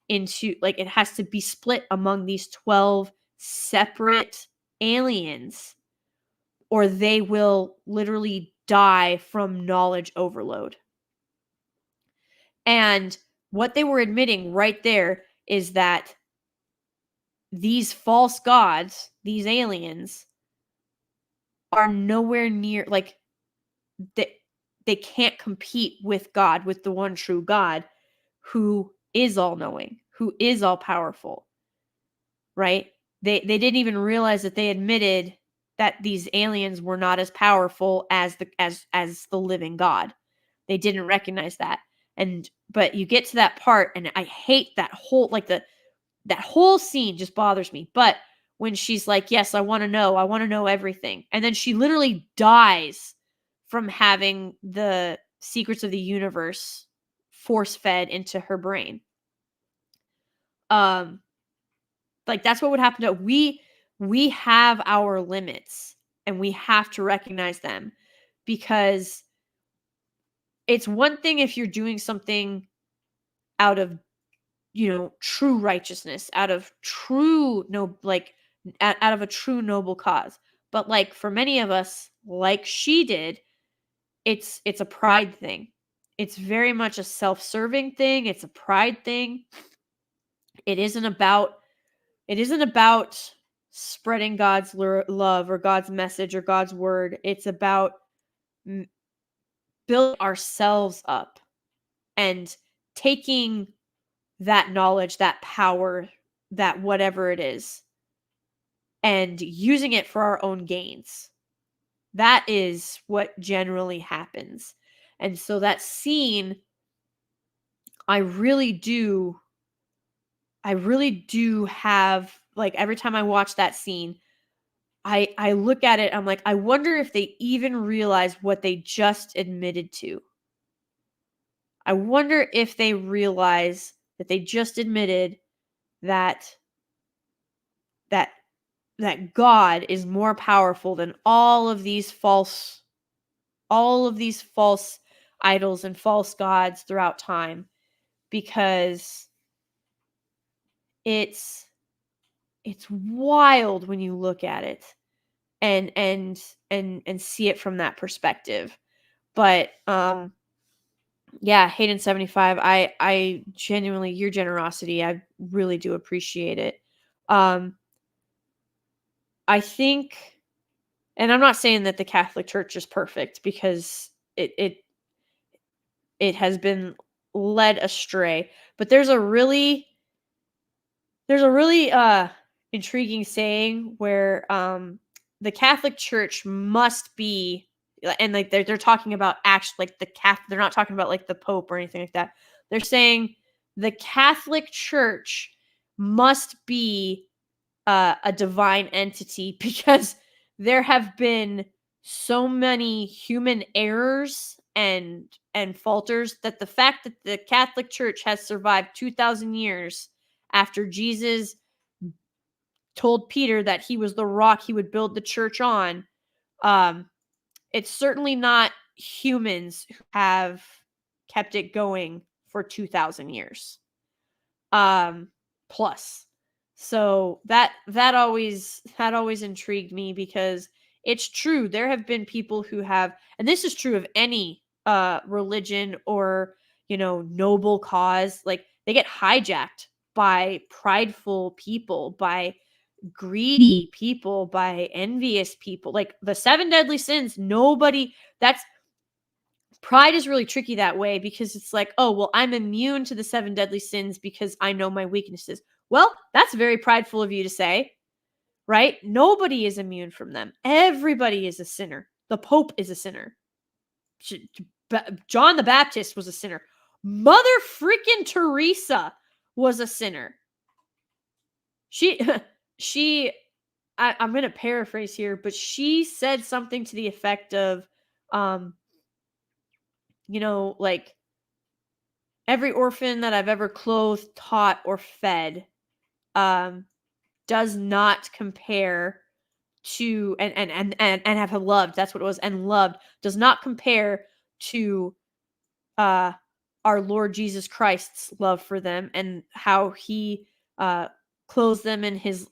into, like, it has to be split among these 12 separate aliens, or they will literally die from knowledge overload. And what they were admitting right there is that these false gods, these aliens, are nowhere near, like, they can't compete with God, with the one true God, who is all-knowing, who is all-powerful, right? They didn't even realize that they admitted that these aliens were not as powerful as the living God. They didn't recognize that. But you get to that part, and I hate that whole, like, that whole scene just bothers me. But when she's like, "Yes, I want to know everything," and then she literally dies from having the secrets of the universe force fed into her brain. Like, that's what would happen to we have our limits, and we have to recognize them, because it's one thing if you're doing something out of, true righteousness, out of true out of a true noble cause. But like for many of us, like she did, it's a pride thing. It's very much a self-serving thing. It's a pride thing. It isn't about spreading God's love or God's message or God's word. It's about building ourselves up and taking that knowledge, that power, that whatever it is, and using it for our own gains. That is what generally happens. And so that scene, I really do have, like, every time I watch that scene, I look at it, I'm like, I wonder if they even realize what they just admitted to. I wonder if they realize that they just admitted that God is more powerful than all of these false idols and false gods throughout time, because it's wild when you look at it and see it from that perspective. But yeah, Hayden 75, I genuinely, your generosity, I really do appreciate it. I think and I'm not saying that the Catholic Church is perfect, because it has been led astray, but there's a really intriguing saying where the Catholic Church must be, and like they're talking about actually like they're not talking about like the Pope or anything like that. They're saying the Catholic Church must be a divine entity, because there have been so many human errors and falters, that the fact that the Catholic Church has survived 2,000 years after Jesus told Peter that he was the rock he would build the church on, um, it's certainly not humans who have kept it going for 2,000 years. Plus. So that always intrigued me, because it's true. There have been people who have, and this is true of any religion or, noble cause, like they get hijacked by prideful people, by greedy people, by envious people. Like the seven deadly sins, that's pride is really tricky that way, because it's like, oh, well, I'm immune to the seven deadly sins because I know my weaknesses. Well, that's very prideful of you to say, right? Nobody is immune from them. Everybody is a sinner. The Pope is a sinner. John the Baptist was a sinner. Mother freaking Teresa was a sinner. I'm going to paraphrase here, but she said something to the effect of, like, every orphan that I've ever clothed, taught, or fed does not compare to, and have loved, that's what it was, and loved, does not compare to our Lord Jesus Christ's love for them, and how he clothes them in his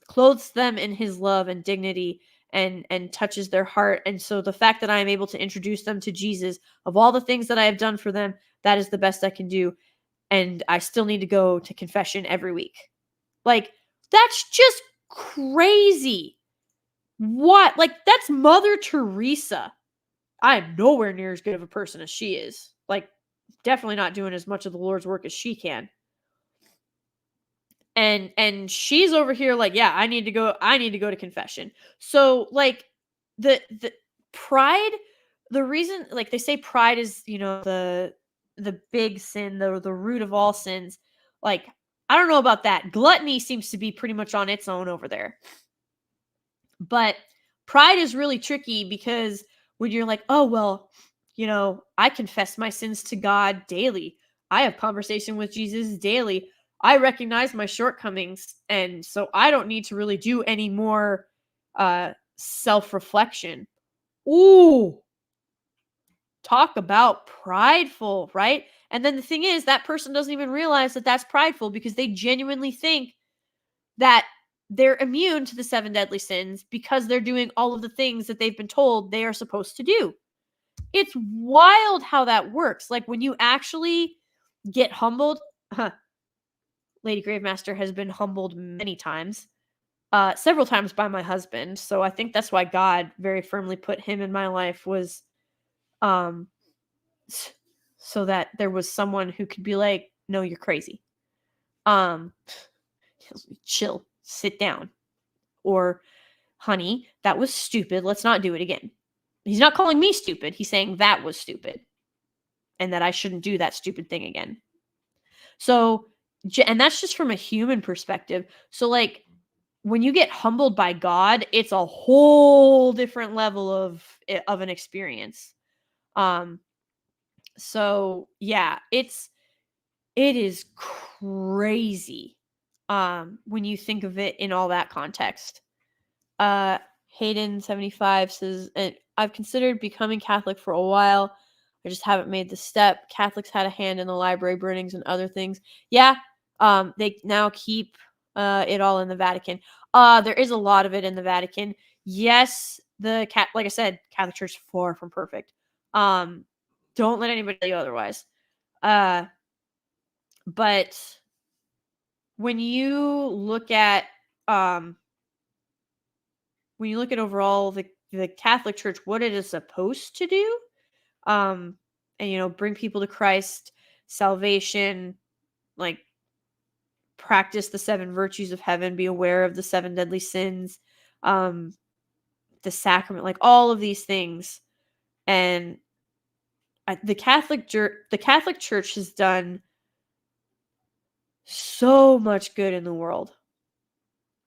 love and dignity, and touches their heart. And so the fact that I am able to introduce them to Jesus, of all the things that I have done for them, that is the best I can do. And I still need to go to confession every week. Like, that's just crazy. What? Like, that's Mother Teresa. I am nowhere near as good of a person as she is. Like, definitely not doing as much of the Lord's work as she can. And she's over here like, yeah, I need to go to confession. So, like, the pride, the reason, like, they say pride is, the big sin, the root of all sins. Like, I don't know about that. Gluttony seems to be pretty much on its own over there. But pride is really tricky, because when you're like, oh, well, I confess my sins to God daily. I have conversation with Jesus daily. I recognize my shortcomings, and so I don't need to really do any more self-reflection. Ooh, talk about prideful, right? And then the thing is, that person doesn't even realize that that's prideful, because they genuinely think that they're immune to the seven deadly sins because they're doing all of the things that they've been told they are supposed to do. It's wild how that works. Like, when you actually get humbled, Lady Gravemaster has been humbled many times, several times by my husband. So I think that's why God very firmly put him in my life, was so that there was someone who could be like, no, you're crazy. Chill, sit down. Or, honey, that was stupid. Let's not do it again. He's not calling me stupid. He's saying that was stupid, and that I shouldn't do that stupid thing again. So, and that's just from a human perspective. So, like, when you get humbled by God, it's a whole different level of an experience. So yeah, it is crazy when you think of it in all that context. Hayden75 says, I've considered becoming Catholic for a while. I just haven't made the step. Catholics had a hand in the library burnings and other things. Yeah, they now keep it all in the Vatican. There is a lot of it in the Vatican. Yes, like I said, Catholic Church is far from perfect. Don't let anybody tell you otherwise. But when you look at overall the Catholic Church what it is supposed to do, and bring people to Christ, salvation, like practice the 7 virtues of heaven, be aware of the 7 deadly sins, the sacrament, like all of these things. And the Catholic Church has done so much good in the world,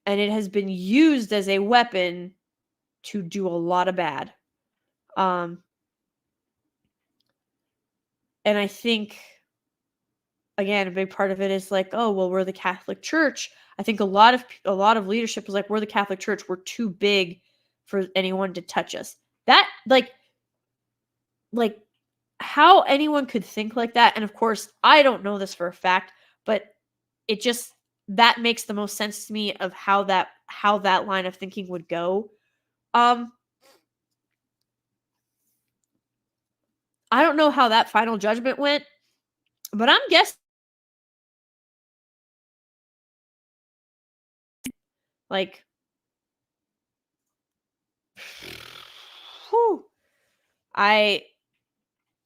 and it has been used as a weapon to do a lot of bad. And I think, again, a big part of it is like, oh, well, we're the Catholic Church. I think a lot of leadership was like, we're the Catholic Church. We're too big for anyone to touch us. That like how anyone could think like that. And of course, I don't know this for a fact, but it just, that makes the most sense to me of how that line of thinking would go. I don't know how that final judgment went, but I'm guessing like, whew, I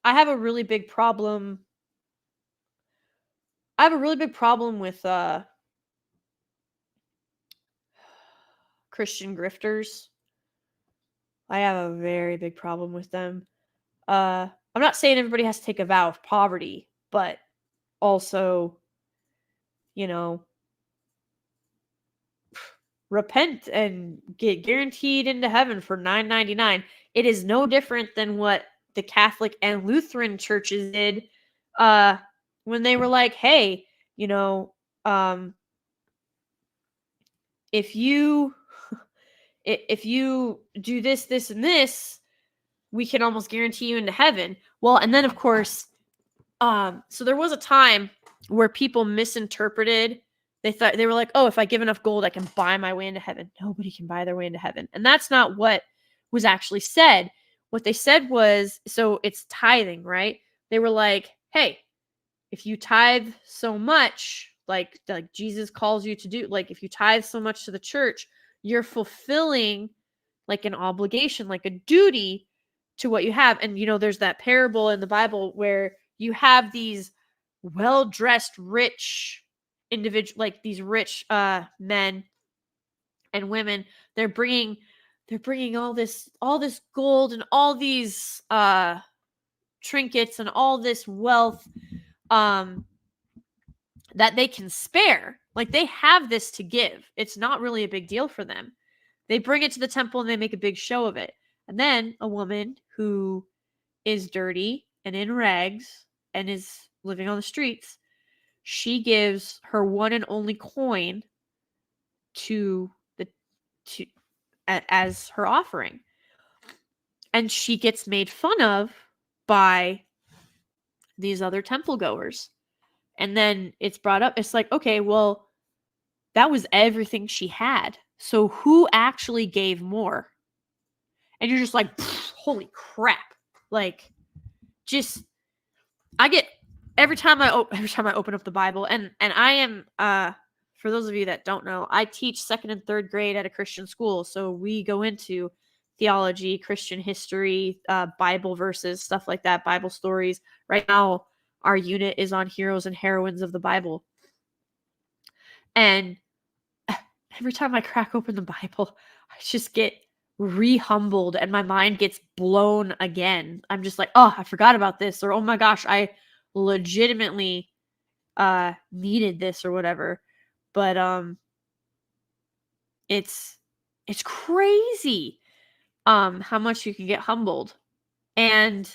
have a really big problem. I have a really big problem with Christian grifters. I have a very big problem with them. I'm not saying everybody has to take a vow of poverty, but also, repent and get guaranteed into heaven for $9.99. It is no different than what the Catholic and Lutheran churches did when they were like, hey, if you do this, this, and this, we can almost guarantee you into heaven. Well, and then of course, so there was a time where people misinterpreted. They were like, oh, if I give enough gold, I can buy my way into heaven. Nobody can buy their way into heaven. And that's not what was actually said. What they said was, so it's tithing, right? They were like, hey, if you tithe so much, like Jesus calls you to do, like if you tithe so much to the church, you're fulfilling like an obligation, like a duty to what you have. And there's that parable in the Bible where you have these well-dressed rich individual, like these rich men and women. They're bringing all this gold and all these trinkets and all this wealth that they can spare. Like they have this to give. It's not really a big deal for them. They bring it to the temple and they make a big show of it. And then a woman who is dirty and in rags and is living on the streets, she gives her one and only coin as her offering. And she gets made fun of by these other temple goers. And then it's brought up. It's like, okay, well, that was everything she had. So who actually gave more? And you're just like, holy crap. Like, just, I get, every time I open up the Bible, and I am, for those of you that don't know, I teach 2nd and 3rd grade at a Christian school. So we go into theology, Christian history, Bible verses, stuff like that, Bible stories. Right now, our unit is on heroes and heroines of the Bible. And every time I crack open the Bible, I just get re-humbled and my mind gets blown again. I'm just like, oh, I forgot about this, or oh my gosh, I legitimately needed this or whatever. But it's crazy how much you can get humbled. And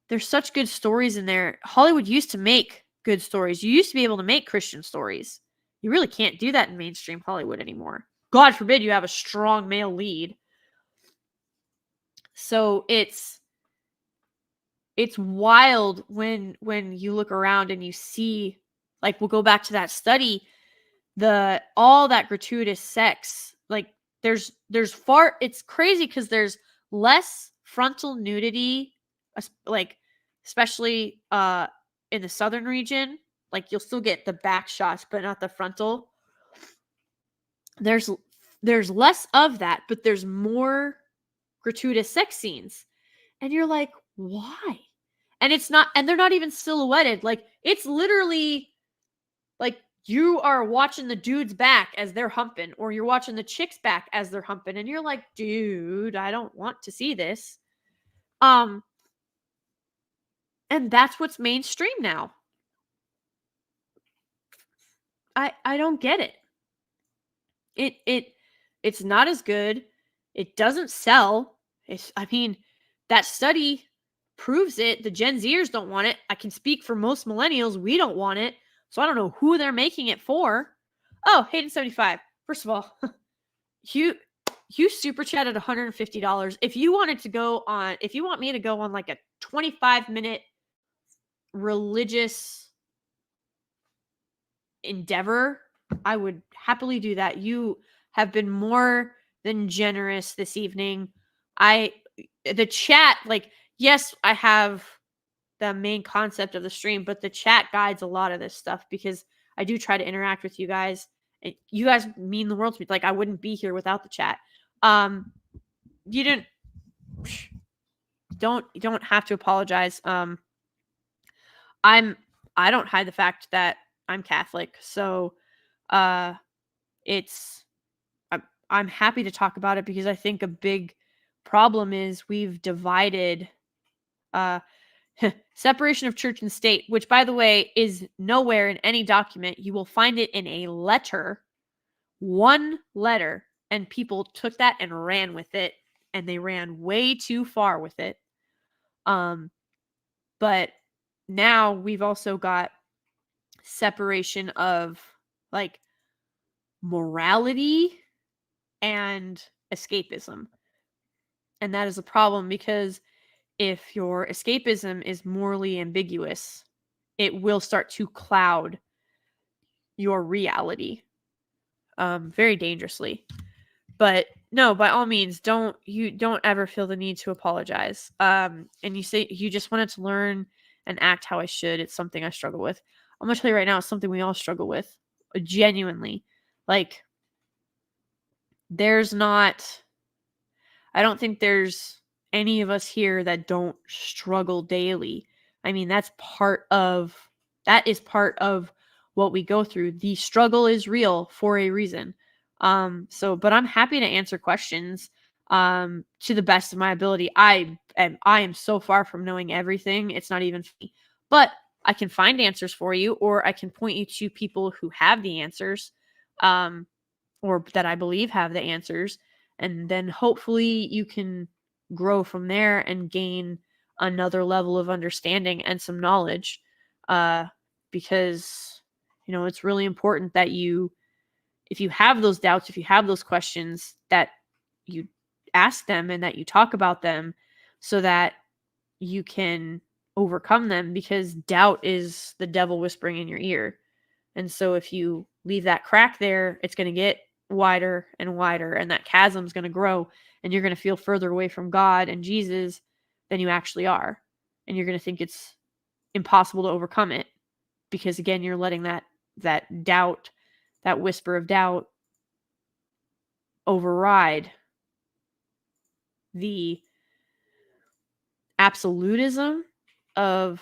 there's such good stories in there. Hollywood used to make good stories. You used to be able to make Christian stories. You really can't do that in mainstream Hollywood anymore. God forbid you have a strong male lead. So it's wild when you look around and you see, like, we'll go back to that study, all that gratuitous sex. Like it's crazy because there's less frontal nudity, like especially in the southern region. Like you'll still get the back shots, but not the frontal. There's less of that, but there's more gratuitous sex scenes. And you're like, why? And it's not, and they're not even silhouetted. Like, it's literally like you are watching the dude's back as they're humping, or you're watching the chick's back as they're humping, and you're like, dude, I don't want to see this. And that's what's mainstream now. I don't get it. It's not as good. It doesn't sell. I mean, that study proves it. The Gen Zers don't want it. I can speak for most millennials. We don't want it. So I don't know who they're making it for. Oh, Hayden75. First of all, you super chatted $150. If you want me to go on like a 25-minute religious endeavor, I would happily do that. You have been more than generous this evening. The chat, like, yes, I have the main concept of the stream, but the chat guides a lot of this stuff because I do try to interact with you guys. And you guys mean the world to me. Like, I wouldn't be here without the chat. You don't have to apologize. I don't hide the fact that I'm Catholic, so I'm happy to talk about it because I think a big problem is we've divided separation of church and state, which, by the way, is nowhere in any document. You will find it in a letter, one letter, and people took that and ran with it, and they ran way too far with it. But now we've also got separation of like morality and escapism. And that is a problem because if your escapism is morally ambiguous, it will start to cloud your reality very dangerously. But no, by all means, don't ever feel the need to apologize. And you say you just wanted to learn and act how I should. It's something I struggle with. I'm gonna tell you right now, it's something we all struggle with. Genuinely. Like, I don't think there's any of us here that don't struggle daily. I mean, that is part of what we go through. The struggle is real for a reason. But I'm happy to answer questions to the best of my ability. I am so far from knowing everything. It's not even funny. But I can find answers for you, or I can point you to people who have the answers, or that I believe have the answers. And then hopefully you can grow from there and gain another level of understanding and some knowledge. Because, it's really important that if you have those doubts, if you have those questions, that you ask them and that you talk about them so that you can overcome them, because doubt is the devil whispering in your ear. And so if you leave that crack there, it's going to get wider and wider, and that chasm's going to grow, and you're going to feel further away from God and Jesus than you actually are. And you're going to think it's impossible to overcome it because, again, you're letting that doubt, that whisper of doubt, override the absolutism of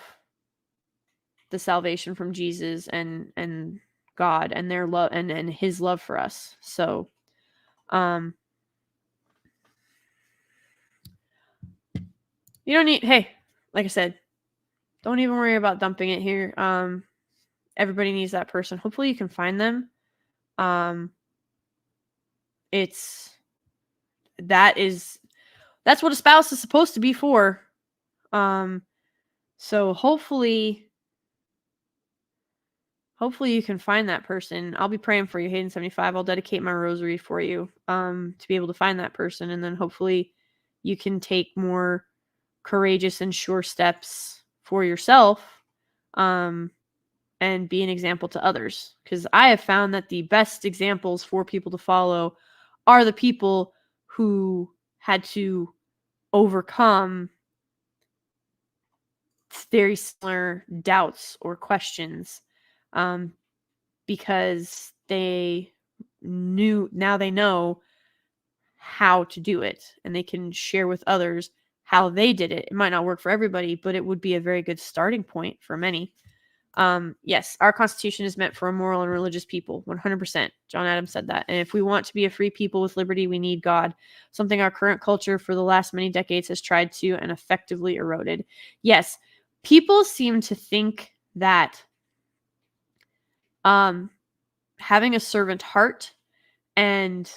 the salvation from Jesus and God and their love and his love for us. So you don't need, hey, like I said, don't even worry about dumping it here. Everybody needs that person. Hopefully you can find them. That's what a spouse is supposed to be for. So hopefully you can find that person. I'll be praying for you, Hayden75. I'll dedicate my rosary for you to be able to find that person. And then hopefully you can take more courageous and sure steps for yourself and be an example to others. Because I have found that the best examples for people to follow are the people who had to overcome very similar doubts or questions because they know how to do it, and they can share with others how they did it. It might not work for everybody, but it would be a very good starting point for many. Yes, our Constitution is meant for a moral and religious people. 100%. John Adams said that. And if we want to be a free people with liberty, we need God, something our current culture for the last many decades has tried to and effectively eroded. Yes, people seem to think that having a servant heart and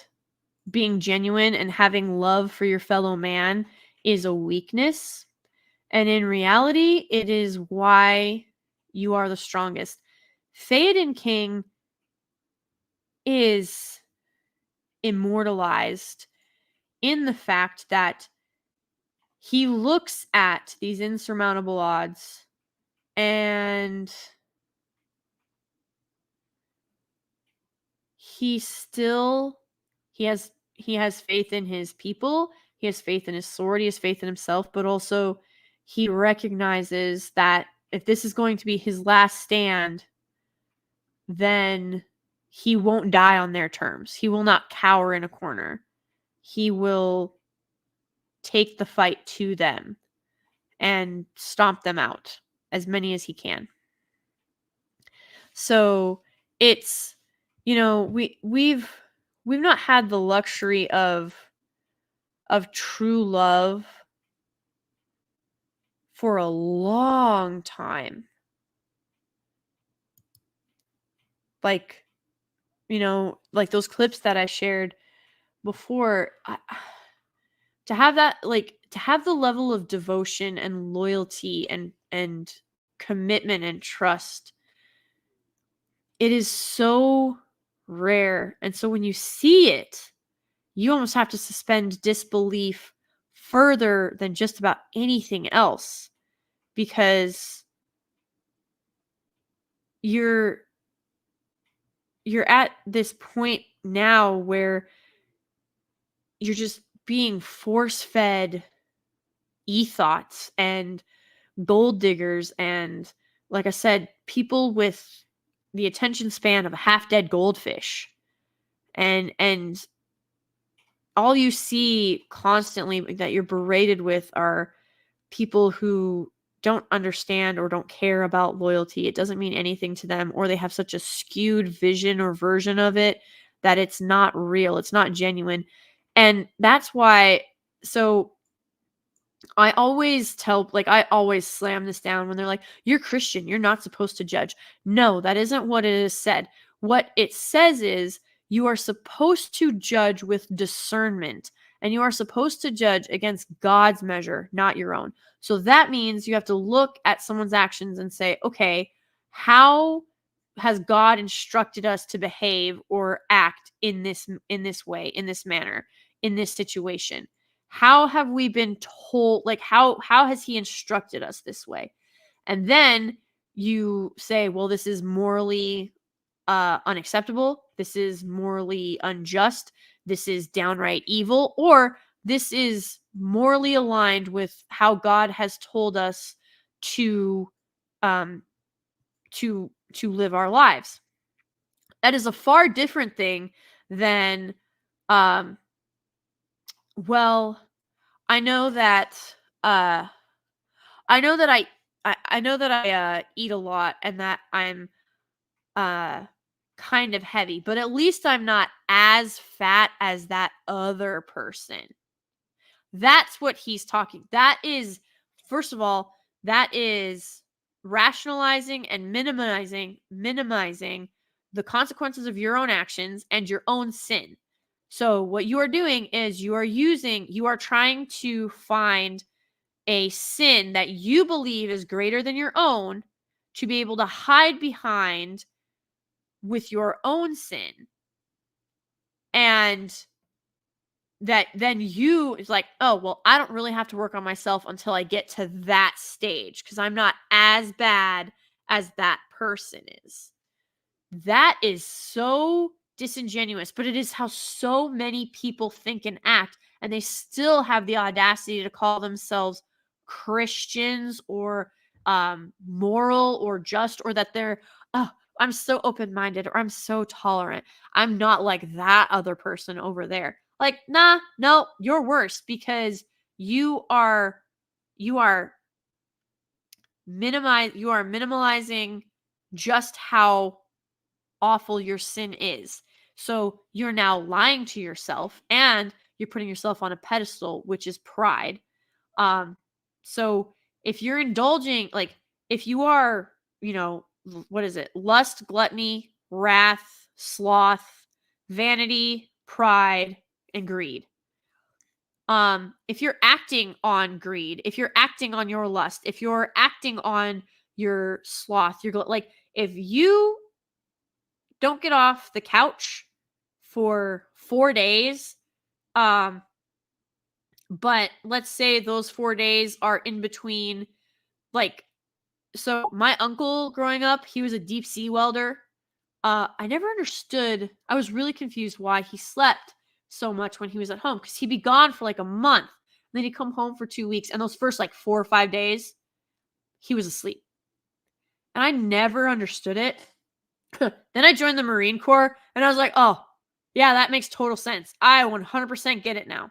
being genuine and having love for your fellow man is a weakness. And in reality, it is why you are the strongest. Theoden King is immortalized in the fact that he looks at these insurmountable odds and he has faith in his people, he has faith in his sword, he has faith in himself, but also he recognizes that if this is going to be his last stand, then he won't die on their terms. He will not cower in a corner. He will take the fight to them and stomp them out, as many as he can. So it's, we've not had the luxury of true love for a long time. Like, like those clips that I shared before, to have that, to have the level of devotion and loyalty and commitment and trust, it is so rare. And so when you see it, you almost have to suspend disbelief further than just about anything else, because you're at this point now where you're just being force-fed e-thoughts and gold diggers and, like I said, people with the attention span of a half-dead goldfish. And all you see constantly that you're berated with are people who don't understand or don't care about loyalty. It doesn't mean anything to them, or they have such a skewed vision or version of it that it's not real. It's not genuine. And that's why, so I always I always slam this down when they're like, you're Christian, you're not supposed to judge. No, that isn't what it is said. What it says is you are supposed to judge with discernment, and you are supposed to judge against God's measure, not your own. So that means you have to look at someone's actions and say, okay, how has God instructed us to behave or act in this way, in this manner, in this situation? How have we been told, how has he instructed us this way? And then you say, well, this is morally unacceptable. This is morally unjust. This is downright evil, or this is morally aligned with how God has told us to live our lives. That is a far different thing than well, I know that I eat a lot and that I'm kind of heavy, but at least I'm not as fat as that other person. That's what he's talking. That is, first of all, that is rationalizing and minimizing the consequences of your own actions and your own sin. So what you are doing is you are trying to find a sin that you believe is greater than your own to be able to hide behind with your own sin. And that then you is like, oh, well, I don't really have to work on myself until I get to that stage because I'm not as bad as that person is. That is so disingenuous, but it is how so many people think and act, and they still have the audacity to call themselves Christians or moral or just, or that they're I'm so open-minded or I'm so tolerant. I'm not like that other person over there. Like, nah, no, you're worse because you are you are minimalizing just how awful your sin is. So you're now lying to yourself and you're putting yourself on a pedestal, which is pride. So if you're indulging, like if you are, what is it? Lust, gluttony, wrath, sloth, vanity, pride, and greed. If you're acting on greed, if you're acting on your lust, if you're acting on your sloth, like if you don't get off the couch for 4 days, but let's say those 4 days are in between, like, so my uncle growing up, he was a deep sea welder. I never understood. I was really confused why he slept so much when he was at home because he'd be gone for like a month. And then he'd come home for 2 weeks. And those first like 4 or 5 days, he was asleep. And I never understood it. Then I joined the Marine Corps and I was like, oh, yeah, that makes total sense. I 100% get it now.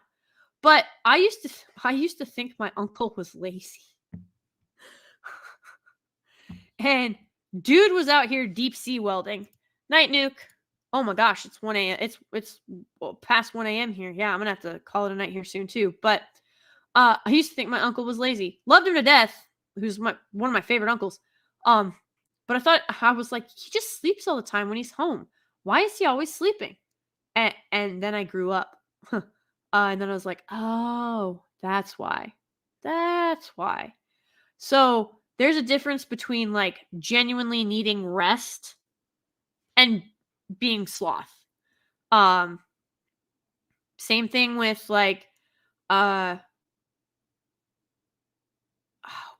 But I used to think my uncle was lazy. And dude was out here deep sea welding. Night, Nuke. Oh my gosh, it's 1 a.m. It's past 1 a.m. here. Yeah, I'm gonna have to call it a night here soon too. But I used to think my uncle was lazy. Loved him to death. Who's one of my favorite uncles. But I was like, he just sleeps all the time when he's home. Why is he always sleeping? And then I grew up. And then I was like, oh, that's why. That's why. So there's a difference between like genuinely needing rest and being sloth. Same thing with like, oh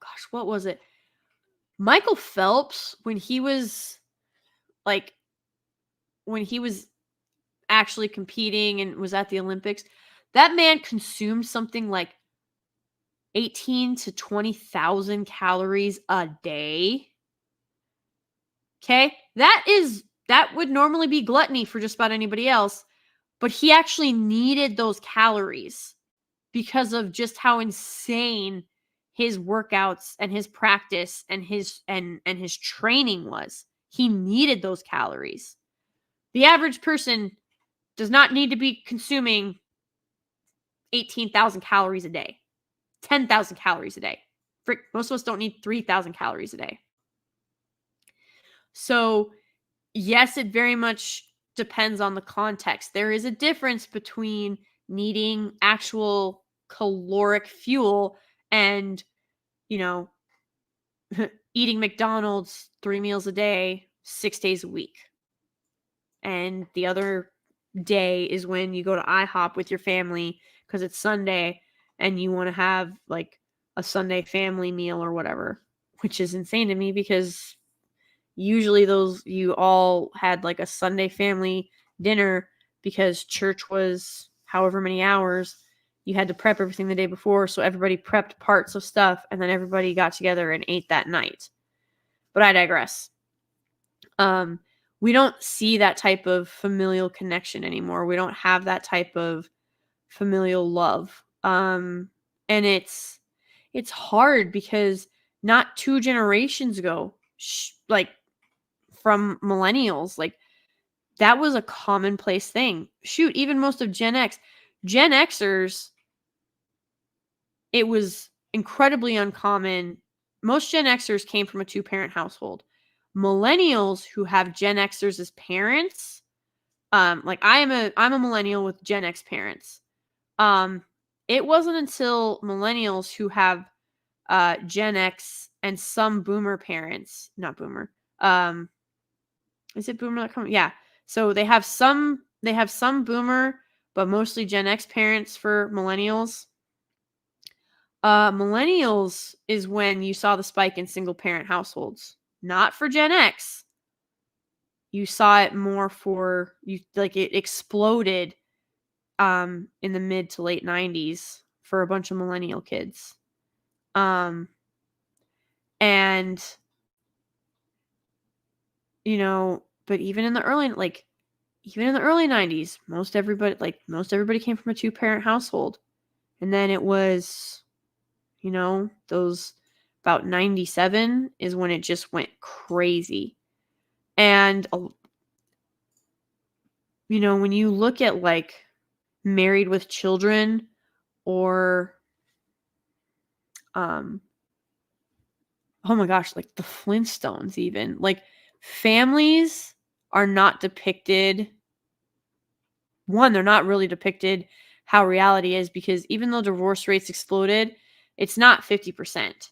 gosh, what was it? Michael Phelps, when he was actually competing and was at the Olympics, that man consumed something like 18 to 20,000 calories a day. Okay? That would normally be gluttony for just about anybody else, but he actually needed those calories because of just how insane his workouts and his practice and his training was. He needed those calories. The average person does not need to be consuming 18,000 calories a day, 10,000 calories a day. Frick, most of us don't need 3,000 calories a day. So, yes, it very much depends on the context. There is a difference between needing actual caloric fuel and, eating McDonald's 3 meals a day, 6 days a week. And the other day is when you go to IHOP with your family because it's Sunday and you want to have like a Sunday family meal or whatever, which is insane to me because usually you all had like a Sunday family dinner because church was however many hours. You had to prep everything the day before, so everybody prepped parts of stuff and then everybody got together and ate that night. But I digress. We don't see that type of familial connection anymore. We don't have that type of familial love. And it's hard because not 2 generations ago, like from millennials, like that was a commonplace thing. Shoot, even most of Gen Xers, it was incredibly uncommon. Most Gen Xers came from a 2-parent household. Millennials who have Gen Xers as parents, like I'm a millennial with Gen X parents. It wasn't until millennials who have Gen X and some boomer parents, not boomer. Is it boomer.com? Yeah. So they have some boomer, but mostly Gen X parents for millennials. Millennials is when you saw the spike in single parent households. Not for Gen X. You saw it more for it exploded in the mid to late 90s for a bunch of millennial kids. And but even in the early 90s, most everybody came from a two-parent household. And then it was, those about 97 is when it just went crazy. And when you look at like Married with Children or oh my gosh, like the Flintstones, even like families are not depicted. One, they're not really depicted how reality is, because even though divorce rates exploded, it's not 50%.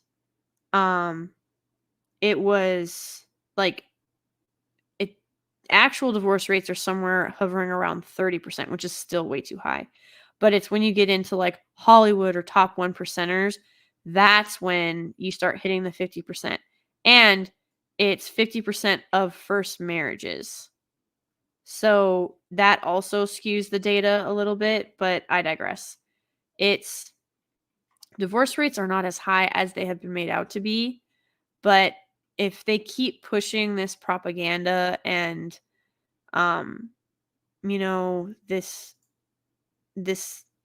It was like actual divorce rates are somewhere hovering around 30%, which is still way too high. But it's when you get into like Hollywood or top 1%ers, that's when you start hitting the 50%. And it's 50% of first marriages. So that also skews the data a little bit, but I digress. Divorce rates are not as high as they have been made out to be, but if they keep pushing this propaganda and this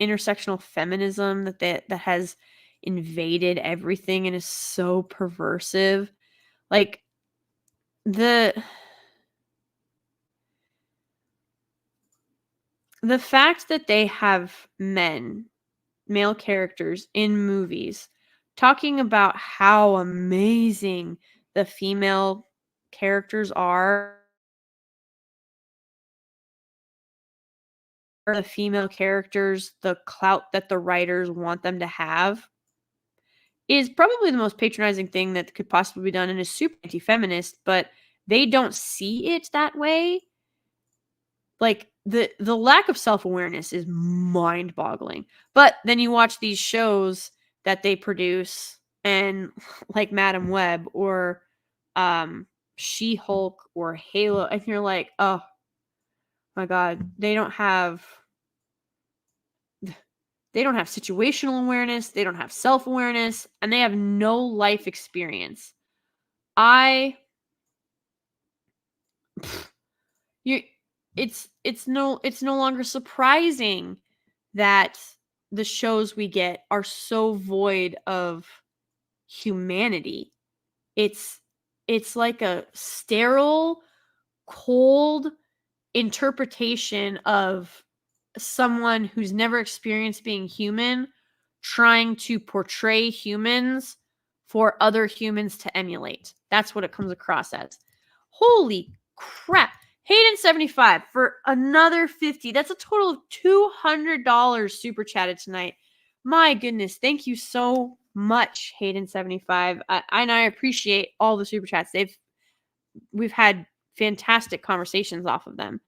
intersectional feminism that has invaded everything and is so perversive, like the fact that they have male characters in movies talking about how amazing the female characters are, the clout that the writers want them to have, is probably the most patronizing thing that could possibly be done, and is super anti-feminist, but they don't see it that way. Like the lack of self-awareness is mind-boggling. But then you watch these shows that they produce, and like Madam Web or She-Hulk or Halo, and you're like, oh my god, they don't have situational awareness, they don't have self-awareness, and they have no life experience. It's no longer surprising that the shows we get are so void of humanity. It's like a sterile, cold interpretation of someone who's never experienced being human trying to portray humans for other humans to emulate. That's what it comes across as. Holy crap. Hayden75 for another 50. That's a total of $200 super chatted tonight. My goodness. Thank you so much, Hayden75. And I appreciate all the super chats. We've had fantastic conversations off of them.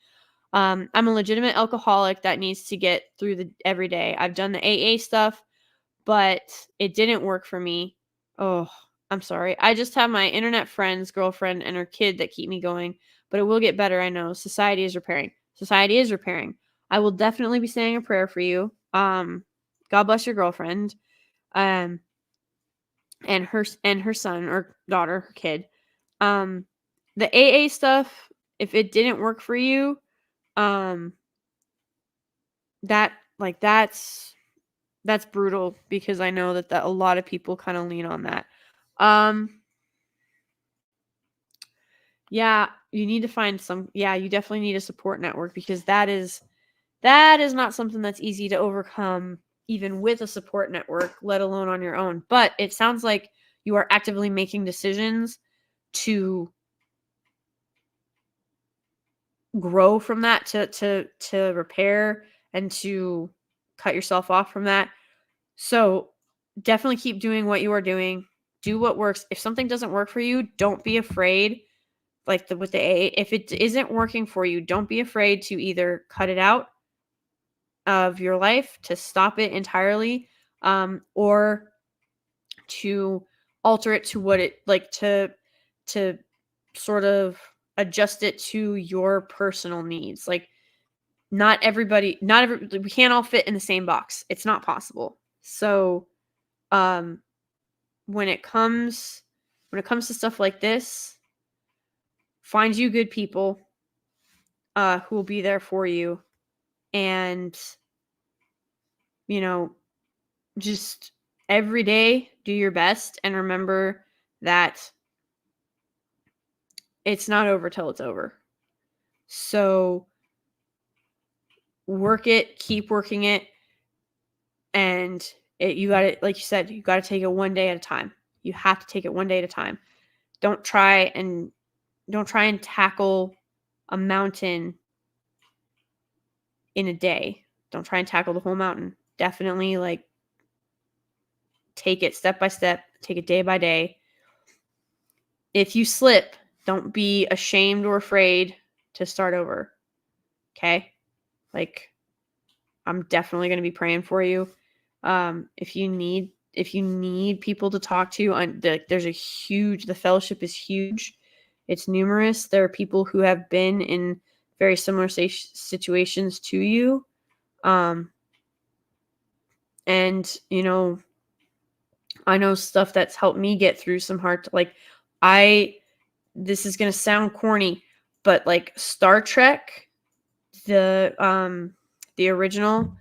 I'm a legitimate alcoholic that needs to get through the everyday. I've done the AA stuff, but it didn't work for me. Oh, I'm sorry. I just have my internet friends, girlfriend, and her kid that keep me going, but it will get better. I know. Society is repairing. I will definitely be saying a prayer for you. God bless your girlfriend. And her son or daughter, her kid. The AA stuff, if it didn't work for you, that's brutal, because I know that a lot of people kind of lean on that. Yeah, you need to find you definitely need a support network, because that is not something that's easy to overcome, even with a support network, let alone on your own. But it sounds like you are actively making decisions to grow from that, to repair and to cut yourself off from that. So definitely keep doing what you are doing. Do what works. If something doesn't work for you, don't be afraid. Like with the AA, if it isn't working for you, don't be afraid to either cut it out of your life, to stop it entirely, or to alter it to what it like to sort of adjust it to your personal needs. Like not everybody, we can't all fit in the same box. It's not possible. So when it comes to stuff like this, find you good people who will be there for you, and just every day do your best, and remember that it's not over till it's over. So work it, keep working it, and you got to, like you said, you got to take it one day at a time. You have to take it one day at a time. Don't try and tackle a mountain in a day. Don't try and tackle the whole mountain. Definitely take it step by step, take it day by day. If you slip, don't be ashamed or afraid to start over. Okay? I'm definitely going to be praying for you. If you need people to talk to, the fellowship is huge. It's numerous. There are people who have been in very similar situations to you. And I know stuff that's helped me get through some hard, this is going to sound corny, but Star Trek, the original,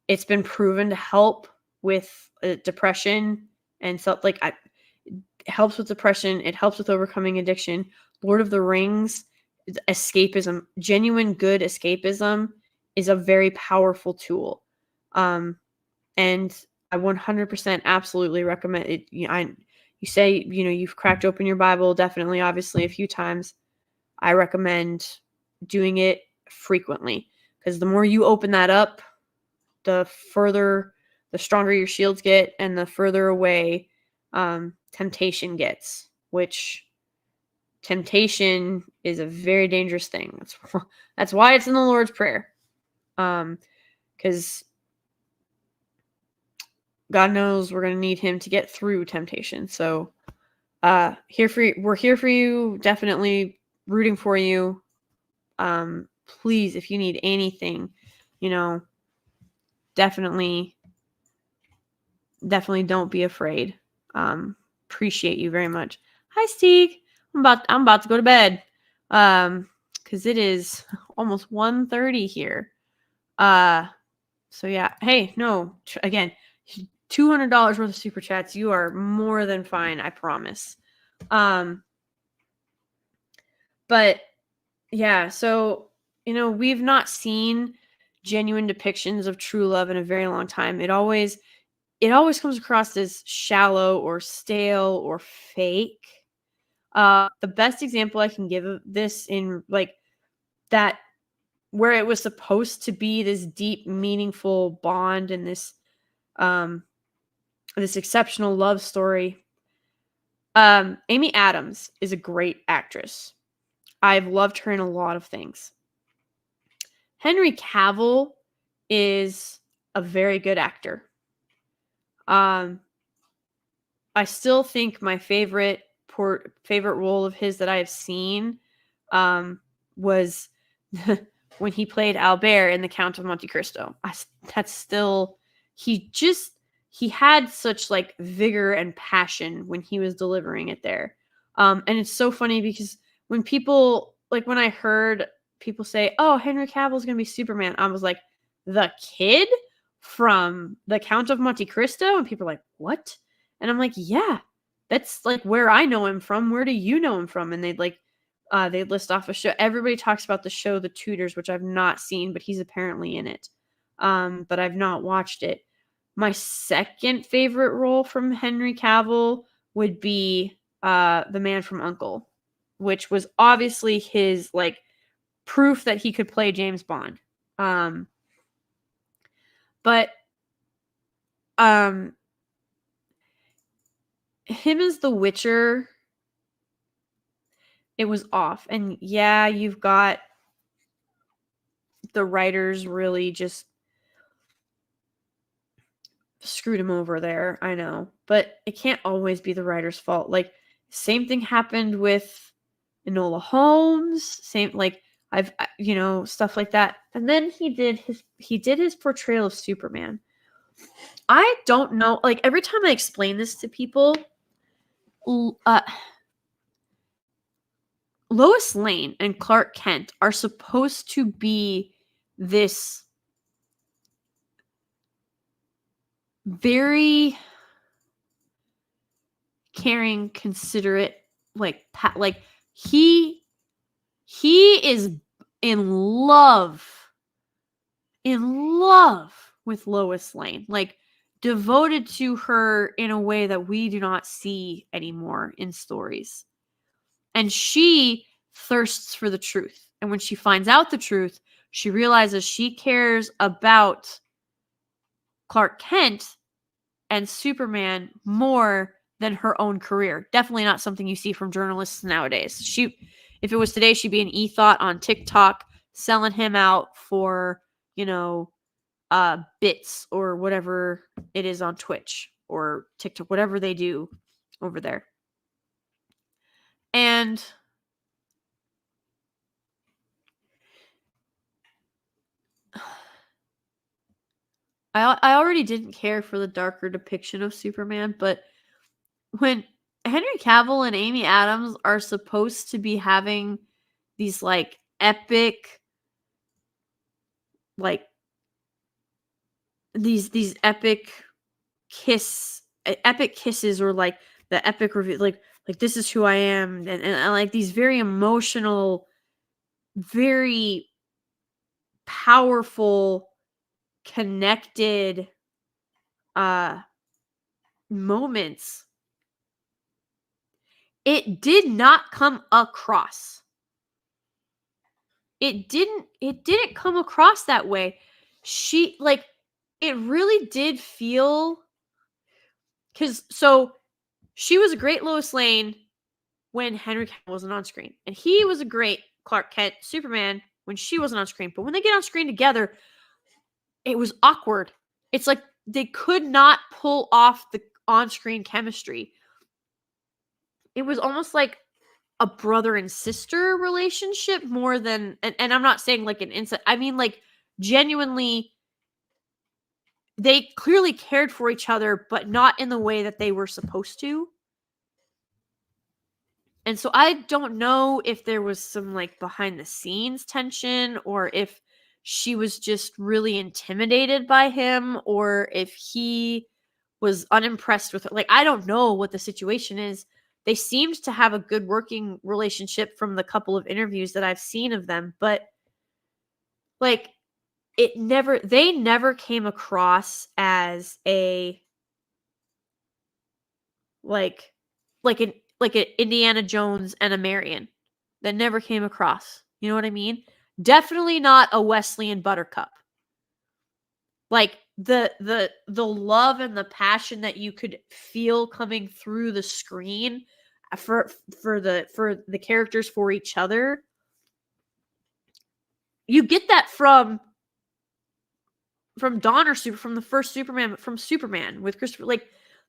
it's been proven to help with depression and stuff. It helps with depression. It helps with overcoming addiction. Lord of the Rings, escapism, genuine good escapism is a very powerful tool. And I 100% absolutely recommend it. You say, you've cracked open your Bible, definitely, obviously, a few times. I recommend doing it frequently, because the more you open that up, the stronger your shields get, and the further away temptation gets, which temptation is a very dangerous thing. That's why it's in the Lord's Prayer. Because God knows we're going to need him to get through temptation. So we're here for you, definitely rooting for you. Please, if you need anything, definitely don't be afraid. Appreciate you very much. Hi, Steve. I'm about to go to bed. Because it is almost 1:30 here. So yeah. Hey, no, again, $200 worth of super chats. You are more than fine, I promise. But yeah, so we've not seen genuine depictions of true love in a very long time. It always comes across as shallow or stale or fake. The best example I can give of this in that, where it was supposed to be this deep, meaningful bond and this exceptional love story. Amy Adams is a great actress. I've loved her in a lot of things. Henry Cavill is a very good actor. I still think my favorite role of his that I have seen was when he played Albert in The Count of Monte Cristo. He had such vigor and passion when he was delivering it there. And it's so funny because when when I heard people say, "Oh, Henry Cavill's going to be Superman," I was like, "The kid from The Count of Monte Cristo?" And people are like, "What?" And I'm like, "Yeah, that's where I know him from. Where do you know him from?" And they'd list off a show. Everybody talks about the show The Tudors, which I've not seen, but he's apparently in it. But I've not watched it. My second favorite role from Henry Cavill would be The Man from U.N.C.L.E., which was obviously his proof that he could play James Bond. But him as the Witcher, it was off. And yeah, you've got the writers really just screwed him over there. I know, but it can't always be the writer's fault. Same thing happened with Enola Holmes. Same, stuff like that. And then he did his portrayal of Superman. I don't know. Every time I explain this to people, Lois Lane and Clark Kent are supposed to be this very caring, considerate, like he is in love with Lois Lane, like devoted to her in a way that we do not see anymore in stories. And she thirsts for the truth. And when she finds out the truth, she realizes she cares about Clark Kent and Superman more than her own career. Definitely not something you see from journalists nowadays. If it was today, she'd be an e-thought on TikTok selling him out for, bits or whatever it is on Twitch or TikTok, whatever they do over there. And I already didn't care for the darker depiction of Superman, but when Henry Cavill and Amy Adams are supposed to be having these like epic, like these epic kisses, or like the epic review, like this is who I am, and like these very emotional, very powerful, connected moments, it did not come across. It didn't come across that way. It really did feel, so she was a great Lois Lane when Henry Cavill wasn't on screen, and he was a great Clark Kent Superman when she wasn't on screen. But when they get on screen together, it was awkward. It's like they could not pull off the on-screen chemistry. It was almost like a brother and sister relationship more than, and I'm not saying like an instant. I mean, like, genuinely, they clearly cared for each other, but not in the way that they were supposed to. And so I don't know if there was some like behind the scenes tension, or if she was just really intimidated by him, or if he was unimpressed with her. Like, I don't know what the situation is. They seemed to have a good working relationship from the couple of interviews that I've seen of them, but like they never came across as a like an Indiana Jones and a Marion. That never came across. You know what I mean? Definitely not a Wesley and Buttercup. Like the love and the passion that you could feel coming through the screen for the characters, for each other. You get that from Donner from the first Superman, but from Superman with Christopher. Like,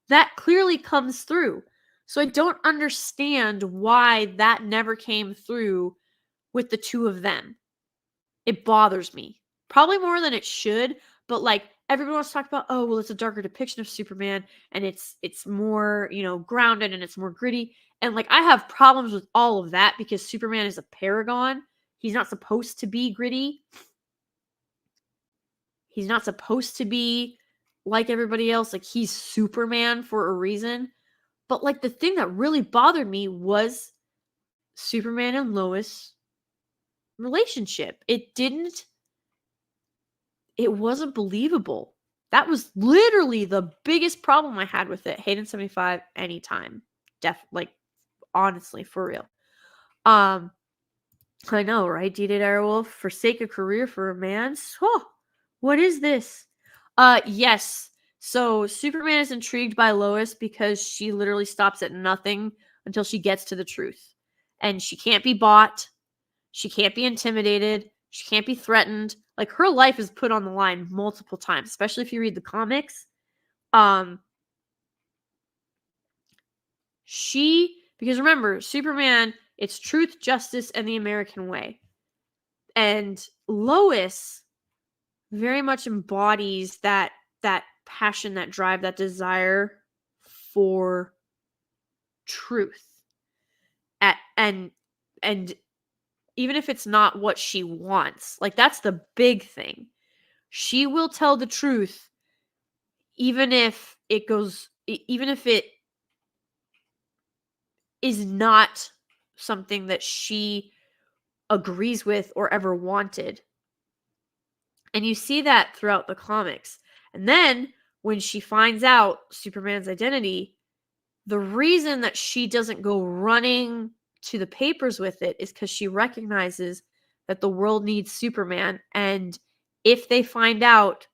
that clearly comes through. So I don't understand why that never came through with the two of them. It bothers me. Probably more than it should, but like, everyone wants to talk about, oh, well, it's a darker depiction of Superman, and it's more, grounded, and it's more gritty. And like, I have problems with all of that because Superman is a paragon. He's not supposed to be gritty. He's not supposed to be like everybody else. Like, he's Superman for a reason. But like, the thing that really bothered me was Superman and Lois relationship. It wasn't believable. That was literally the biggest problem I had with it. Hayden 75 anytime. Honestly, for real. I know, right? D-Day Direwolf, forsake a career for a man. Oh, what is this? Yes. So Superman is intrigued by Lois because she literally stops at nothing until she gets to the truth. And she can't be bought. She can't be intimidated. She can't be threatened. Like, her life is put on the line multiple times, especially if you read the comics. Because remember, Superman, it's truth, justice, and the American way. And Lois very much embodies that passion, that drive, that desire for truth. And and even if it's not what she wants, like that's the big thing. She will tell the truth even if even if it is not something that she agrees with or ever wanted. And you see that throughout the comics. And then when she finds out Superman's identity, the reason that she doesn't go running to the papers with it is because she recognizes that the world needs Superman. And if they find out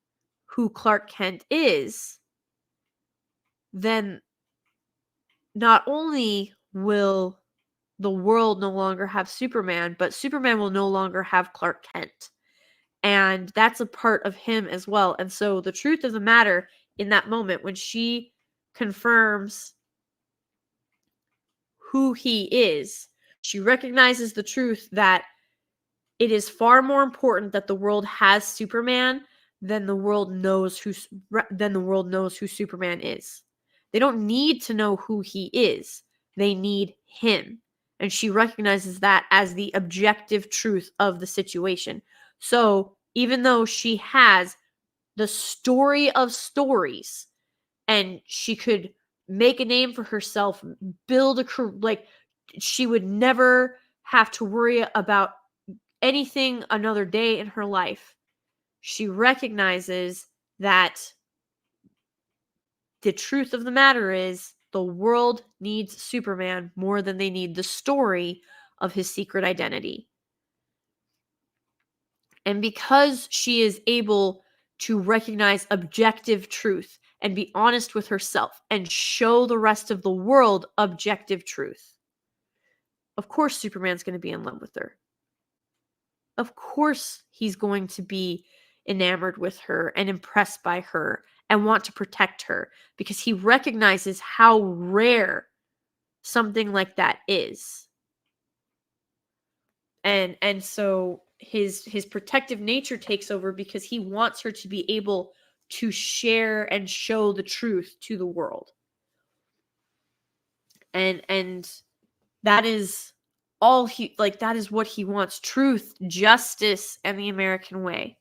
who Clark Kent is, then not only will the world no longer have Superman, but Superman will no longer have Clark Kent. And that's a part of him as well. And so the truth of the matter in that moment, when she confirms who he is, she recognizes the truth that it is far more important that the world has Superman than the world knows who Superman is. They don't need to know who he is. They need him. And she recognizes that as the objective truth of the situation. So even though she has the story of stories and she could make a name for herself, build a career, like she would never have to worry about anything another day in her life. She recognizes that the truth of the matter is the world needs Superman more than they need the story of his secret identity. And because she is able to recognize objective truth and be honest with herself and show the rest of the world objective truth, of course Superman's going to be in love with her. Of course he's going to be enamored with her and impressed by her and want to protect her because he recognizes how rare something like that is. And so his protective nature takes over because he wants her to be able to share and show the truth to the world. And that is all that is what he wants: truth, justice, and the American way.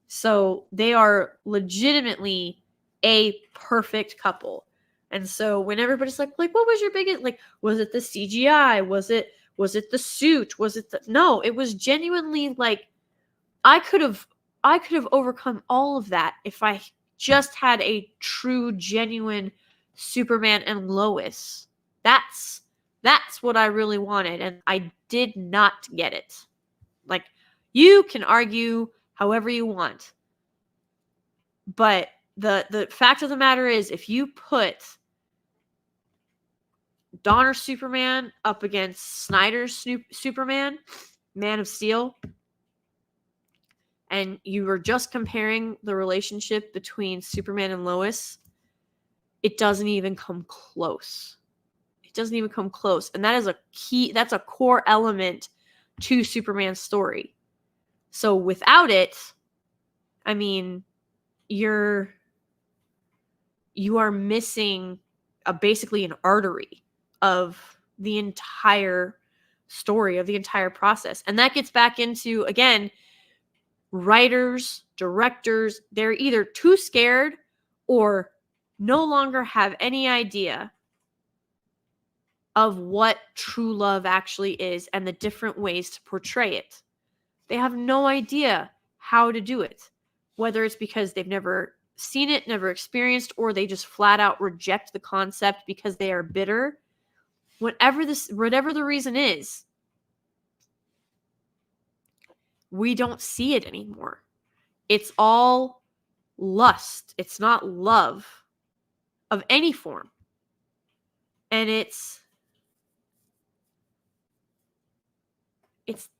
So they are legitimately a perfect couple. And so when everybody's like what was your biggest, was it the CGI? Was it the suit? Was it no, it was genuinely I could have overcome all of that if I just had a true, genuine Superman and Lois. That's what I really wanted, and I did not get it. You can argue however you want, but the fact of the matter is, if you put Donner Superman up against Snyder's Superman, Man of Steel, and you were just comparing the relationship between Superman and Lois, it doesn't even come close. It doesn't even come close. And that's a core element to Superman's story. So without it, I mean, you are missing basically an artery of the entire story, of the entire process. And that gets back into, again, writers, directors, they're either too scared or no longer have any idea of what true love actually is and the different ways to portray it. They have no idea how to do it, whether it's because they've never seen it, never experienced, or they just flat out reject the concept because they are bitter. Whatever the reason is, we don't see it anymore. It's all lust. It's not love of any form. And it's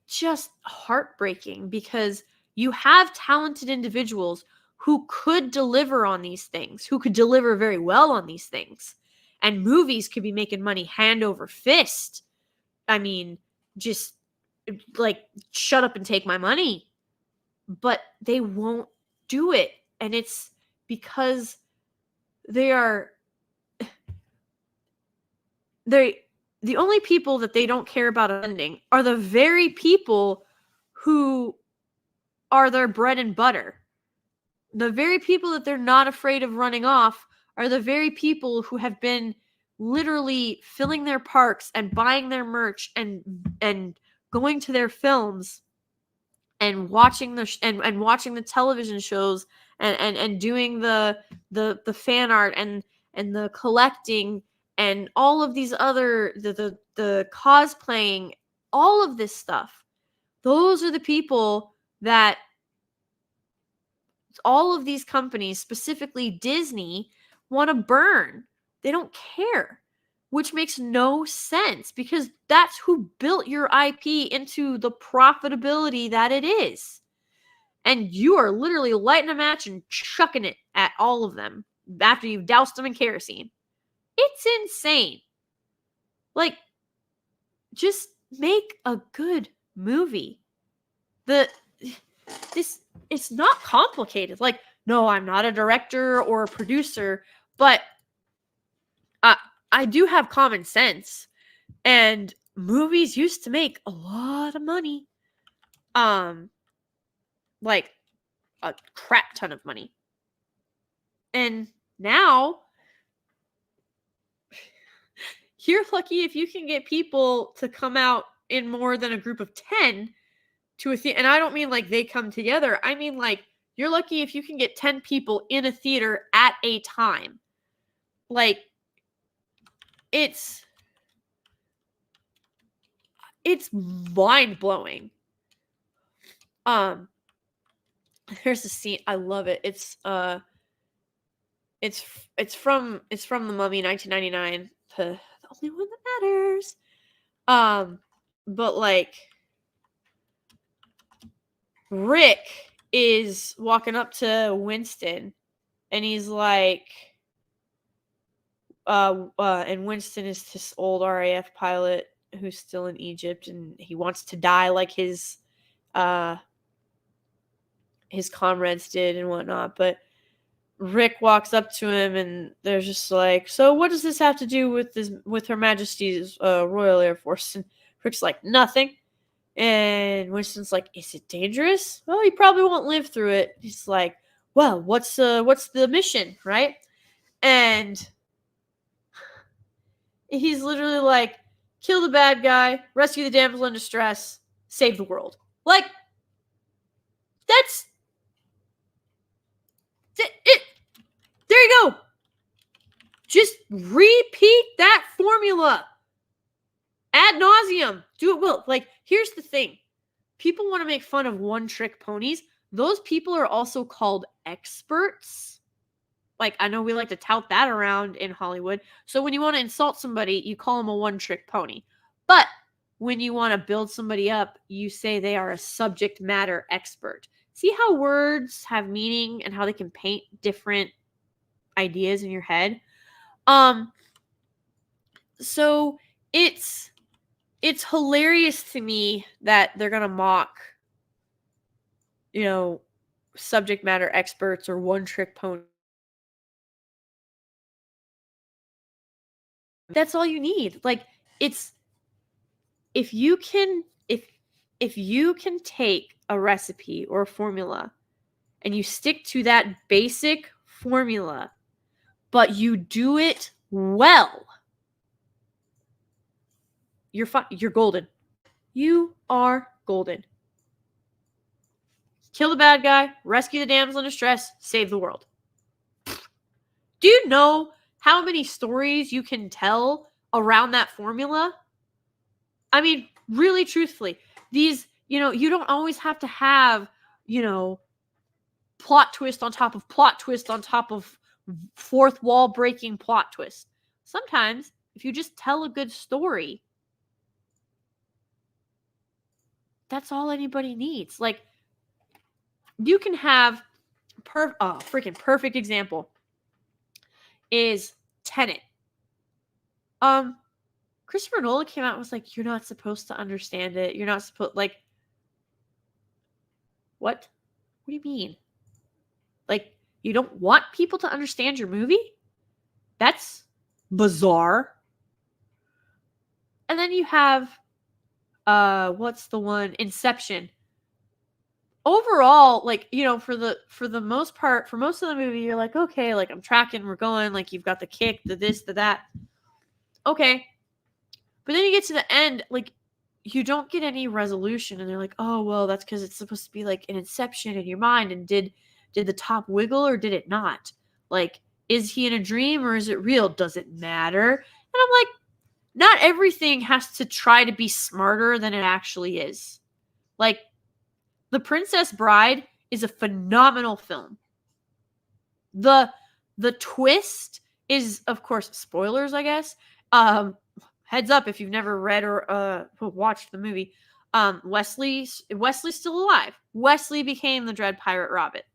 just heartbreaking because you have talented individuals who could deliver on these things, who could deliver very well on these things. And movies could be making money hand over fist. I mean, just shut up and take my money. But they won't do it. And it's because they the only people that they don't care about offending are the very people who are their bread and butter. The very people that they're not afraid of running off are the very people who have been literally filling their parks and buying their merch and going to their films and watching and watching the television shows and doing the fan art and the collecting and all of these other the cosplaying, all of this stuff. Those are the people that all of these companies, specifically Disney, want to burn. They don't care, which makes no sense because that's who built your IP into the profitability that it is. And you are literally lighting a match and chucking it at all of them after you've doused them in kerosene. It's insane. Like, just make a good movie. It's not complicated. Like, no, I'm not a director or a producer, but I do have common sense. And movies used to make a lot of money. Like a crap ton of money. And now you're lucky if you can get people to come out in more than a group of 10 to a theater. And I don't mean like they come together. I mean like you're lucky if you can get 10 people in a theater at a time. Like it's mind-blowing. There's a scene, I love it. It's from The Mummy, 1999. The only one that matters. But like Rick is walking up to Winston and he's like and Winston is this old RAF pilot who's still in Egypt and he wants to die like his comrades did and whatnot, but Rick walks up to him and they're just like, so what does this have to do with Her Majesty's Royal Air Force? And Rick's like, nothing. And Winston's like, is it dangerous? Well, he probably won't live through it. He's like, well, what's the mission, right? And he's literally like, kill the bad guy, rescue the damsel in distress, save the world. Like, that's it. There you go. Just repeat that formula ad nauseum. Do it well. Like, here's the thing. People want to make fun of one-trick ponies. Those people are also called experts. Like, I know we like to tout that around in Hollywood. So when you want to insult somebody, you call them a one-trick pony. But when you want to build somebody up, you say they are a subject matter expert. See how words have meaning and how they can paint different ideas in your head? So it's hilarious to me that they're going to mock, subject matter experts or one-trick pony. That's all you need. Like, it's if you can take a recipe or a formula and you stick to that basic formula, but you do it well, you're golden. You are golden. Kill the bad guy, rescue the damsel in distress, save the world. Do you know how many stories you can tell around that formula? I mean, really truthfully, these, you don't always have to have, plot twist on top of plot twist on top of fourth wall breaking plot twist. Sometimes, if you just tell a good story, that's all anybody needs. Like, you can have freaking perfect example is Tenet. Christopher Nolan came out and was like, you're not supposed to understand it. You're not supposed, like, what? What do you mean? Like, you don't want people to understand your movie? That's bizarre. And then you have what's the one? Inception. Overall, like, you know, for the most part, for most of the movie, you're like, okay, like I'm tracking, we're going, like you've got the kick, the this, the that. Okay. But then you get to the end, like you don't get any resolution, and they're like, oh well, that's because it's supposed to be like an inception in your mind, and did the top wiggle or did it not? Like, is he in a dream or is it real? Does it matter? And I'm like, not everything has to try to be smarter than it actually is. Like, The Princess Bride is a phenomenal film. The twist is, of course, spoilers, I guess. Heads up if you've never read or watched the movie. Wesley's still alive. Wesley became the Dread Pirate Roberts.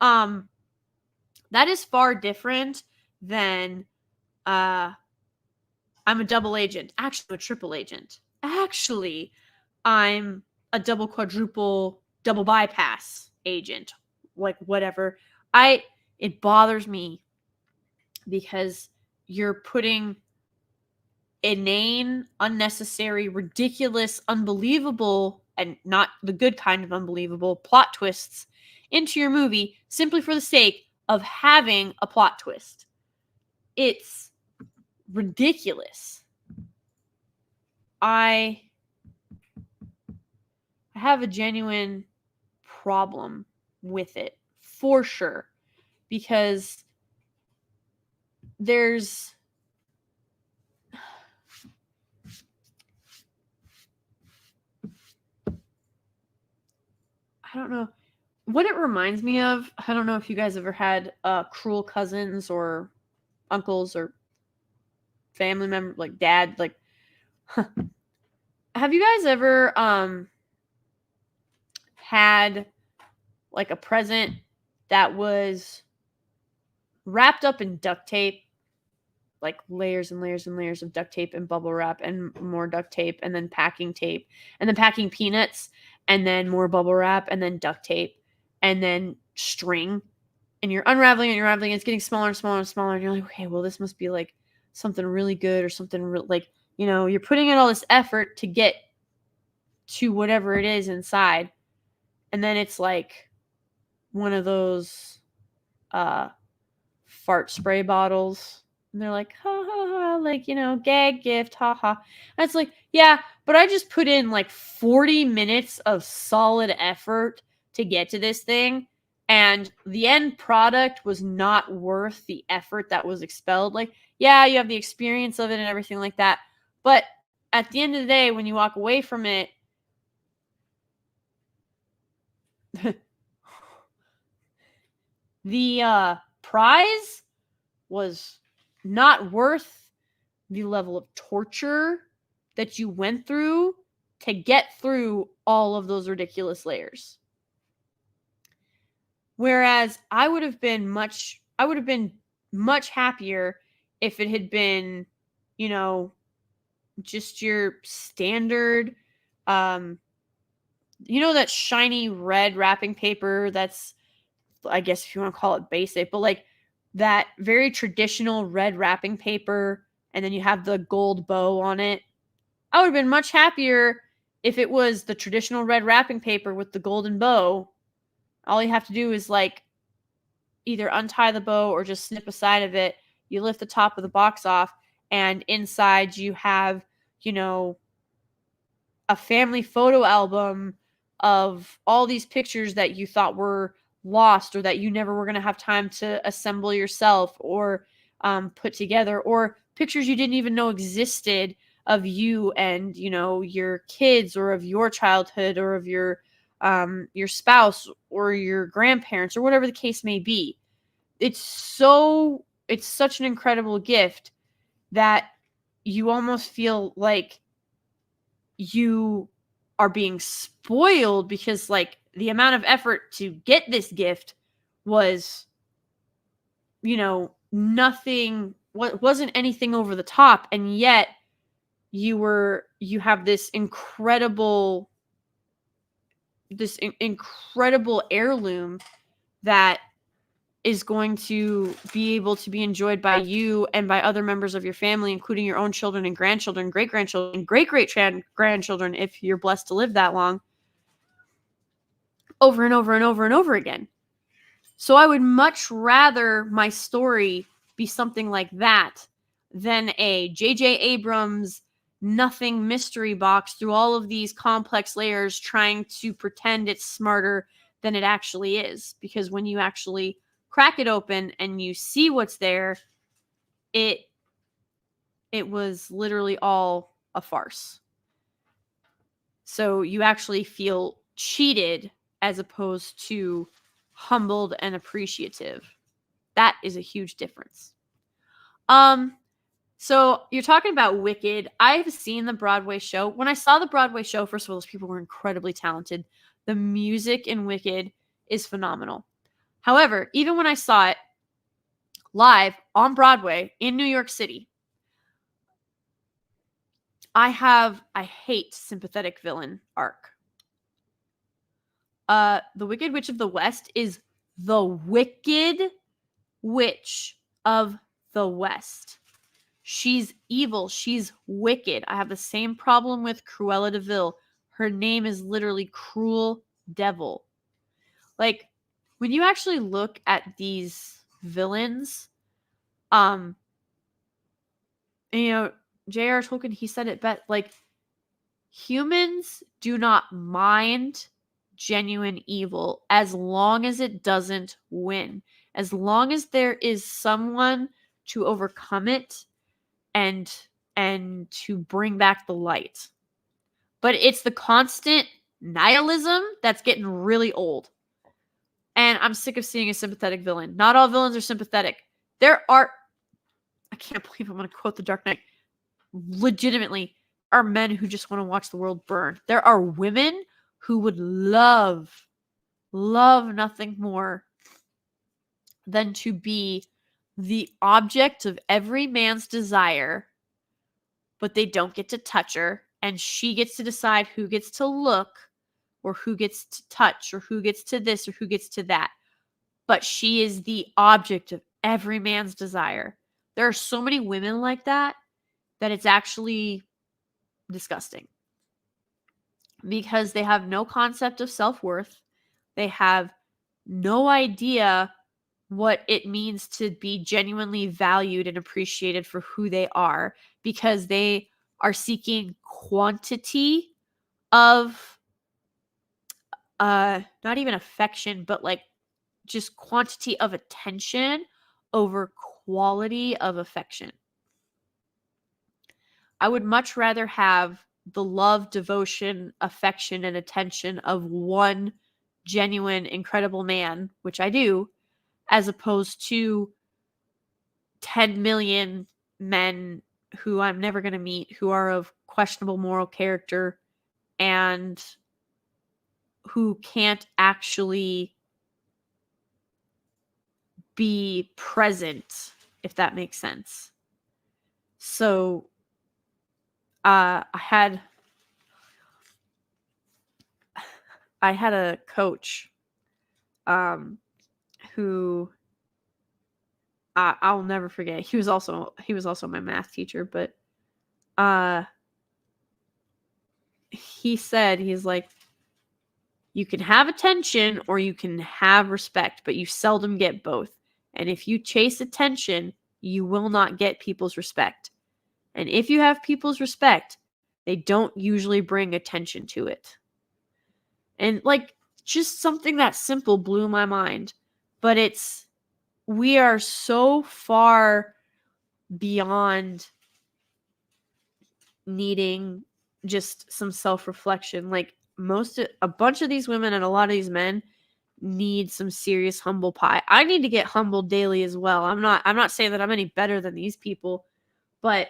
That is far different than I'm a double agent. Actually, I'm a triple agent. Actually, I'm a double, quadruple, double bypass agent. Like, whatever. It bothers me because you're putting inane, unnecessary, ridiculous, unbelievable, and not the good kind of unbelievable plot twists into your movie simply for the sake of having a plot twist. It's ridiculous. I have a genuine problem with it, for sure, because there's I don't know what it reminds me of. I don't know if you guys ever had cruel cousins or uncles or family members, like dad, like have you guys ever had like a present that was wrapped up in duct tape, like layers and layers and layers of duct tape and bubble wrap and more duct tape and then packing tape and then packing peanuts and then more bubble wrap and then duct tape and then string, and you're unraveling and you're unraveling and it's getting smaller and smaller and smaller, and you're like, okay, well, this must be like something really good or something like, you know, you're putting in all this effort to get to whatever it is inside, and then it's like one of those fart spray bottles, and they're like, ha ha ha, like, you know, gag gift, ha ha. And it's like, yeah, but I just put in like 40 minutes of solid effort to get to this thing, and the end product was not worth the effort that was expelled. Like, yeah, you have the experience of it and everything like that, but at the end of the day, when you walk away from it, the prize was not worth the level of torture that you went through to get through all of those ridiculous layers. Whereas I would have been much happier if it had been, you know, just your standard, you know, that shiny red wrapping paper that's, I guess if you want to call it basic, but like that very traditional red wrapping paper, and then you have the gold bow on it. I would have been much happier if it was the traditional red wrapping paper with the golden bow. All you have to do is like either untie the bow or just snip a side of it. You lift the top of the box off, and inside you have, you know, a family photo album of all these pictures that you thought were lost or that you never were going to have time to assemble yourself or put together, or pictures you didn't even know existed of you and, you know, your kids, or of your childhood, or of your spouse or your grandparents, or whatever the case may be. It's such an incredible gift that you almost feel like you are being spoiled, because like the amount of effort to get this gift was, you know, nothing, wasn't anything over the top, and yet you have this incredible heirloom that is going to be able to be enjoyed by you and by other members of your family, including your own children and grandchildren, great-grandchildren, great-great-grandchildren, if you're blessed to live that long, over and over and over and over again. So I would much rather my story be something like that than a J.J. Abrams nothing mystery box through all of these complex layers trying to pretend it's smarter than it actually is. Because when you actually crack it open and you see what's there, it was literally all a farce. So you actually feel cheated as opposed to humbled and appreciative. That is a huge difference. So you're talking about Wicked. I've seen the Broadway show. When I saw the Broadway show, first of all, those people were incredibly talented. The music in Wicked is phenomenal. However, even when I saw it live on Broadway in New York City, I hate sympathetic villain arc. The Wicked Witch of the West is the Wicked Witch of the West. She's evil. She's wicked. I have the same problem with Cruella de Vil. Her name is literally Cruel Devil. Like, when you actually look at these villains, you know, J.R. Tolkien, he said it best, like, humans do not mind genuine evil as long as it doesn't win. As long as there is someone to overcome it and to bring back the light. But it's the constant nihilism that's getting really old. And I'm sick of seeing a sympathetic villain. Not all villains are sympathetic. I can't believe I'm going to quote The Dark Knight. Legitimately, are men who just want to watch the world burn. There are women who would love nothing more than to be the object of every man's desire, but they don't get to touch her, and she gets to decide who gets to look, or who gets to touch, or who gets to this, or who gets to that. But she is the object of every man's desire. There are so many women like that it's actually disgusting. Because they have no concept of self-worth. They have no idea what it means to be genuinely valued and appreciated for who they are, because they are seeking quantity of not even affection, but like just quantity of attention over quality of affection. I would much rather have the love, devotion, affection, and attention of one genuine, incredible man, which I do, as opposed to 10 million men who I'm never going to meet, who are of questionable moral character and who can't actually be present, if that makes sense. So I had a coach who I'll never forget. He was also my math teacher, but he said, he's like, you can have attention or you can have respect, but you seldom get both. And if you chase attention, you will not get people's respect. And if you have people's respect, they don't usually bring attention to it. And like, just something that simple blew my mind. But we are so far beyond needing just some self-reflection. Like, a bunch of these women and a lot of these men need some serious humble pie. I need to get humbled daily as well. I'm not saying that I'm any better than these people, but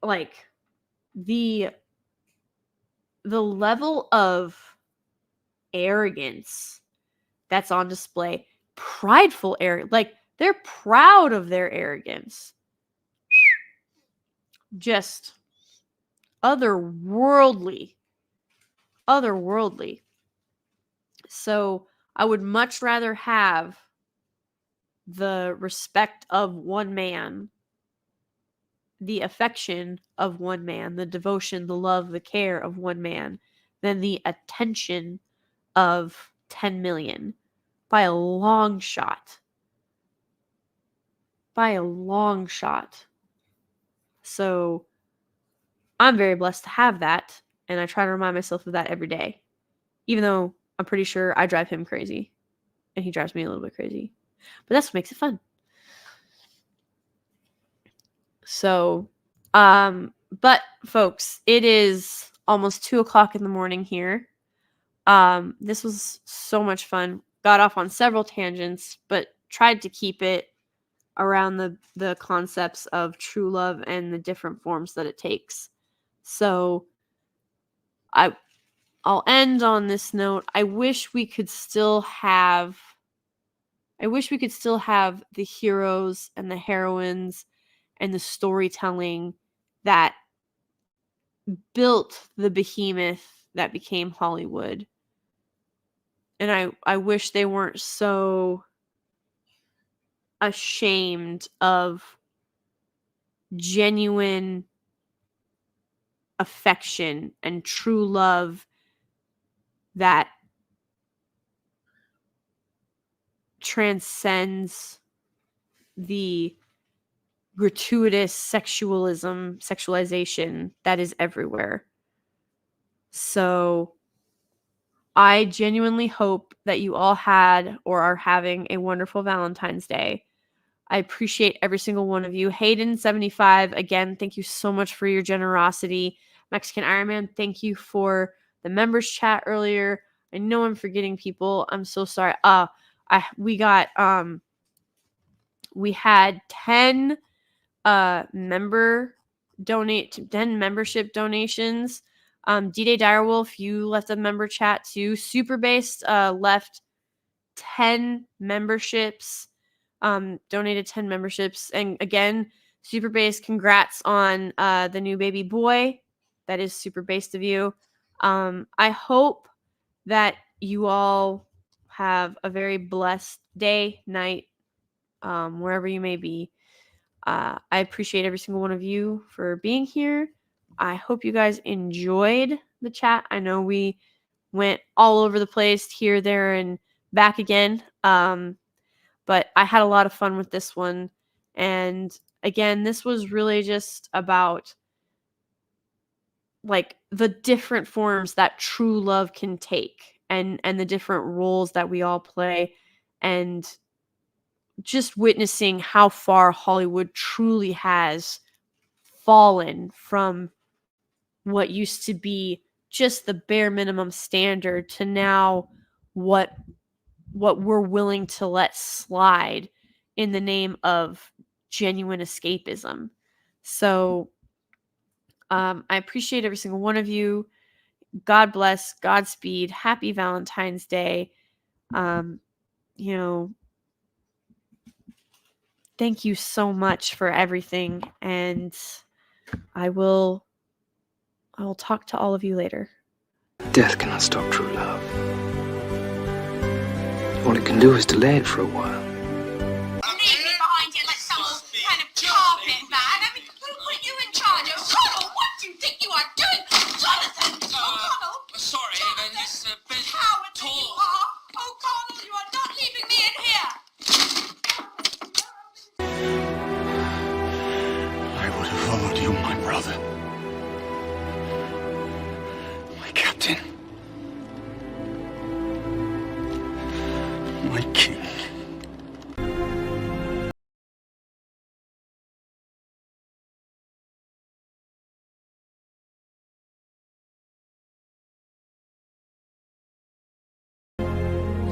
like the level of arrogance that's on display, prideful arrogance, like they're proud of their arrogance. Just otherworldly. So I would much rather have the respect of one man, the affection of one man, the devotion, the love, the care of one man, than the attention of 10 million by a long shot. By a long shot. So I'm very blessed to have that, and I try to remind myself of that every day. Even though I'm pretty sure I drive him crazy, and he drives me a little bit crazy. But that's what makes it fun. So, but folks, it is almost 2:00 in the morning here. This was so much fun. Got off on several tangents, but tried to keep it around the concepts of true love and the different forms that it takes. So I'll end on this note. I wish we could still have the heroes and the heroines and the storytelling that built the behemoth that became Hollywood. And I wish they weren't so ashamed of genuine affection and true love that transcends the gratuitous sexualization that is everywhere. So I genuinely hope that you all had or are having a wonderful Valentine's Day. I appreciate every single one of you. Hayden75, again, thank you so much for your generosity. Mexican Iron Man, thank you for the members chat earlier. I know I'm forgetting people. I'm so sorry. We had 10 membership donations. D-Day Direwolf, you left a member chat too. Superbased left 10 memberships. Donated 10 memberships. And again, Superbased, congrats on the new baby boy. That is super based of you. I hope that you all have a very blessed day, night, wherever you may be. I appreciate every single one of you for being here. I hope you guys enjoyed the chat. I know we went all over the place, here, there, and back again. But I had a lot of fun with this one. And again, this was really just about like the different forms that true love can take and the different roles that we all play, and just witnessing how far Hollywood truly has fallen from what used to be just the bare minimum standard to now what we're willing to let slide in the name of genuine escapism. So I appreciate every single one of you. God bless, Godspeed, happy Valentine's Day. Thank you so much for everything, and I will talk to all of you later. Death cannot stop true love. All it can do is delay it for a while. Leave me behind here like some kind of carpet bag. I mean, who put you in charge? O'Connell, what do you think you are doing? Jonathan! O'Connell! Sorry, Jonathan! this bit Coward that you tall. are! O'Connell, you are not leaving me in here! I would have followed you, my brother. My captain. My king.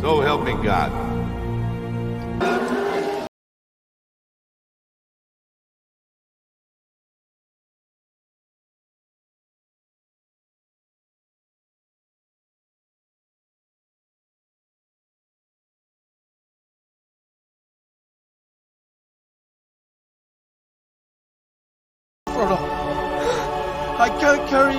So help me God. Frodo, I can't carry